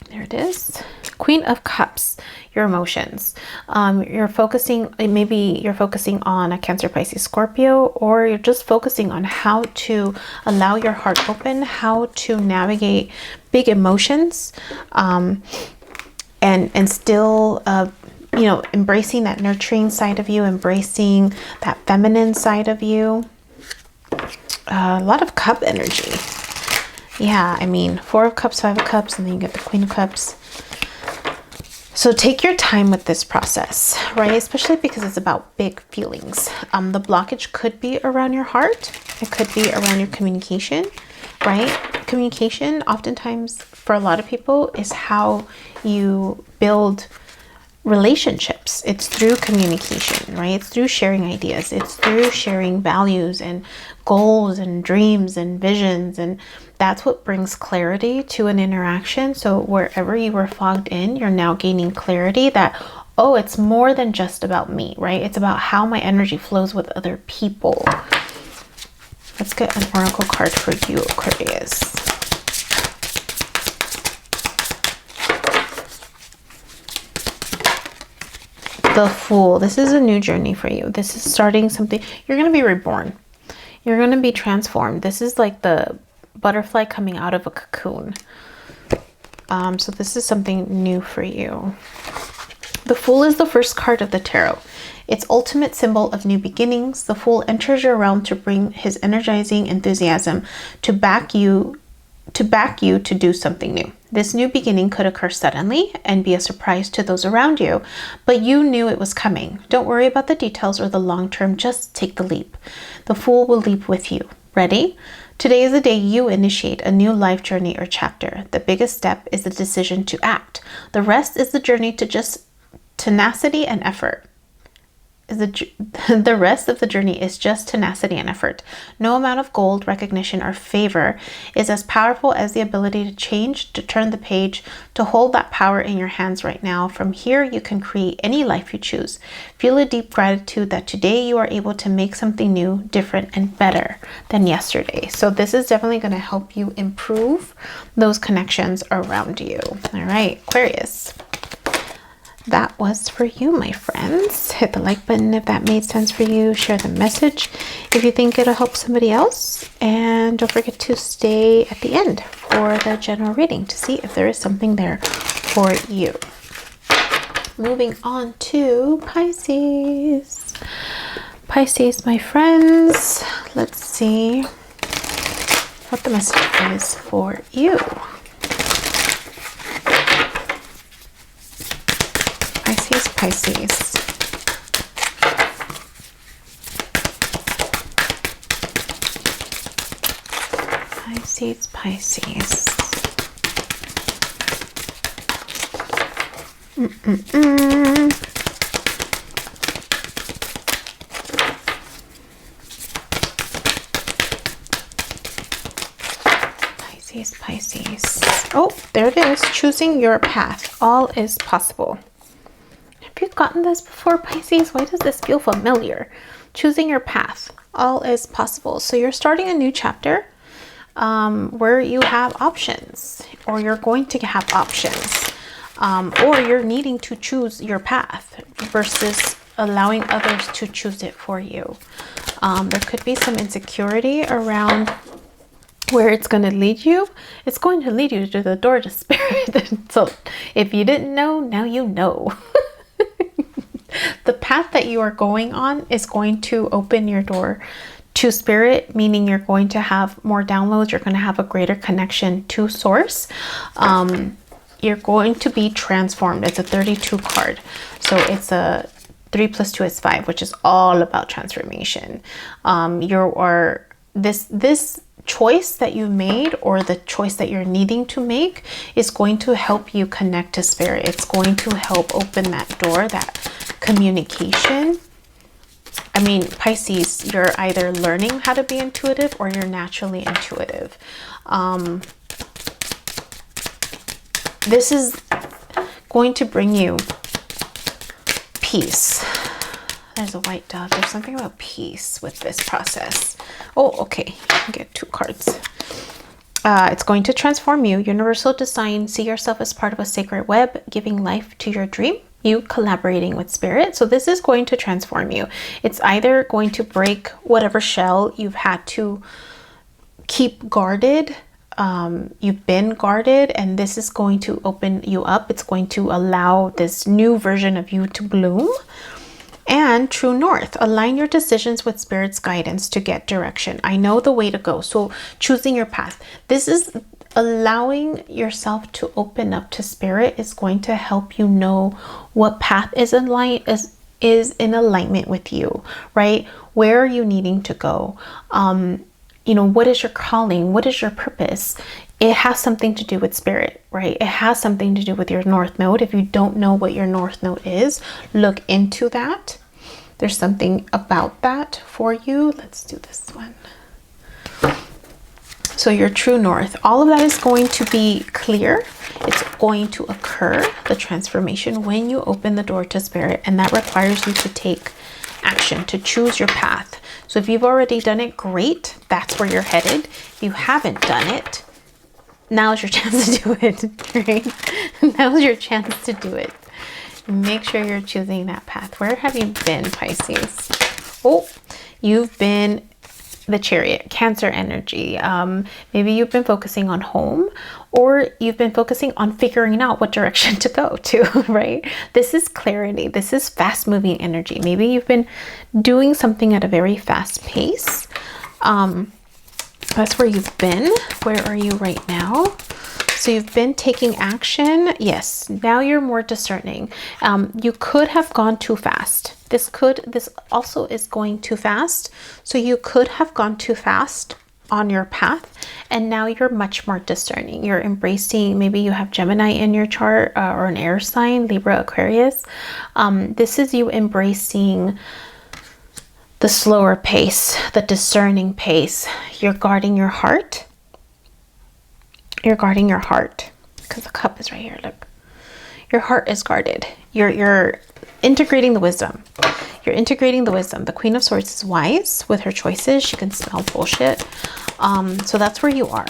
There it is. Queen of Cups, your emotions. You're focusing, maybe you're focusing on a Cancer, Pisces, Scorpio, or you're just focusing on how to allow your heart open, how to navigate big emotions, and still, you know, embracing that nurturing side of you, embracing that feminine side of you. A lot of cup energy. Yeah, I mean, Four of Cups, Five of Cups, and then you get the Queen of Cups. So take your time with this process, right? Especially because it's about big feelings. The blockage could be around your heart. It could be around your communication, right? Communication, oftentimes, for a lot of people, is how you build relationships. It's through communication, right? It's through sharing ideas. It's through sharing values and goals and dreams and visions. And that's what brings clarity to an interaction. So wherever you were fogged in, you're now gaining clarity that, oh, it's more than just about me, right? It's about how my energy flows with other people. Let's get an oracle card for you, Aquarius. The Fool. This is a new journey for you. This is starting something. You're going to be reborn. You're going to be transformed. This is like the butterfly coming out of a cocoon. So this is something new for you. The Fool is the first card of the tarot. Its ultimate symbol of new beginnings. The Fool enters your realm to bring his energizing enthusiasm to back you to do something new. This new beginning could occur suddenly and be a surprise to those around you, but you knew it was coming. Don't worry about the details or the long term, just take the leap. The Fool will leap with you. Ready? Today is the day you initiate a new life journey or chapter. The biggest step is the decision to act. The rest is the journey to just tenacity and effort. The rest of the journey is just tenacity and effort. No amount of gold, recognition, or favor is as powerful as the ability to change, to turn the page, to hold that power in your hands right now. From here, you can create any life you choose. Feel a deep gratitude that today you are able to make something new, different, and better than yesterday. So this is definitely going to help you improve those connections around you. All right, Aquarius. That was for you, my friends. Hit the like button if that made sense for you. Share the message if you think it'll help somebody else. And don't forget to stay at the end for the general reading to see if there is something there for you. Moving on to Pisces. Pisces, my friends. Let's see what the message is for you. Pisces. Pisces. Pisces. Oh, there it is. Choosing your path. All is possible. Have you gotten this before, Pisces? Why does this feel familiar? Choosing your path. All is possible. So you're starting a new chapter where you have options, or you're going to have options, or you're needing to choose your path versus allowing others to choose it for you. There could be some insecurity around where it's going to lead you. It's going to lead you to the door to spirit. So if you didn't know, now you know. The path that you are going on is going to open your door to spirit, meaning you're going to have more downloads. You're going to have a greater connection to source. You're going to be transformed. It's a 32 card. So it's a 3 + 2 is 5, which is all about transformation. This choice that you made, or the choice that you're needing to make, is going to help you connect to spirit. It's going to help open that door, that communication. I mean, Pisces, you're either learning how to be intuitive or you're naturally intuitive. This is going to bring you peace. There's a white dove. There's something about peace with this process. Oh, okay. I get 2 cards. It's going to transform you. Universal design. See yourself as part of a sacred web, giving life to your dream. You collaborating with spirit. So this is going to transform you. It's either going to break whatever shell you've had to keep guarded. You've been guarded, and this is going to open you up. It's going to allow this new version of you to bloom. And true north. Align your decisions with spirit's guidance to get direction. I know the way to go. So choosing your path. This is allowing yourself to open up to spirit. Is going to help you know what path is in alignment with you, right? Where are you needing to go? You know, what is your calling? What is your purpose? it has something to do with spirit, right? It has something to do with your North Node. If you don't know what your North Node is, look into that. There's something about that for you. Let's do this one. So your true north, all of that is going to be clear. It's going to occur, the transformation, when you open the door to spirit, and that requires you to take action, to choose your path. So if you've already done it, great. That's where you're headed. If you haven't done it, now's your chance to do it, right? Now's your chance to do it. Make sure you're choosing that path. Where have you been, Pisces? Oh, you've been the Chariot, Cancer energy. Maybe you've been focusing on home, or you've been focusing on figuring out what direction to go to, right? This is clarity. This is fast moving energy. Maybe you've been doing something at a very fast pace. That's where you've been. Where are you right now? So you've been taking action. Yes, now you're more discerning. You could have gone too fast. This also is going too fast. So you could have gone too fast on your path, and now you're much more discerning. You're embracing, maybe you have Gemini in your chart, or an air sign, Libra, Aquarius. This is you embracing the slower pace, the discerning pace. You're guarding your heart. You're guarding your heart, because the cup is right here. Look, your heart is guarded. You're integrating the wisdom. You're integrating the wisdom. The Queen of Swords is wise with her choices. She can smell bullshit. So that's where you are.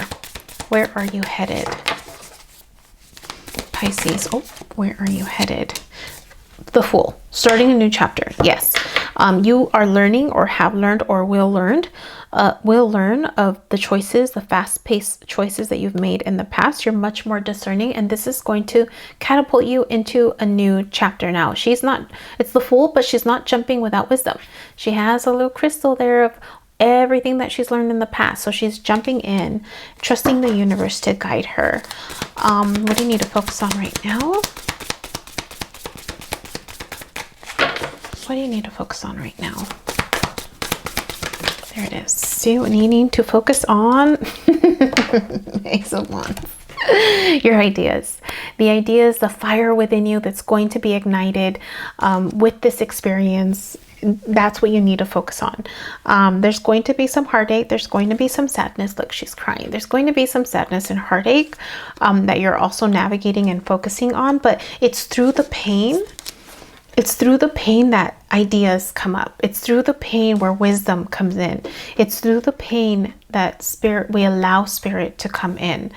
Where are you headed, Pisces? Oh, where are you headed? The Fool. Starting a new chapter. Yes. You are learning, or have learned, or will learn of the choices, the fast-paced choices that you've made in the past. You're much more discerning, and this is going to catapult you into a new chapter now. It's the Fool, but she's not jumping without wisdom. She has a little crystal there of everything that she's learned in the past. So she's jumping in, trusting the universe to guide her. What do you need to focus on right now? What do you need to focus on right now? There it is. See what you need to focus on? Ace of Wands. Your ideas. The ideas, the fire within you that's going to be ignited with this experience. That's what you need to focus on. There's going to be some heartache. There's going to be some sadness. Look, she's crying. There's going to be some sadness and heartache that you're also navigating and focusing on. But it's through the pain. It's through the pain that ideas come up. It's through the pain where wisdom comes in. It's through the pain that we allow spirit to come in.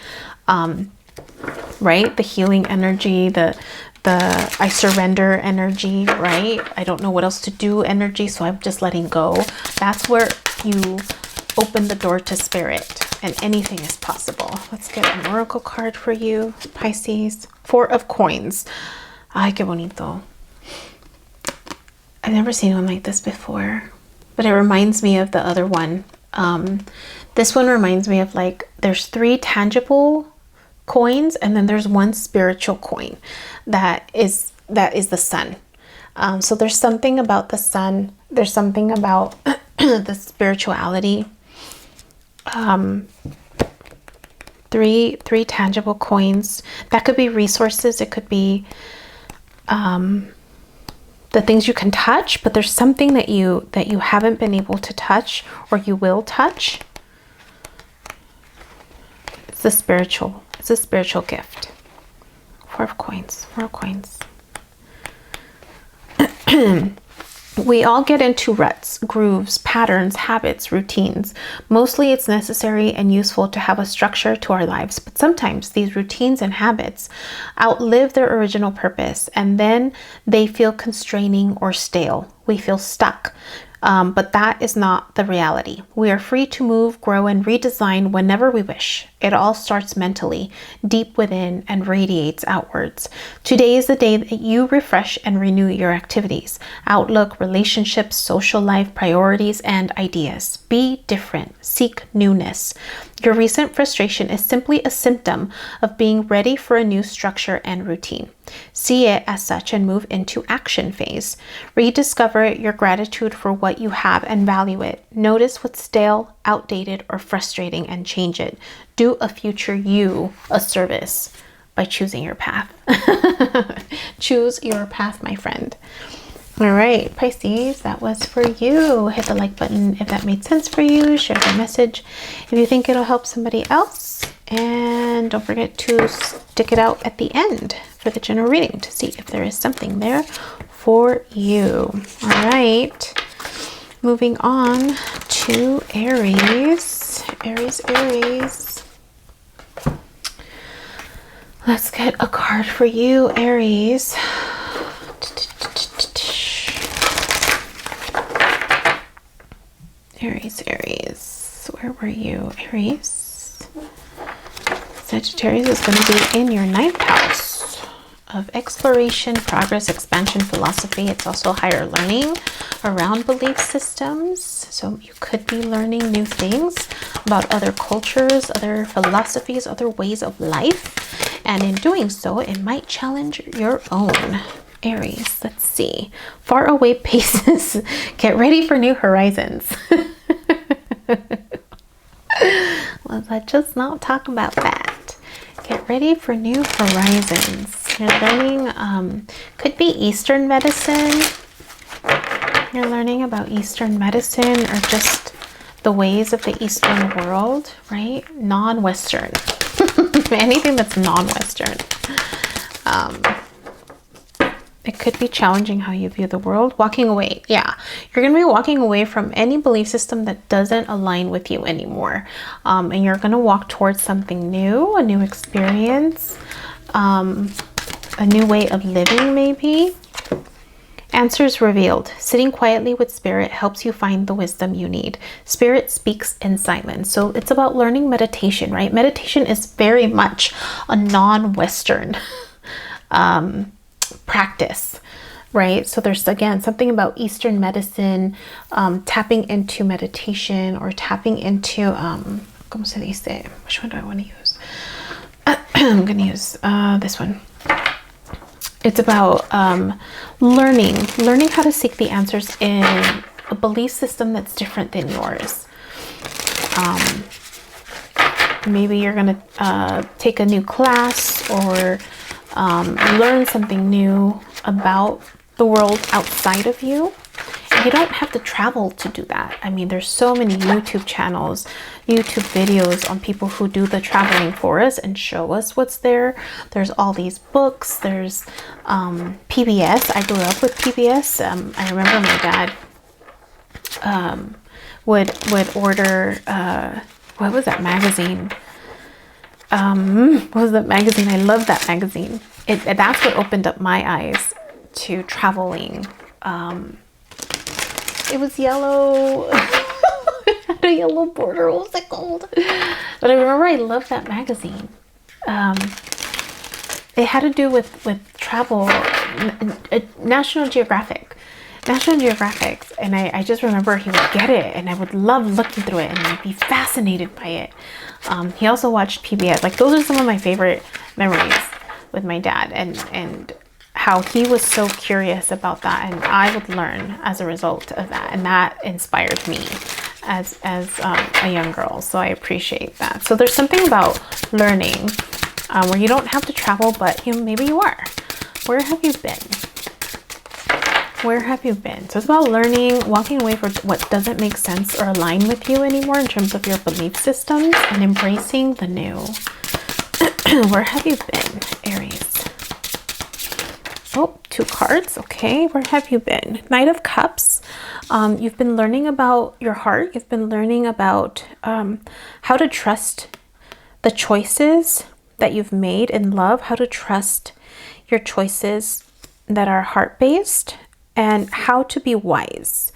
Right? The healing energy, the I surrender energy, right? I don't know what else to do energy, so I'm just letting go. That's where you open the door to spirit, and anything is possible. Let's get an oracle card for you, Pisces. 4 of Coins. Ay, qué bonito. I've never seen one like this before, but it reminds me of the other one. This one reminds me of, like, there's 3 tangible coins, and then there's 1 spiritual coin that is the sun. So there's something about the sun. There's something about the spirituality. 3 tangible coins. That could be resources. It could be the things you can touch, but there's something that you haven't been able to touch, or you will touch. It's a spiritual gift. 4 of Coins. 4 of Coins. We all get into ruts, grooves, patterns, habits, routines. Mostly it's necessary and useful to have a structure to our lives, but sometimes these routines and habits outlive their original purpose, and then they feel constraining or stale. We feel stuck. But that is not the reality. We are free to move, grow, and redesign whenever we wish. It all starts mentally, deep within, and radiates outwards. Today is the day that you refresh and renew your activities, outlook, relationships, social life, priorities, and ideas. Be different. Seek newness. Your recent frustration is simply a symptom of being ready for a new structure and routine. See it as such and move into action phase. Rediscover your gratitude for what you have and value it. Notice what's stale outdated or frustrating and change it. Do a future you a service by choosing your path. Choose your path, my friend. All right, Pisces, that was for you. Hit the like button if that made sense for you. Share the message if you think it'll help somebody else. And don't forget to stick it out at the end for the general reading to see if there is something there for you. All right, moving on to Aries. Aries. Let's get a card for you, Aries. Aries. Where were you, Aries? Sagittarius is going to be in your 9th house of exploration, progress, expansion, philosophy. It's also higher learning around belief systems. So you could be learning new things about other cultures, other philosophies, other ways of life. And in doing so, it might challenge your own. Aries, let's see. Far away places. Get ready for new horizons. Let's just not talk about that. Get ready for new horizons. You're learning, could be Eastern medicine. You're learning about Eastern medicine or just the ways of the Eastern world, right? Non-Western. Anything that's non-Western. It could be challenging how you view the world. Walking away. Yeah, you're going to be walking away from any belief system that doesn't align with you anymore. And you're going to walk towards something new, a new experience, a new way of living maybe. Answers revealed. Sitting quietly with spirit helps you find the wisdom you need. Spirit speaks in silence. So it's about learning meditation, right? Meditation is very much a non-Western practice, right? So there's, again, something about Eastern medicine, tapping into meditation or tapping into, ¿cómo se dice? Which one do I want to use? I'm going to use this one. It's about learning how to seek the answers in a belief system that's different than yours. Maybe you're going to take a new class or learn something new about the world outside of you. And you don't have to travel to do that. I mean, there's so many YouTube channels, YouTube videos on people who do the traveling for us and show us what's there. There's all these books. There's PBS. I grew up with PBS. I remember my dad would order, what was that magazine? What was that magazine? I love that magazine. That's what opened up my eyes to traveling. It was yellow. It had a yellow border. What was it called? But I remember I loved that magazine. It had to do with travel. National Geographic. And I just remember he would get it and I would love looking through it and I'd be fascinated by it. He also watched PBS. Like, those are some of my favorite memories with my dad and how he was so curious about that, and I would learn as a result of that, and that inspired me as a young girl. So I appreciate that. So there's something about learning where you don't have to travel, but maybe you are. Where have you been? Where have you been? So it's about learning, walking away from what doesn't make sense or align with you anymore in terms of your belief systems, and embracing the new. Where have you been, Aries? Oh, 2 cards. Okay, where have you been? Knight of Cups. You've been learning about your heart. You've been learning about how to trust the choices that you've made in love, how to trust your choices that are heart-based, and how to be wise.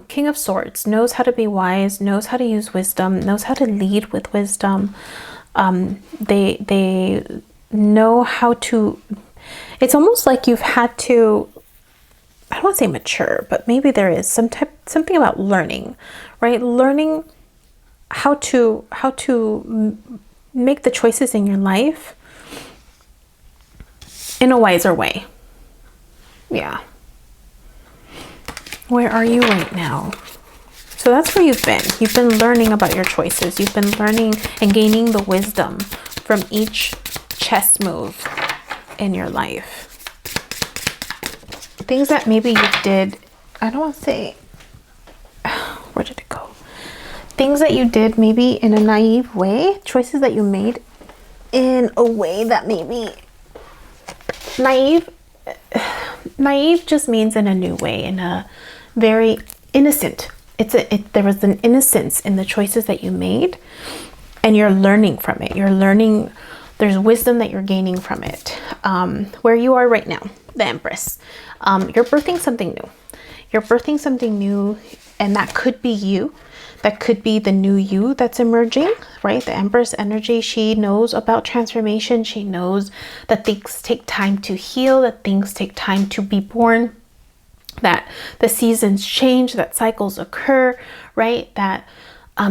King of Swords knows how to be wise, knows how to use wisdom, knows how to lead with wisdom. They know how to, it's almost like you've had to, I don't want to say mature, but maybe there is something about learning, right? Learning how to make the choices in your life in a wiser way. Yeah. Where are you right now? So that's where you've been. You've been learning about your choices. You've been learning and gaining the wisdom from each chess move in your life. Things that maybe you did, I don't want to say, where did it go? Things that you did maybe in a naive way, choices that you made in a way that maybe naive just means in a new way, in a very innocent. There was an innocence in the choices that you made, and you're learning from it. You're learning, there's wisdom that you're gaining from it. Where you are right now, the Empress, you're birthing something new. You're birthing something new, and that could be you. That could be the new you that's emerging, right? The Empress energy, she knows about transformation. She knows that things take time to heal, that things take time to be born, that the seasons change, that cycles occur, right? That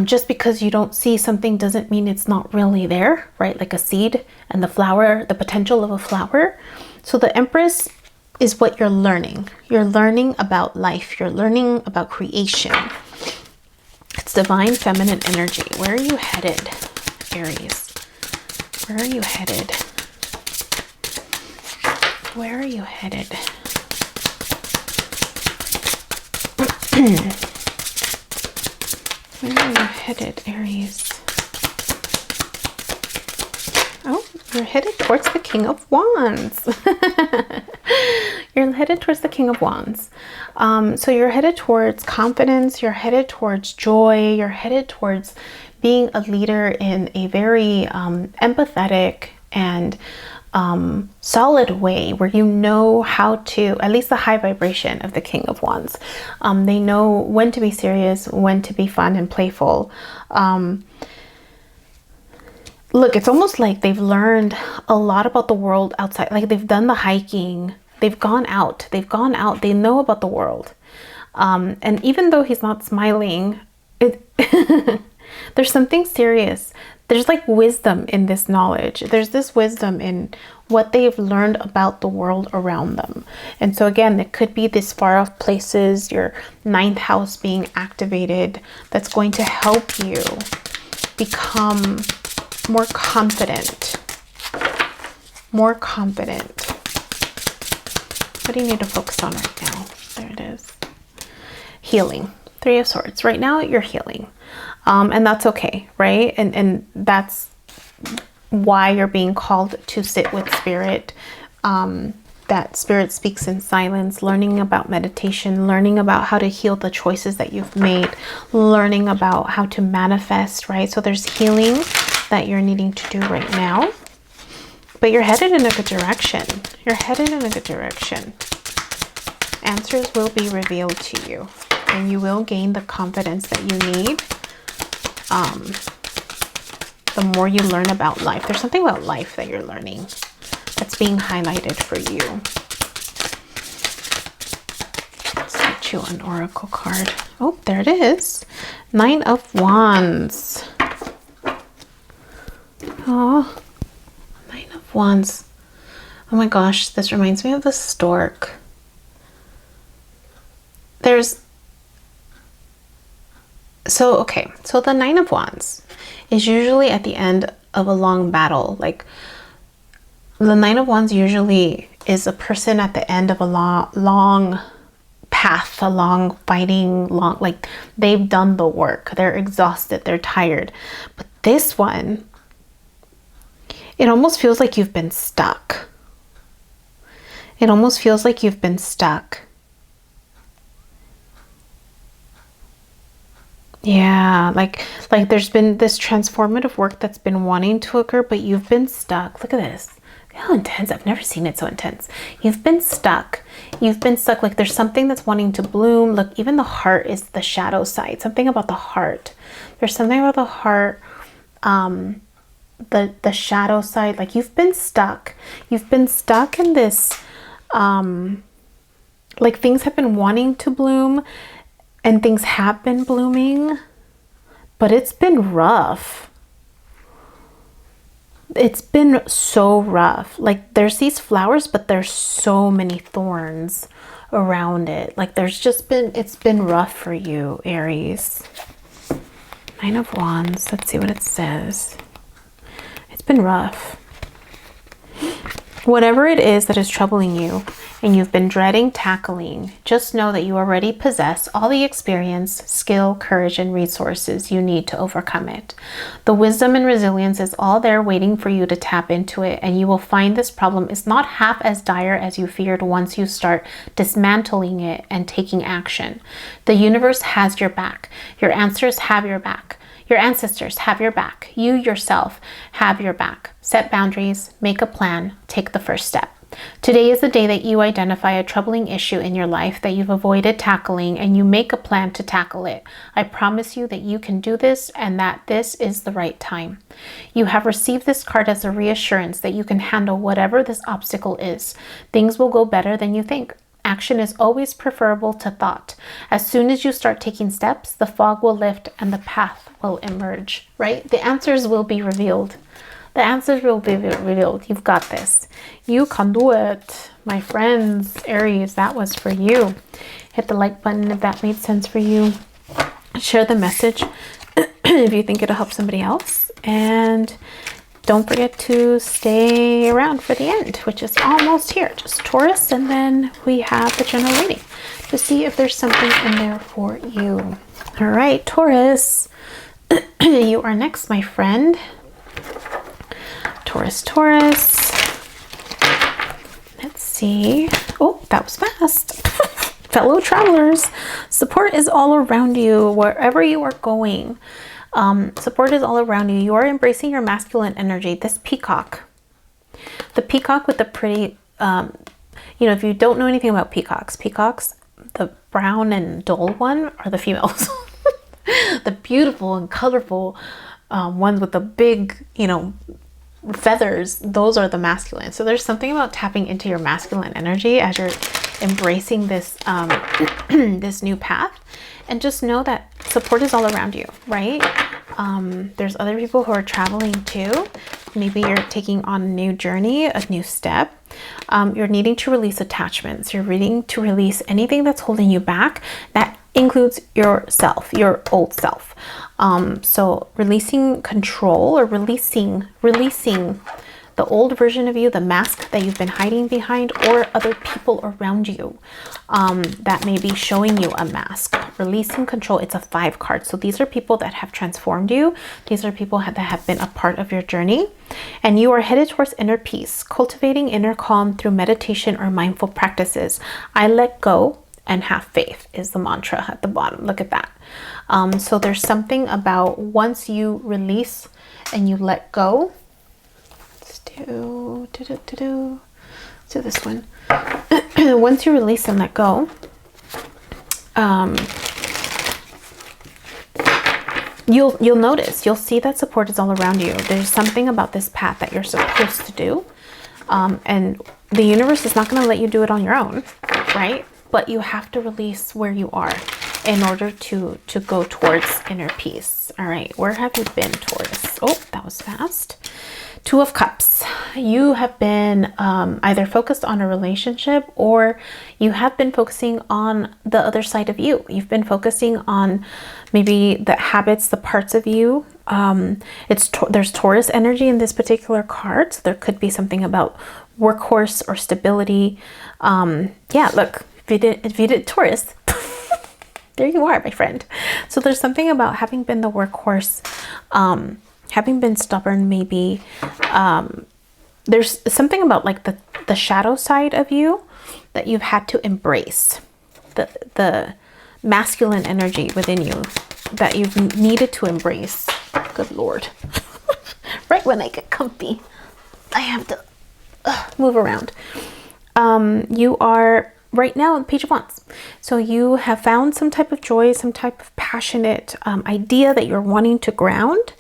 just because you don't see something doesn't mean it's not really there, right? Like a seed and the flower, the potential of a flower. So the Empress is what you're learning. You're learning about life. You're learning about creation. It's divine feminine energy. Where are you headed, Aries? Where are you headed? Where are you headed? Where are you headed, Aries? Oh, you're headed towards the King of Wands. You're headed towards the King of Wands. So you're headed towards confidence. You're headed towards joy. You're headed towards being a leader in a very empathetic and solid way, where you know how to, at least the high vibration of the King of Wands. They know when to be serious, when to be fun and playful. Look, it's almost like they've learned a lot about the world outside. Like they've done the hiking. They've gone out. They know about the world. And even though he's not smiling, there's something serious. There's like wisdom in this knowledge. There's this wisdom in what they've learned about the world around them. And so again, it could be these far off places, your 9th house being activated, that's going to help you become more confident. More confident. What do you need to focus on right now? There it is. Healing. 3 of Swords. Right now, you're healing. And that's okay, right? And that's why you're being called to sit with Spirit. That Spirit speaks in silence, learning about meditation, learning about how to heal the choices that you've made, learning about how to manifest, right? So there's healing that you're needing to do right now. But you're headed in a good direction. You're headed in a good direction. Answers will be revealed to you, and you will gain the confidence that you need. The more you learn about life, there's something about life that you're learning that's being highlighted for you. Let's get you an oracle card. Oh, there it is. 9 of Wands. Oh. 9 of Wands. Oh my gosh, this reminds me of the stork. So the 9 of Wands is usually at the end of a long battle. Like the 9 of Wands usually is a person at the end of a long path, a long fighting, like they've done the work. They're exhausted, they're tired. But this one, it almost feels like you've been stuck. It almost feels like you've been stuck. Yeah, like there's been this transformative work that's been wanting to occur, but you've been stuck. Look at this. How intense. I've never seen it so intense. You've been stuck. You've been stuck. Like there's something that's wanting to bloom. Look, even the heart is the shadow side. Something about the heart. There's something about the heart. The shadow side. Like you've been stuck. You've been stuck in this, like things have been wanting to bloom and things have been blooming, but it's been rough. It's been so rough. Like there's these flowers, but there's so many thorns around it. Like there's just been, it's been rough for you, Aries. Nine of Wands. Let's see what it says. It's been rough. Whatever it is that is troubling you and you've been dreading tackling, just know that you already possess all the experience, skill, courage, and resources you need to overcome it. The wisdom and resilience is all there waiting for you to tap into it, and you will find this problem is not half as dire as you feared once you start dismantling it and taking action. The universe has your back. Your answers have your back. Your ancestors have your back. You yourself have your back. Set boundaries, make a plan, take the first step. Today is the day that you identify a troubling issue in your life that you've avoided tackling, and you make a plan to tackle it. I promise you that you can do this and that this is the right time. You have received this card as a reassurance that you can handle whatever this obstacle is. Things will go better than you think. Action is always preferable to thought. As soon as you start taking steps, the fog will lift and the path will emerge, right? The answers will be revealed. The answers will be revealed. You've got this. You can do it, my friends. Aries, that was for you. Hit the like button if that made sense for you. Share the message if you think it'll help somebody else. And don't forget to stay around for the end, which is almost here. Just Taurus, and then we have the general reading to see if there's something in there for you. All right, Taurus, you are next, my friend. Taurus. Let's see. Oh, that was fast. Fellow travelers, support is all around you wherever you are going. Support is all around you. You are embracing your masculine energy. This peacock, the peacock with the pretty, you know, if you don't know anything about peacocks, the brown and dull one are the females. The beautiful and colorful ones with the big, you know, feathers, those are the masculine. So there's something about tapping into your masculine energy as you're embracing this this new path. And just know that support is all around you, right? There's other people who are traveling too. Maybe you're taking on a new journey, a new step. You're needing to release attachments. You're needing to release anything that's holding you back. That includes yourself, your old self. So releasing control, or releasing the old version of you, the mask that you've been hiding behind, or other people around you that may be showing you a mask. Releasing control. It's a 5 card. So these are people that have transformed you. These are people that have been a part of your journey, and you are headed towards inner peace, cultivating inner calm through meditation or mindful practices. I let go and have faith is the mantra at the bottom. Look at that. So there's something about once you release and you let go. Let's do this one. Once you release and let go, you'll notice, you'll see that support is all around you. There's something about this path that you're supposed to do, and the universe is not going to let you do it on your own, right? But you have to release where you are in order to go towards inner peace. All right, where have you been, Taurus? Oh, that was fast. 2 of Cups. You have been either focused on a relationship, or you have been focusing on the other side of you. You've been focusing on maybe the habits, the parts of you. There's Taurus energy in this particular card. So there could be something about workhorse or stability. Yeah, look, if you did Taurus, there you are, my friend. So there's something about having been the workhorse, having been stubborn, maybe. There's something about like the shadow side of you that you've had to embrace, the masculine energy within you that you've needed to embrace. Good Lord. Right when I get comfy, I have to move around. You are right now on Page of Wands. So you have found some type of joy, some type of passionate idea that you're wanting to ground.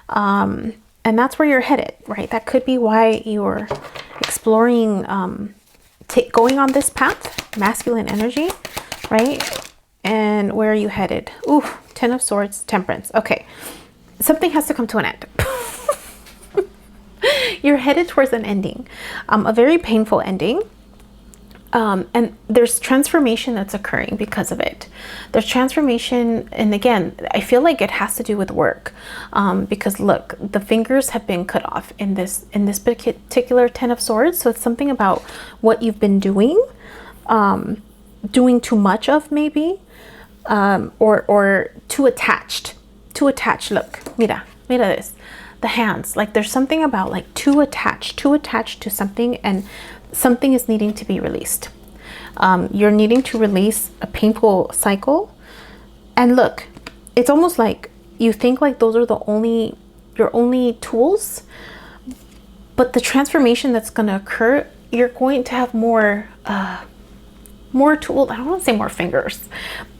And that's where you're headed, right? That could be why you're exploring, going on this path, masculine energy, right? And where are you headed? Ooh, 10 of Swords, Temperance. Okay, something has to come to an end. You're headed towards an ending, a very painful ending. And there's transformation that's occurring because of it. There's transformation, and again, I feel like it has to do with work, because look, the fingers have been cut off in this particular Ten of Swords. So it's something about what you've been doing, doing too much of, maybe, or too attached. Look, mira this, the hands. Like there's something about like too attached to something, and something is needing to be released. You're needing to release a painful cycle. And look, it's almost like you think like those are your only tools, but the transformation that's going to occur, you're going to have more tools. I don't want to say more fingers,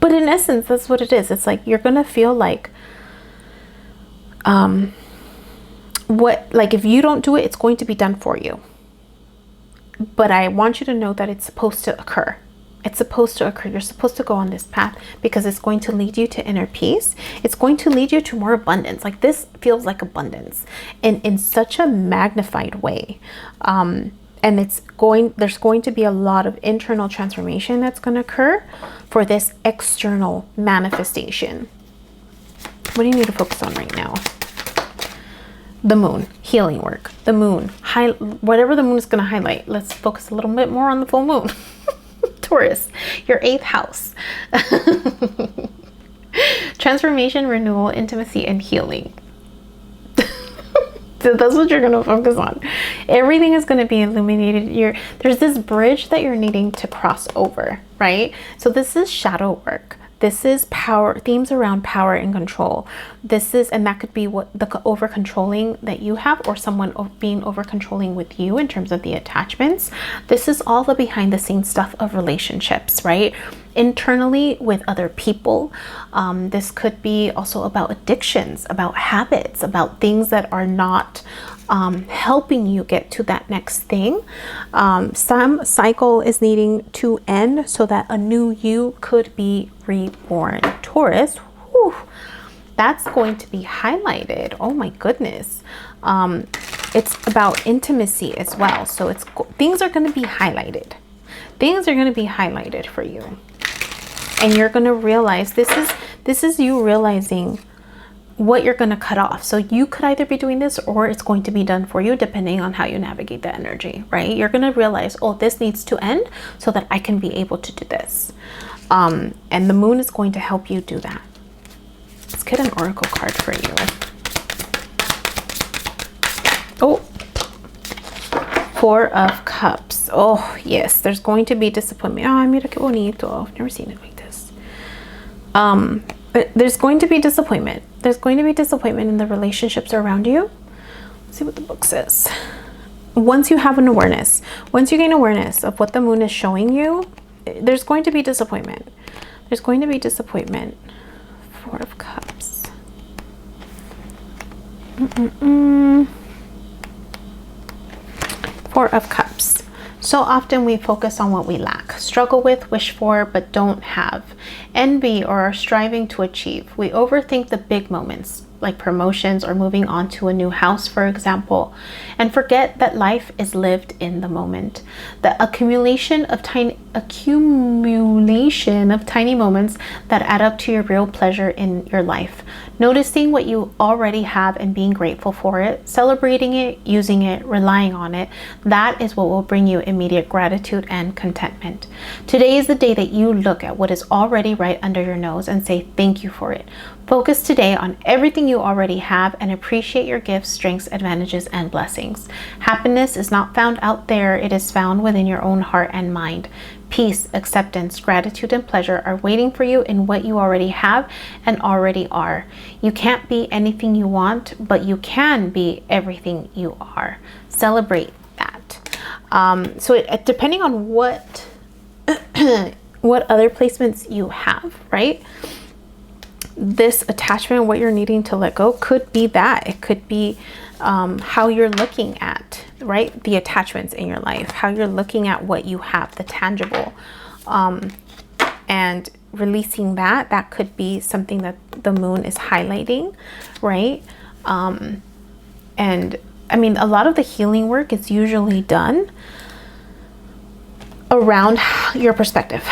but in essence, that's what it is. It's like you're going to feel like, if you don't do it, it's going to be done for you. But I want you to know that it's supposed to occur. It's supposed to occur. You're supposed to go on this path because it's going to lead you to inner peace. It's going to lead you to more abundance. Like this feels like abundance in such a magnified way. And there's going to be a lot of internal transformation that's going to occur for this external manifestation. What do you need to focus on right now? The moon, healing work, the moon, whatever the moon is going to highlight. Let's focus a little bit more on the full moon. Taurus, your 8th house. Transformation, renewal, intimacy, and healing. So that's what you're going to focus on. Everything is going to be illuminated. There's this bridge that you're needing to cross over, right? So this is shadow work. This is power, themes around power and control. And that could be what the over controlling that you have, or someone being over controlling with you in terms of the attachments. This is all the behind the scenes stuff of relationships, right? Internally with other people. This could be also about addictions, about habits, about things that are not helping you get to that next thing. Some cycle is needing to end so that a new you could be reborn. Taurus, whew, that's going to be highlighted. Oh my goodness. It's about intimacy as well. So things are going to be highlighted. Things are going to be highlighted for you. And you're going to realize this is you realizing what you're going to cut off. So you could either be doing this or it's going to be done for you, depending on how you navigate the energy, right? You're going to realize, oh, this needs to end so that I can be able to do this. And the moon is going to help you do that. Let's get an oracle card for you. Oh, 4 of Cups. Oh, yes, there's going to be disappointment. Ay, mira qué bonito. I've never seen it like this. There's going to be disappointment. There's going to be disappointment in the relationships around you. Let's see what the book says. Once you have an awareness, once you gain awareness of what the moon is showing you, there's going to be disappointment. There's going to be disappointment. 4 of Cups. 4 of Cups. So often we focus on what we lack, struggle with, wish for, but don't have, envy, or are striving to achieve. We overthink the big moments, like promotions or moving on to a new house, for example, and forget that life is lived in the moment. The accumulation of tiny moments that add up to your real pleasure in your life. Noticing what you already have and being grateful for it, celebrating it, using it, relying on it, that is what will bring you immediate gratitude and contentment. Today is the day that you look at what is already right under your nose and say thank you for it. Focus today on everything you already have and appreciate your gifts, strengths, advantages, and blessings. Happiness is not found out there, it is found within your own heart and mind. Peace, acceptance, gratitude, and pleasure are waiting for you in what you already have and already are. You can't be anything you want, but you can be everything you are. Celebrate that. Depending on what other placements you have, right? This attachment, what you're needing to let go, could be that. It could be how you're looking at, right, the attachments in your life, how you're looking at what you have, the tangible, and releasing that could be something that the moon is highlighting, right? And I mean, a lot of the healing work is usually done around your perspective,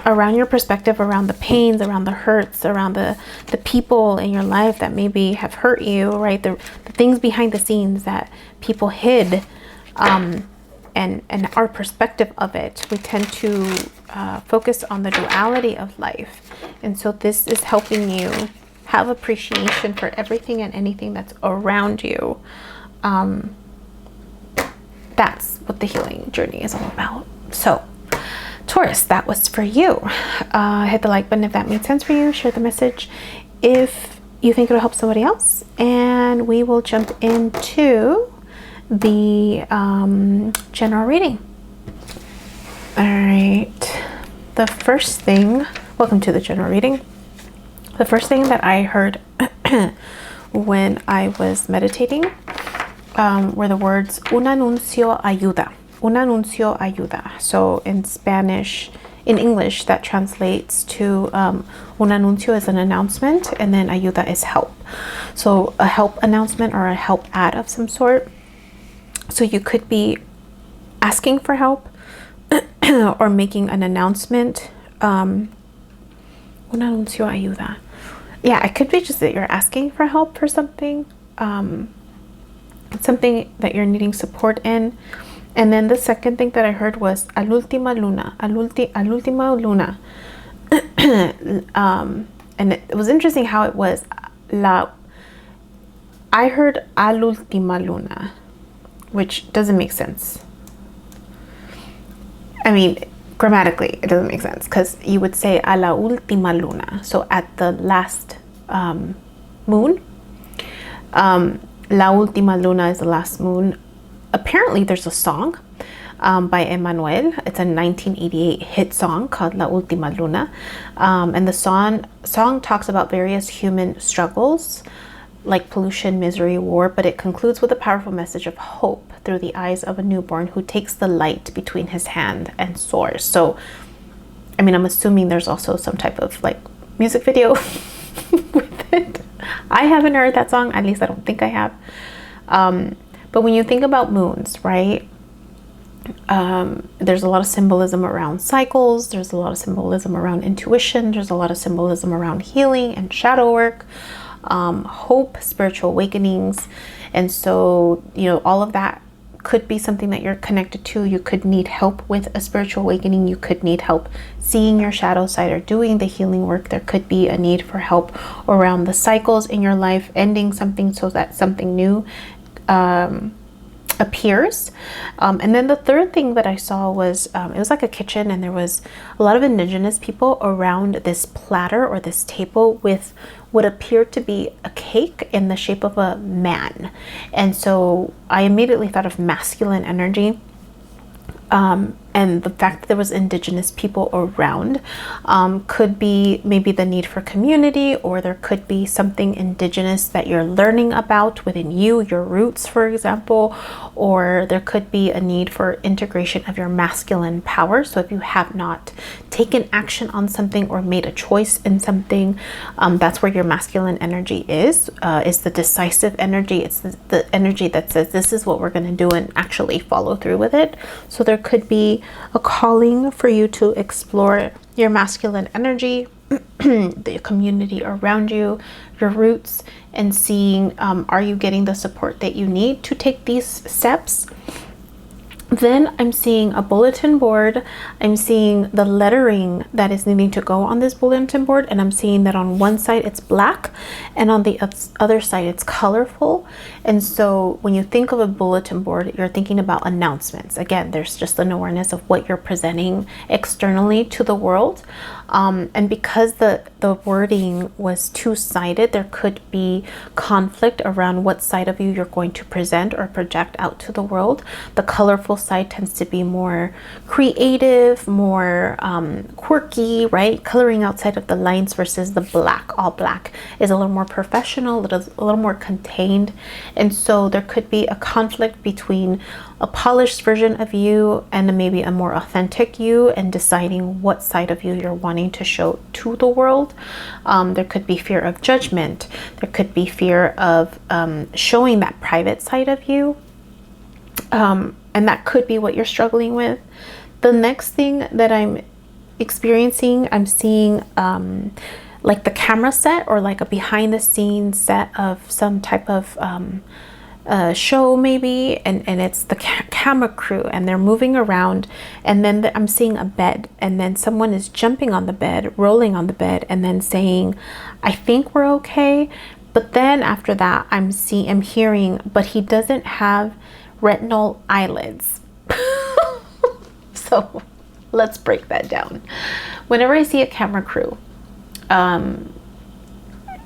around the pains, around the hurts, around the people in your life that maybe have hurt you, right? The things behind the scenes that people hid, and our perspective of it. We tend to focus on the duality of life. And so this is helping you have appreciation for everything and anything that's around you. That's what the healing journey is all about. So, Taurus, that was for you. Hit the like button if that made sense for you. Share the message if you think it'll help somebody else. And we will jump into the general reading. All right. The first thing, welcome to the general reading. The first thing that I heard when I was meditating were the words, un anuncio ayuda. Un anuncio ayuda. So in Spanish, in English, that translates to un anuncio is an announcement, and then ayuda is help. So a help announcement or a help ad of some sort. So you could be asking for help or making an announcement. Un anuncio ayuda. Yeah, it could be just that you're asking for help for something. Something that you're needing support in. And then the second thing that I heard was al última luna, al última luna. And it was interesting how it was I heard al última luna, which doesn't make sense. I mean, grammatically, it doesn't make sense, because you would say a la última luna, so at the last moon. La última luna is the last moon. Apparently there's a song by Emmanuel. It's a 1988 hit song called La Última Luna, and the song talks about various human struggles like pollution, misery, war, but it concludes with a powerful message of hope through the eyes of a newborn who takes the light between his hand and soars. So I mean, I'm assuming there's also some type of like music video with it. I haven't heard that song, at least I don't think I have. But when you think about moons, right, there's a lot of symbolism around cycles. There's a lot of symbolism around intuition. There's a lot of symbolism around healing and shadow work, hope, spiritual awakenings. And so, you know, all of that could be something that you're connected to. You could need help with a spiritual awakening. You could need help seeing your shadow side or doing the healing work. There could be a need for help around the cycles in your life, ending something so that something new appears. And then the third thing that I saw was it was like a kitchen, and there was a lot of indigenous people around this platter or this table with what appeared to be a cake in the shape of a man. And so I immediately thought of masculine energy. And the fact that there was indigenous people around could be maybe the need for community, or there could be something indigenous that you're learning about within you, your roots, for example, or there could be a need for integration of your masculine power. So if you have not taken action on something or made a choice in something, that's where your masculine energy is the decisive energy. It's the energy that says this is what we're going to do and actually follow through with it. So there could be a calling for you to explore your masculine energy, the community around you, your roots, and seeing are you getting the support that you need to take these steps. Then I'm seeing a bulletin board. I'm seeing the lettering that is needing to go on this bulletin board, and I'm seeing that on one side it's black and on the other side it's colorful. And so when you think of a bulletin board, you're thinking about announcements. Again, there's just an awareness of what you're presenting externally to the world. And because the wording was two-sided, there could be conflict around what side of you you're going to present or project out to the world. The colorful side tends to be more creative, more quirky, right? Coloring outside of the lines, versus the black, all black, is a little more professional, a little more contained. And so there could be a conflict between a polished version of you and maybe a more authentic you, and deciding what side of you you're wanting to show to the world. There could be fear of judgment. There could be fear of showing that private side of you. And that could be what you're struggling with. The next thing that I'm experiencing, I'm seeing like the camera set, or like a behind the scenes set of some type of show maybe, and it's the camera crew, and they're moving around, and then I'm seeing a bed, and then someone is jumping on the bed, rolling on the bed, and then saying, I think we're okay. But then after that, I'm hearing, but he doesn't have retinal eyelids. So let's break that down. Whenever I see a camera crew,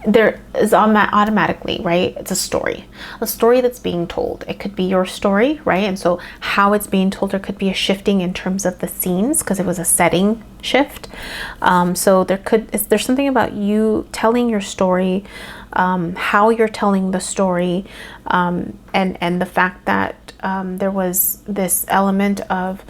there is on that automatically, right? It's a story that's being told. It could be your story, right? And so how it's being told, there could be a shifting in terms of the scenes, because it was a setting shift. So there's something about you telling your story, how you're telling the story, and the fact that there was this element of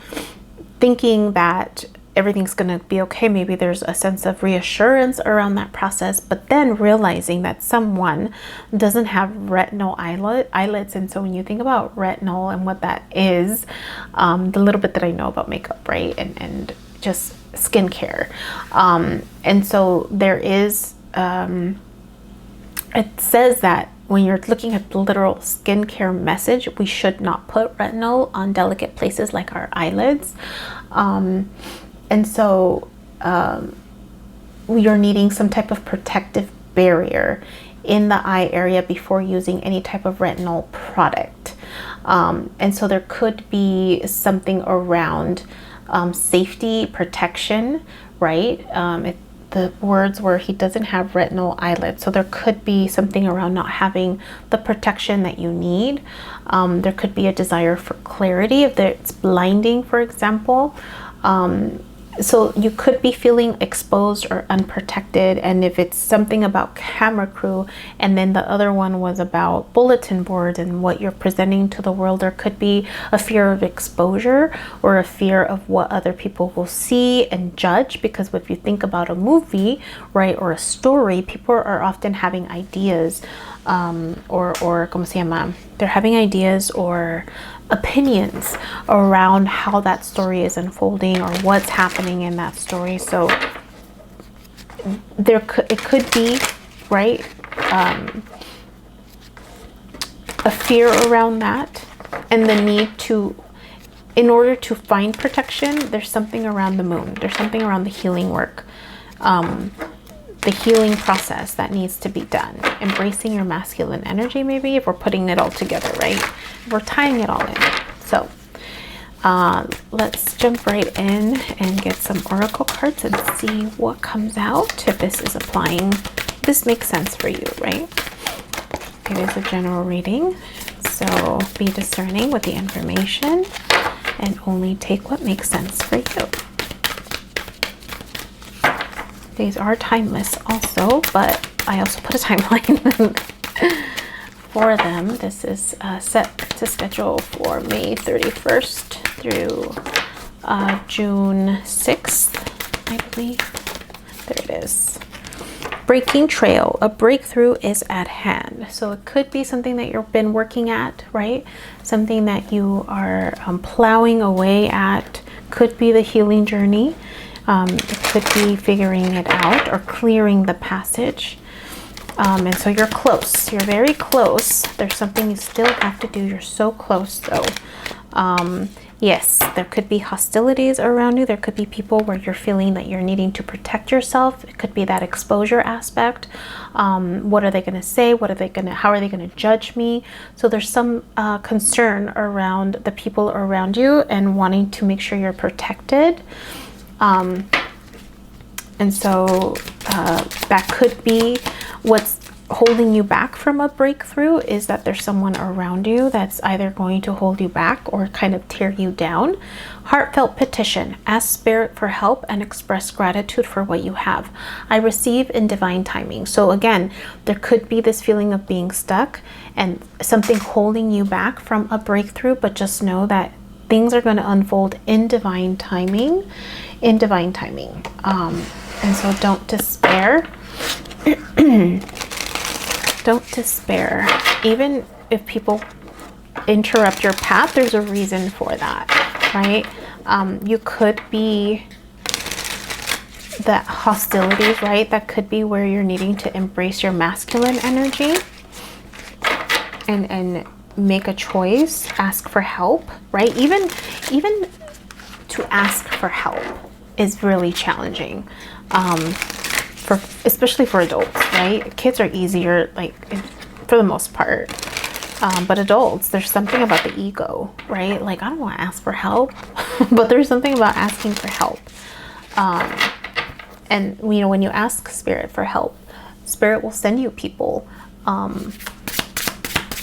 thinking that everything's going to be okay. Maybe there's a sense of reassurance around that process, but then realizing that someone doesn't have retinal eyelids. And so when you think about retinal and what that is, the little bit that I know about makeup, right? And just skincare. And so there is, it says that when you're looking at the literal skincare message, we should not put retinol on delicate places like our eyelids. And so you're needing some type of protective barrier in the eye area before using any type of retinol product. And so there could be something around safety, protection, right? The words were, he doesn't have retinal eyelids. So there could be something around not having the protection that you need. There could be a desire for clarity if it's blinding, for example. So you could be feeling exposed or unprotected. And if it's something about camera crew, and then the other one was about bulletin boards and what you're presenting to the world, there could be a fear of exposure or a fear of what other people will see and judge. Because if you think about a movie, right, or a story, people are often having ideas, or ¿cómo se llama? They're having ideas or opinions around how that story is unfolding or what's happening in that story. So it could be, right, a fear around that, and the need to, in order to find protection, there's something around the moon. There's something around the healing work, the healing process that needs to be done. Embracing your masculine energy, maybe, if we're putting it all together, right? We're tying it all in. So let's jump right in and get some oracle cards and see what comes out, if this is applying. This makes sense for you, right? It is a general reading, so be discerning with the information and only take what makes sense for you. These are timeless also, but I also put a timeline for them. This is set to schedule for May 31st through June 6th, I believe. There it is. Breaking trail. A breakthrough is at hand. So it could be something that you've been working at, right? Something that you are plowing away at. Could be the healing journey. It could be figuring it out or clearing the passage. And so you're close. You're very close. There's something you still have to do. You're so close, though. Yes, there could be hostilities around you. There could be people where you're feeling that you're needing to protect yourself. It could be that exposure aspect. What are they going to say? How are they going to judge me? So there's some concern around the people around you and wanting to make sure you're protected. And so that could be what's holding you back from a breakthrough, is that there's someone around you that's either going to hold you back or kind of tear you down. Heartfelt petition. Ask spirit for help and express gratitude for what you have. I receive in divine timing. So again, there could be this feeling of being stuck and something holding you back from a breakthrough, but just know that things are going to unfold in divine timing. In divine timing. And so don't despair. Don't despair. Even if people interrupt your path, there's a reason for that, right? You could be that hostilities, right? That could be where you're needing to embrace your masculine energy and make a choice, ask for help, right? Even to ask for help is really challenging, especially for adults, right? Kids are easier, like, for the most part, but adults, there's something about the ego, right? Like, I don't want to ask for help, but there's something about asking for help. And you know, when you ask Spirit for help, Spirit will send you people.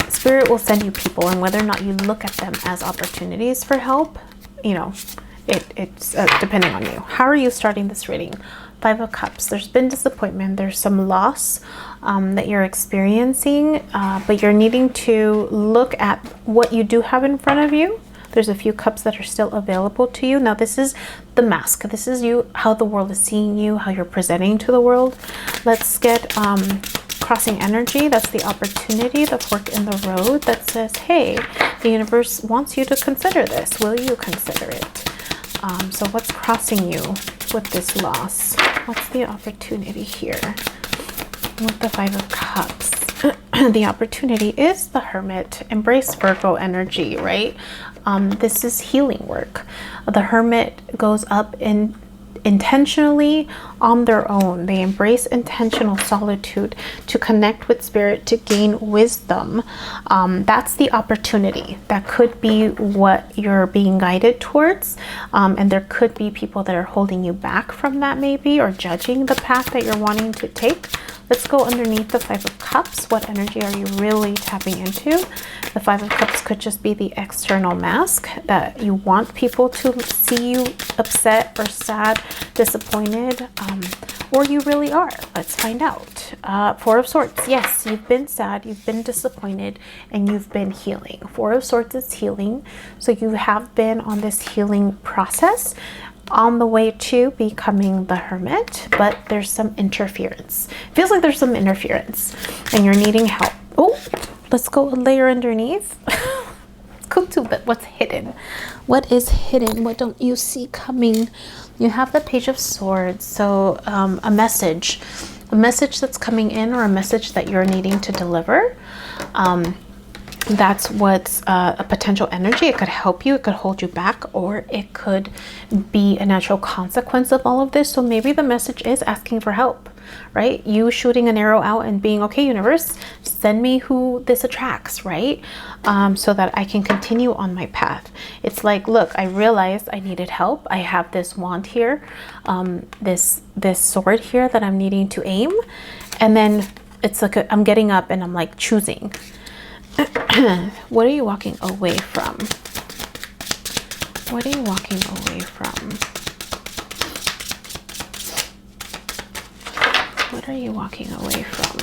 Spirit will send you people, and whether or not you look at them as opportunities for help, you know, it's depending on you. How are you starting this reading? 5 of Cups. There's been disappointment. There's some loss that you're experiencing, but you're needing to look at what you do have in front of you. There's a few cups that are still available to you. Now, this is the mask. This is you, how the world is seeing you, how you're presenting to the world. Let's get crossing energy. That's the opportunity, the fork in the road that says, hey, the universe wants you to consider this. Will you consider it? So what's crossing you with this loss? What's the opportunity here with the 5 of Cups? The opportunity is the Hermit. Embrace Virgo energy, right? This is healing work. The Hermit goes up intentionally on their own. They embrace intentional solitude to connect with Spirit, to gain wisdom. That's the opportunity. That could be what you're being guided towards, and there could be people that are holding you back from that, maybe, or judging the path that you're wanting to take. Let's go underneath the 5 of Cups. What energy are you really tapping into? The 5 of Cups could just be the external mask that you want people to see you upset or sad, disappointed, or you really are. Let's find out. 4 of Swords. Yes, you've been sad, you've been disappointed, and you've been healing. 4 of Swords is healing. So you have been on this healing process, on the way to becoming the Hermit, but there's some interference. It feels like there's some interference and you're needing help. Oh, let's go a layer underneath. Let's go to what's hidden. What is hidden? What don't you see coming? You have the Page of Swords. So a message that's coming in, or a message that you're needing to deliver. That's what's a potential energy. It could help you, it could hold you back, or it could be a natural consequence of all of this. So maybe the message is asking for help, right? You shooting an arrow out and being, okay, universe, send me who this attracts, right? So that I can continue on my path. It's like, look, I realized I needed help. I have this wand here, this sword here that I'm needing to aim. And then it's like I'm getting up and I'm like choosing. What are you walking away from? What are you walking away from? What are you walking away from?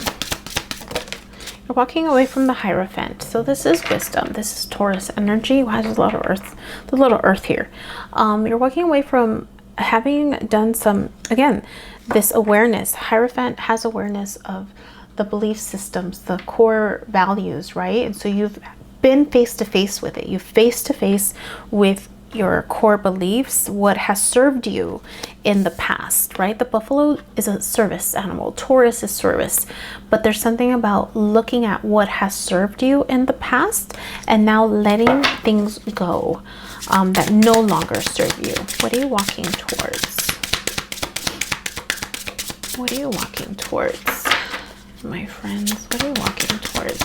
You're walking away from the Hierophant. So this is wisdom. This is Taurus energy. Wow, there's a lot of earth. There's a lot of earth here. You're walking away from having done some, again, this awareness. Hierophant has awareness of the belief systems, the core values, right? And so you've been face to face with it. You've face to face with your core beliefs, what has served you in the past, right? The buffalo is a service animal. Taurus is service. But there's something about looking at what has served you in the past and now letting things go that no longer serve you. What are you walking towards? What are you walking towards, my friends? What are you walking towards?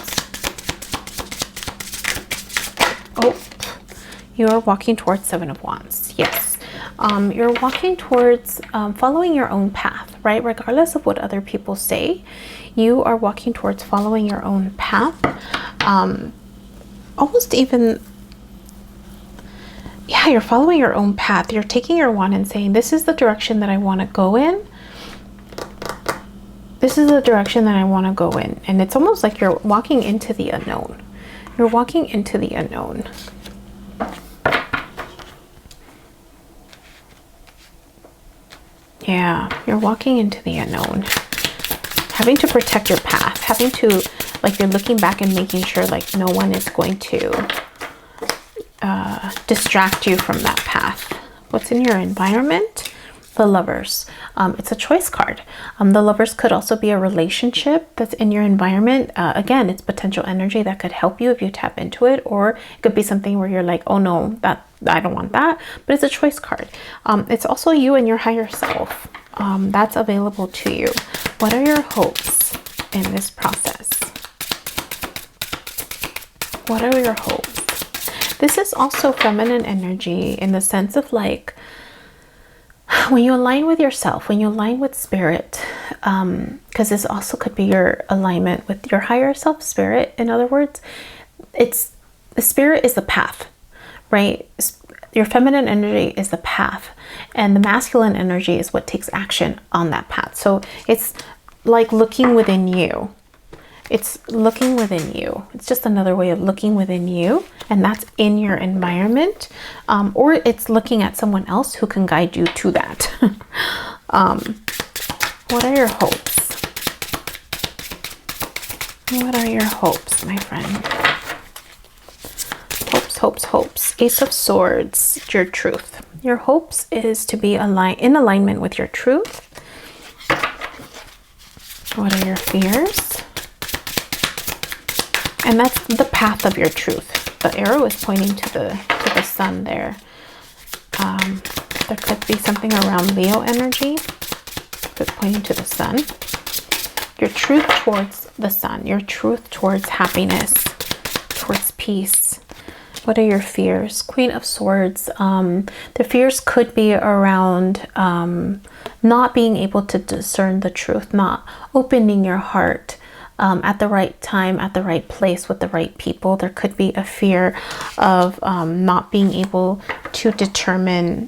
Oh, you're walking towards 7 of Wands. Yes. You're walking towards following your own path, right? Regardless of what other people say, you are walking towards following your own path. Almost even, yeah, you're following your own path. You're taking your wand and saying, this is the direction that I want to go in. This is the direction that I want to go in. And it's almost like you're walking into the unknown. You're walking into the unknown. Yeah, you're walking into the unknown. Having to protect your path. Having to, like, you're looking back and making sure, like, no one is going to distract you from that path. What's in your environment? The Lovers. It's a choice card. The Lovers could also be a relationship that's in your environment. Again, it's potential energy that could help you if you tap into it, or it could be something where you're like, oh no, that I don't want that. But it's a choice card. It's also you and your higher self. That's available to you. What are your hopes in this process? What are your hopes? This is also feminine energy in the sense of like, when you align with yourself, when you align with spirit, because this also could be your alignment with your higher self, spirit. In other words, it's the spirit is the path, right? Your feminine energy is the path, and the masculine energy is what takes action on that path. So it's like looking within you. It's looking within you. It's just another way of looking within you, and that's in your environment, or it's looking at someone else who can guide you to that. What are your hopes? What are your hopes, my friend? Hopes. Ace of Swords, your truth. Your hopes is to be in alignment with your truth. What are your fears? And that's the path of your truth. The arrow is pointing to the sun there. There could be something around Leo energy. It's pointing to the sun. Your truth towards the sun. Your truth towards happiness. Towards peace. What are your fears? Queen of Swords. The fears could be around not being able to discern the truth. Not opening your heart. At the right time, at the right place, with the right people. There could be a fear of not being able to determine,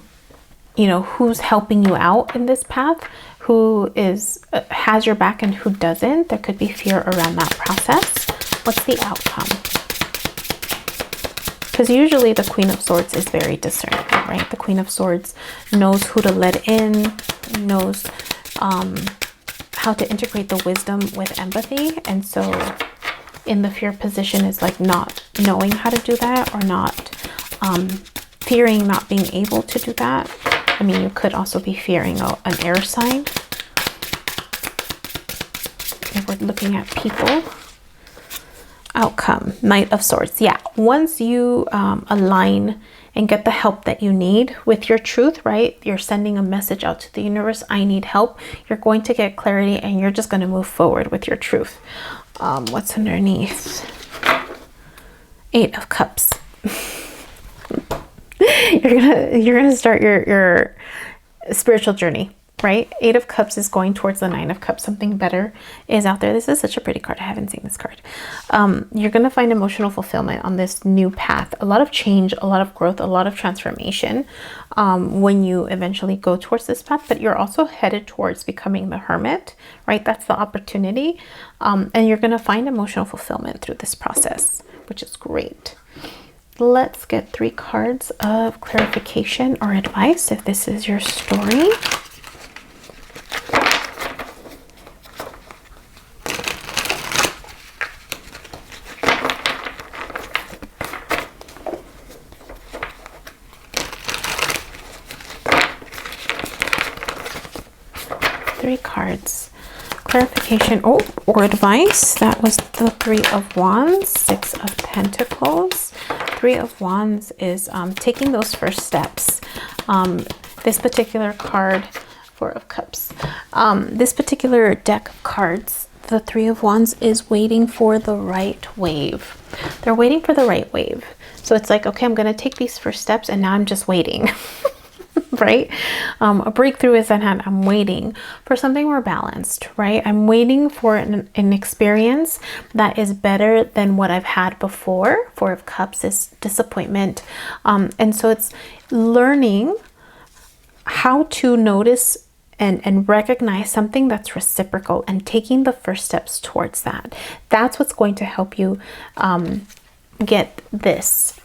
you know, who's helping you out in this path, who has your back and who doesn't. There could be fear around that process. What's the outcome? Because usually the Queen of Swords is very discerning, right? The Queen of Swords knows who to let in, knows how to integrate the wisdom with empathy. And so in the fear position is like not knowing how to do that, or not fearing not being able to do that. I mean, you could also be fearing an air sign. If we're looking at people. Outcome, Knight of Swords. Yeah, once you align and get the help that you need with your truth, right? You're sending a message out to the universe. I need help. You're going to get clarity, and you're just going to move forward with your truth. What's underneath? Eight of Cups. you're gonna start your spiritual journey, right? Eight of Cups is going towards the Nine of Cups. Something better is out there. This is such a pretty card. I haven't seen this card. You're going to find emotional fulfillment on this new path. A lot of change, a lot of growth, a lot of transformation when you eventually go towards this path. But you're also headed towards becoming the Hermit, right? That's the opportunity. And you're going to find emotional fulfillment through this process, which is great. Let's get 3 cards of clarification or advice if this is your story. Cards, clarification, or advice. That was the 3 of Wands, 6 of Pentacles. 3 of Wands is taking those first steps. This particular card, 4 of Cups. This particular deck of cards, the 3 of Wands is waiting for the right wave. They're waiting for the right wave. So it's like, okay, I'm going to take these first steps, and now I'm just waiting. Right? A breakthrough is at hand. I'm waiting for something more balanced, right? I'm waiting for an experience that is better than what I've had before. 4 of Cups is disappointment. And so it's learning how to notice and recognize something that's reciprocal and taking the first steps towards that. That's what's going to help you get this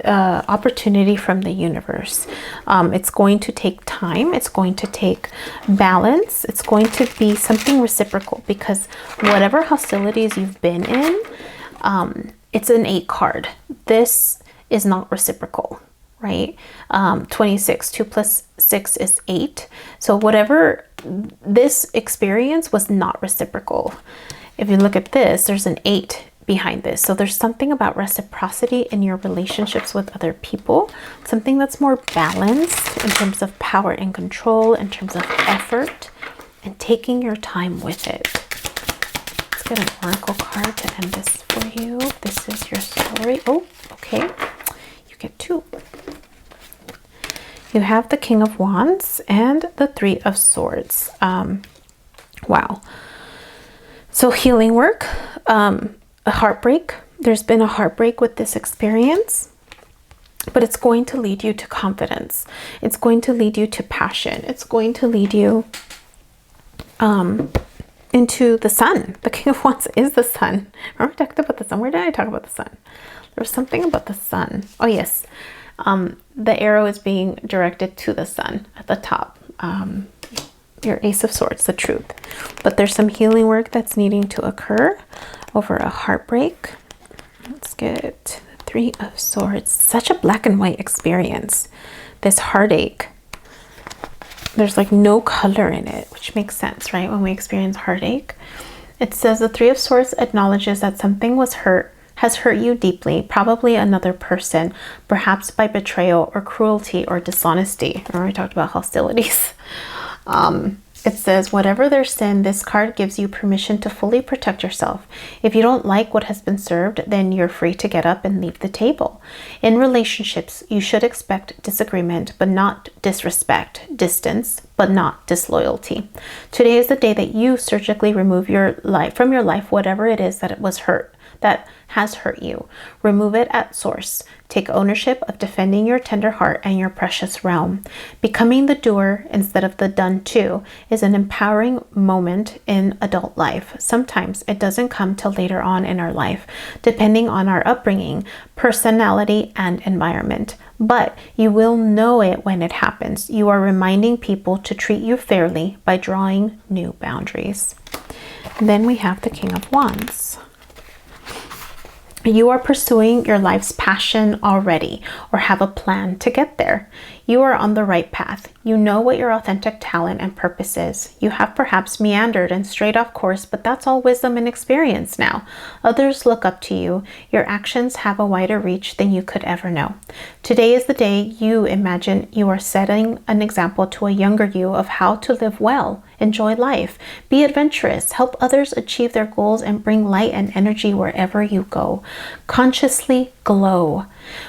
opportunity from the universe. It's going to take time. It's going to take balance. It's going to be something reciprocal, because whatever hostilities you've been in, it's an 8 card. This is not reciprocal. right? 26, 2 plus 6 is 8. So whatever, this experience was not reciprocal. If you look at this, there's an 8 behind this. So there's something about reciprocity in your relationships with other people, something that's more balanced in terms of power and control, in terms of effort, and taking your time with it. Let's get an oracle card to end this for you. This is your story. Oh, okay. You get 2. You have the King of Wands and the 3 of Swords. Wow. So healing work, a heartbreak. There's been a heartbreak with this experience, but it's going to lead you to confidence. It's going to lead you to passion. It's going to lead you into the sun. The King of Wands is the sun. Remember I talked about the sun? Where did I talk about the sun? There was something about the sun. Oh yes. The arrow is being directed to the sun at the top. Your Ace of Swords, the truth. But there's some healing work that's needing to occur over a heartbreak. Let's get 3 of Swords. Such a black and white experience. This heartache. There's like no color in it, which makes sense, right? When we experience heartache. It says the 3 of Swords acknowledges that something has hurt you deeply, probably another person, perhaps by betrayal or cruelty or dishonesty. Remember I talked about hostilities. It says, whatever their sin, this card gives you permission to fully protect yourself. If you don't like what has been served, then you're free to get up and leave the table. In relationships, you should expect disagreement, but not disrespect, distance, but not disloyalty. Today is the day that you surgically remove from your life whatever it is that has hurt you. Remove it at source. Take ownership of defending your tender heart and your precious realm. Becoming the doer instead of the done to is an empowering moment in adult life. Sometimes it doesn't come till later on in our life, depending on our upbringing, personality, and environment. But you will know it when it happens. You are reminding people to treat you fairly by drawing new boundaries. Then we have the King of Wands. You are pursuing your life's passion already, or have a plan to get there. You are on the right path. You know what your authentic talent and purpose is. You have perhaps meandered and strayed off course, but that's all wisdom and experience now. Others look up to you. Your actions have a wider reach than you could ever know. Today is the day you imagine you are setting an example to a younger you of how to live well, enjoy life, be adventurous, help others achieve their goals, and bring light and energy wherever you go. Consciously glow.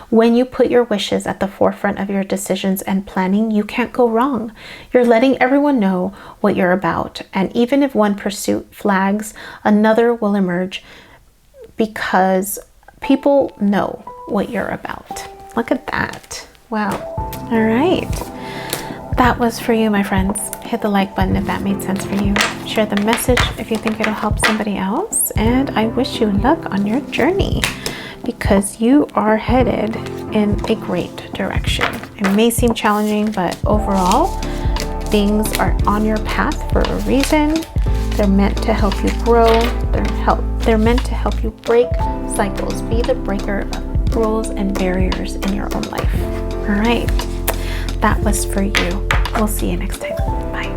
When you put your wishes at the forefront of your decisions and planning, you can't go wrong. You're letting everyone know what you're about. And even if one pursuit flags, another will emerge because people know what you're about. Look at that. Wow. All right. That was for you, my friends. Hit the like button if that made sense for you. Share the message if you think it'll help somebody else. And I wish you luck on your journey, because you are headed in a great direction. It may seem challenging, but overall, things are on your path for a reason. They're meant to help you grow. They're meant to help you break cycles. Be the breaker of rules and barriers in your own life. All right. That was for you. We'll see you next time. Bye.